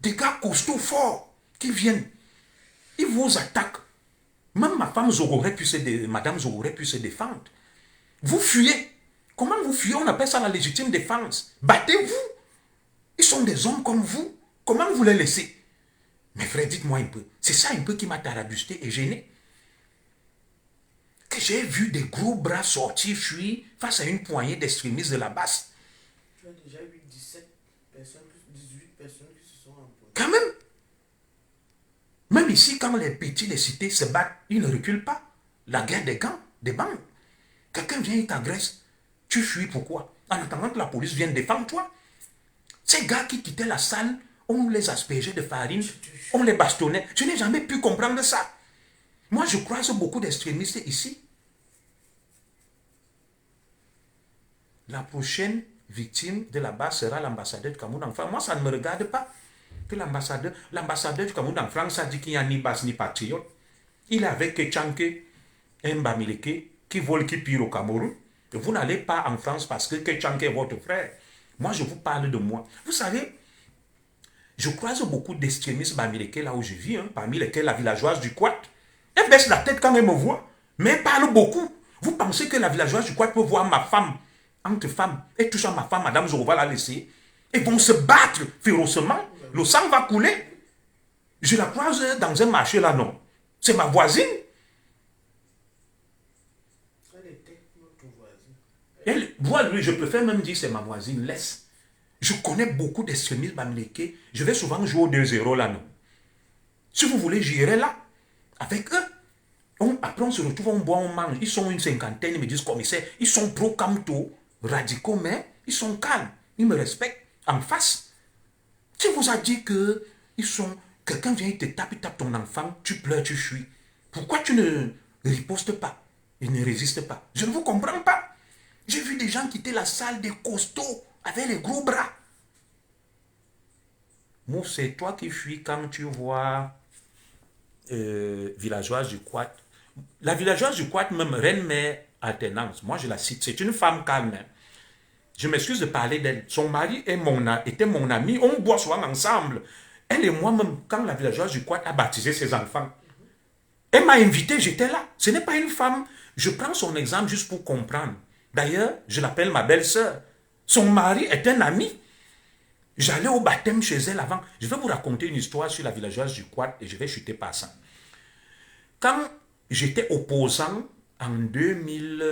Des gars costauds, forts, qui viennent. Ils vous attaquent. Même ma femme Zoro aurait pu Madame Zoro aurait pu se défendre. Vous fuyez. Comment vous fuyez? On appelle ça la légitime défense. Battez-vous. Ils sont des hommes comme vous. Comment vous les laissez? Mais frère, dites-moi un peu. C'est ça un peu qui m'a tarabusté et gêné. Que j'ai vu des gros bras sortir, fuir face à une poignée d'extrémistes de la basse. Tu as déjà eu 17 personnes, plus 18 personnes qui se sont empoignées. Quand même. Même ici, quand les petits des cités se battent, ils ne reculent pas. La guerre des gangs, des bandes. Quelqu'un vient et t'agresse. Tu fuis pourquoi? En attendant que la police vienne défendre toi. Ces gars qui quittaient la salle, on les aspergeait de farine, on les bastonnait. Je n'ai jamais pu comprendre ça. Moi, je croise beaucoup d'extrémistes ici. La prochaine victime de la base sera l'ambassadeur du Cameroun en France. Moi, ça ne me regarde pas. Que l'ambassadeur du Cameroun en France a dit qu'il n'y a ni base ni patriote. Il est avec Kechanke, un Bamileke, qui vole, qui pire au Cameroun. Vous n'allez pas en France parce que Kechanke est votre frère. Moi, je vous parle de moi. Vous savez, je croise beaucoup d'extrémistes Bamileke là où je vis, parmi lesquels la villageoise du Quat. Elle baisse la tête quand elle me voit, mais elle parle beaucoup. Vous pensez que la villageoise du Quat peut voir ma femme, entre femmes, et touchant ma femme, Madame Zoro va la laisser. Ils vont se battre férocement. Le sang va couler. Je la croise dans un marché là, non. C'est ma voisine. Elle était notre voisine. Moi, lui, je préfère même dire c'est ma voisine. Laisse. Je connais beaucoup d'extrémistes bamileke. Je vais souvent jouer au 2-0 là, non. Si vous voulez, j'irai là. Avec eux. Après, on se retrouve, on boit, on mange. Ils sont une cinquantaine, ils me disent commissaire. Ils sont pro-Camto, radicaux, mais ils sont calmes. Ils me respectent. En face. Si vous a dit que ils sont. Quelqu'un vient, il te tape ton enfant, tu pleures, tu fuis. Pourquoi tu ne ripostes pas? Il ne résiste pas. Je ne vous comprends pas. J'ai vu des gens quitter la salle, des costauds, avec les gros bras. Moi, c'est toi qui fuis quand tu vois villageoise du Quat. La villageoise du Quat, même reine-mère alternance, moi je la cite, c'est une femme calme. Je m'excuse de parler d'elle. Son mari était mon ami, on boit souvent ensemble. Elle et moi-même, quand la villageoise du Quat a baptisé ses enfants, elle m'a invité, j'étais là. Ce n'est pas une femme. Je prends son exemple juste pour comprendre. D'ailleurs, je l'appelle ma belle-sœur. Son mari est un ami. J'allais au baptême chez elle avant. Je vais vous raconter une histoire sur la villageoise du Quat et je vais chuter par ça. Quand j'étais opposant en 2000,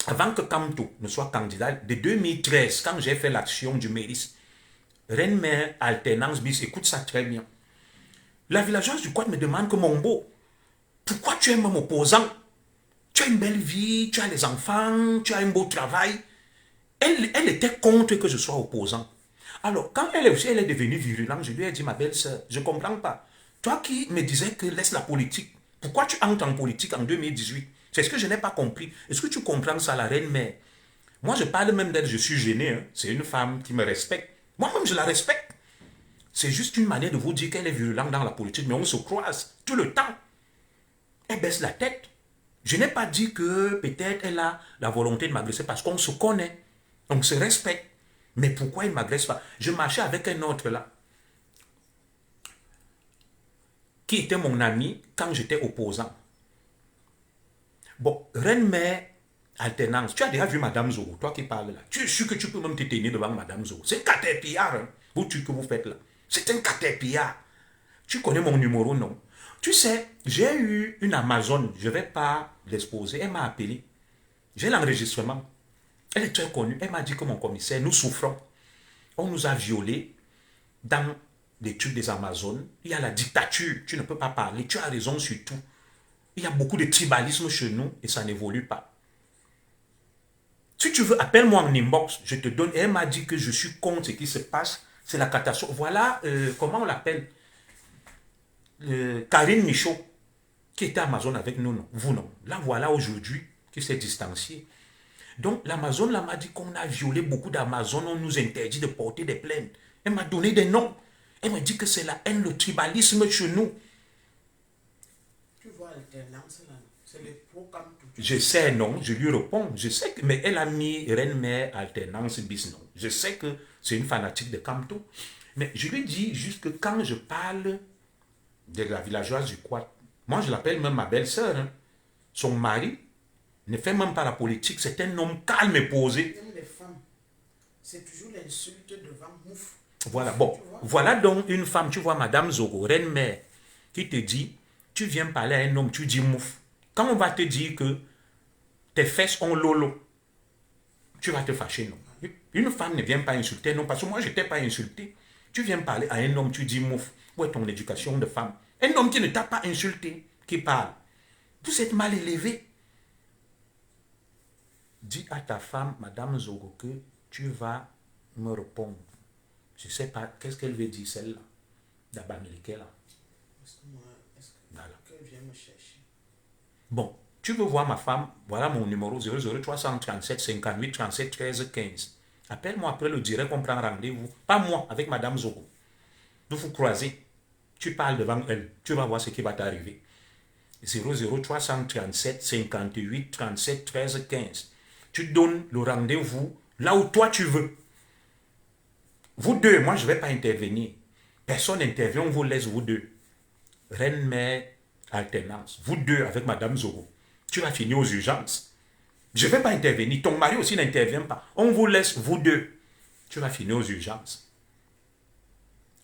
avant que Camto ne soit candidat, de 2013, quand j'ai fait l'action du Méris, reine-mère, alternance bis, écoute ça très bien. La villageoise du Quat me demande que mon beau, pourquoi tu es même opposant? Tu as une belle vie, tu as les enfants, tu as un beau travail. Elle était contre que je sois opposant. Alors, quand elle est devenue virulente, je lui ai dit, ma belle-sœur, je ne comprends pas. Toi qui me disais que laisse la politique, pourquoi tu entres en politique en 2018? C'est ce que je n'ai pas compris. Est-ce que tu comprends ça, la reine-mère? Moi, je parle même d'elle, je suis gêné. C'est une femme qui me respecte. Moi-même, je la respecte. C'est juste une manière de vous dire qu'elle est virulente dans la politique, mais on se croise tout le temps. Elle baisse la tête. Je n'ai pas dit que peut-être elle a la volonté de m'agresser parce qu'on se connaît. On se respecte. Mais pourquoi il ne m'agresse pas? Je marchais avec un autre là, qui était mon ami quand j'étais opposant. Bon, reine-mère, alternance. Tu as déjà vu Madame Zoro, toi qui parles là. Tu es sûr que tu peux même te tenir devant Madame Zoro. C'est un caterpillar, hein, vous que vous faites là. C'est un caterpillar. Tu connais mon numéro, non? Tu sais, j'ai eu une Amazon, je ne vais pas l'exposer. Elle m'a appelé. J'ai l'enregistrement. Elle est très connue. Elle m'a dit que mon commissaire, nous souffrons. On nous a violés dans les trucs des Amazones. Il y a la dictature. Tu ne peux pas parler. Tu as raison sur tout. Il y a beaucoup de tribalisme chez nous et ça n'évolue pas. Si tu veux, appelle-moi en inbox. Je te donne. Et elle m'a dit que je suis contre ce qui se passe. C'est la catastrophe. Voilà, comment on l'appelle? Karine Michaud, qui était Amazon avec nous, non. Vous, non. Là, voilà aujourd'hui qui s'est distancié. Donc, l'Amazon m'a dit qu'on a violé beaucoup d'Amazon, on nous interdit de porter des plaintes. Elle m'a donné des noms. Elle m'a dit que c'est la haine, le tribalisme chez nous. Tu vois, alternance là. C'est les pros comme tout. Je sais, non, je lui réponds. Je sais que, mais elle a mis reine-mère alternance bis, non. Je sais que c'est une fanatique de Kamto. Mais je lui dis juste que quand je parle de la villageoise du Quad, moi je l'appelle même ma belle-sœur. Hein. Son mari ne fait même pas la politique. C'est un homme calme et posé. Même les femmes, c'est toujours l'insulte devant mouf. Voilà, bon. Voilà donc une femme, tu vois, Madame Zogo, reine-mère, qui te dit, tu viens parler à un homme, tu dis mouf. Quand on va te dire que tes fesses ont lolo, tu vas te fâcher, non. Une femme ne vient pas insulter, non, parce que moi, je ne t'ai pas insulté. Tu viens parler à un homme, tu dis mouf. Où est ton éducation de femme? Un homme qui ne t'a pas insulté, qui parle. Vous êtes mal élevé. Dis à ta femme, Madame Zogo, que tu vas me répondre. Je ne sais pas, qu'est-ce qu'elle veut dire, celle-là? D'Abamileke, là. Est-ce que moi, est-ce que Voilà. qu'elle vient me chercher? Bon, tu veux voir ma femme? Voilà mon numéro 00337 58 37 13 15. Appelle-moi après le direct, on prend rendez-vous. Pas moi, avec Madame Zogo. Vous vous croisez. Tu parles devant elle. Tu vas voir ce qui va t'arriver. 00337 58 37 13 15. Tu donnes le rendez-vous là où toi tu veux. Vous deux, moi je ne vais pas intervenir. Personne n'intervient, on vous laisse vous deux. Reine-mère, alternance. Vous deux avec Madame Zogo. Tu vas finir aux urgences. Je ne vais pas intervenir. Ton mari aussi n'intervient pas. On vous laisse vous deux. Tu vas finir aux urgences.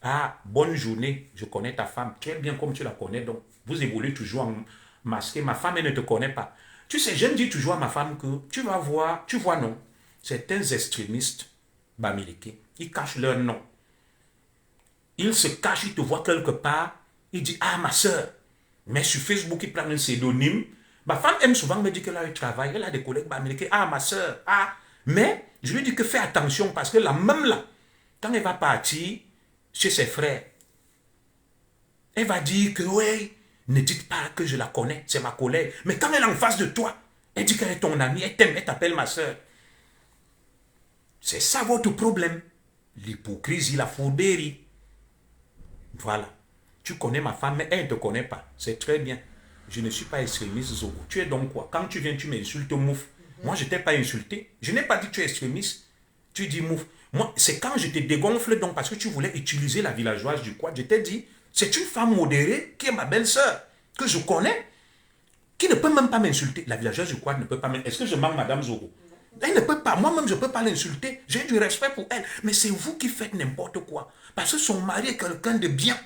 Ah, bonne journée. Je connais ta femme. Très bien comme tu la connais. Donc, vous évoluez toujours en masqué. Ma femme, elle ne te connaît pas. Tu sais, j'aime dire toujours à ma femme que tu vas voir, tu vois non, certains extrémistes bamileke, ils cachent leur nom. Ils se cachent, ils te voient quelque part, ils disent, ah, ma soeur. Mais sur Facebook, ils prennent un pseudonyme. Ma femme aime souvent me dire qu'elle a un travail, elle a des collègues bamileke, ah, ma soeur, ah. Mais je lui dis que fais attention parce que la même là, quand elle va partir chez ses frères, elle va dire que, oui, ne dites pas que je la connais, c'est ma collègue. Mais quand elle est en face de toi, elle dit qu'elle est ton amie, elle t'aime, elle t'appelle ma soeur. C'est ça votre problème. L'hypocrisie, la fourberie. Voilà. Tu connais ma femme, mais elle ne te connaît pas. C'est très bien. Je ne suis pas extrémiste, Zogo. Tu es donc quoi? Quand tu viens, tu m'insultes, mouf. Moi, je ne t'ai pas insulté. Je n'ai pas dit que tu es extrémiste. Tu dis mouf. Moi, c'est quand je te dégonfle donc parce que tu voulais utiliser la villageoise du quad. Je t'ai dit, c'est une femme modérée qui est ma belle-sœur, que je connais, qui ne peut même pas m'insulter. La villageoise du quad ne peut pas m'insulter. Est-ce que je manque Madame Zogo? Elle ne peut pas. Moi-même, je ne peux pas l'insulter. J'ai du respect pour elle. Mais c'est vous qui faites n'importe quoi. Parce que son mari est quelqu'un de bien.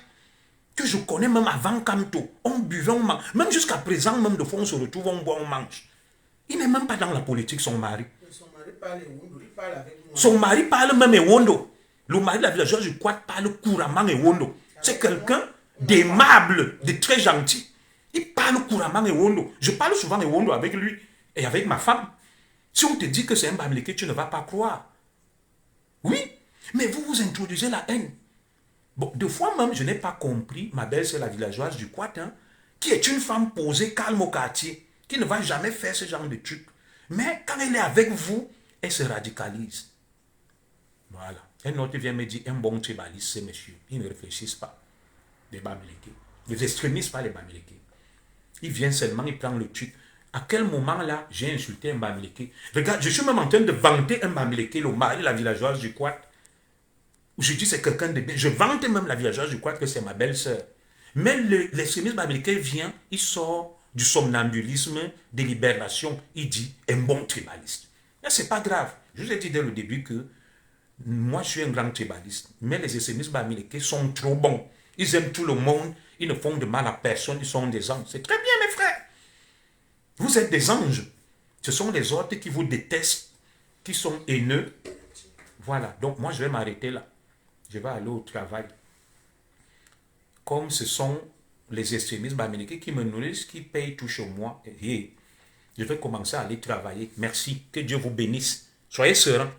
Que je connais même avant Kamto. On buvait, on mange. Même jusqu'à présent, même de fois, on se retrouve, on boit, on mange. Il n'est même pas dans la politique, son mari. Son mari parle Ewondo, il parle avec moi. Son mari parle même Ewondo. Le mari de la villageoise du Quad parle couramment Ewondo. C'est quelqu'un d'aimable, de très gentil. Il parle couramment Ewondo. Je parle souvent Ewondo avec lui et avec ma femme. Si on te dit que c'est un bamileke, tu ne vas pas croire. Oui, mais vous vous introduisez la haine. Bon, deux fois même, je n'ai pas compris, ma belle, c'est la villageoise du Quat, hein, qui est une femme posée, calme au quartier, qui ne va jamais faire ce genre de truc. Mais quand elle est avec vous, elle se radicalise. Voilà. Un autre vient me dire, un bon tribaliste, c'est monsieur. Ils ne réfléchissent pas. Les bamileke. Les extrémistes, pas les bamileke. Il vient seulement, il prend le truc. À quel moment là, j'ai insulté un bamileke? Regarde, je suis même en train de vanter un bamileke, le mari, la villageoise du Quat. Je dis c'est quelqu'un de bien. Je vante même la villageoise du Quat que c'est ma belle-sœur. Mais l'extrémiste bamileke vient, il sort du somnambulisme, des libérations. Il dit un bon tribaliste. Mais c'est pas grave. Je vous ai dit dès le début que moi je suis un grand tribaliste. Mais les extrémistes bamileke sont trop bons. Ils aiment tout le monde. Ils ne font de mal à personne. Ils sont des anges. C'est très bien mes frères. Vous êtes des anges. Ce sont les autres qui vous détestent, qui sont haineux. Voilà. Donc moi je vais m'arrêter là. Je vais aller au travail. Comme ce sont les extrémistes bamileke qui me nourrissent, qui payent tout chez moi, et je vais commencer à aller travailler. Merci. Que Dieu vous bénisse. Soyez sereins.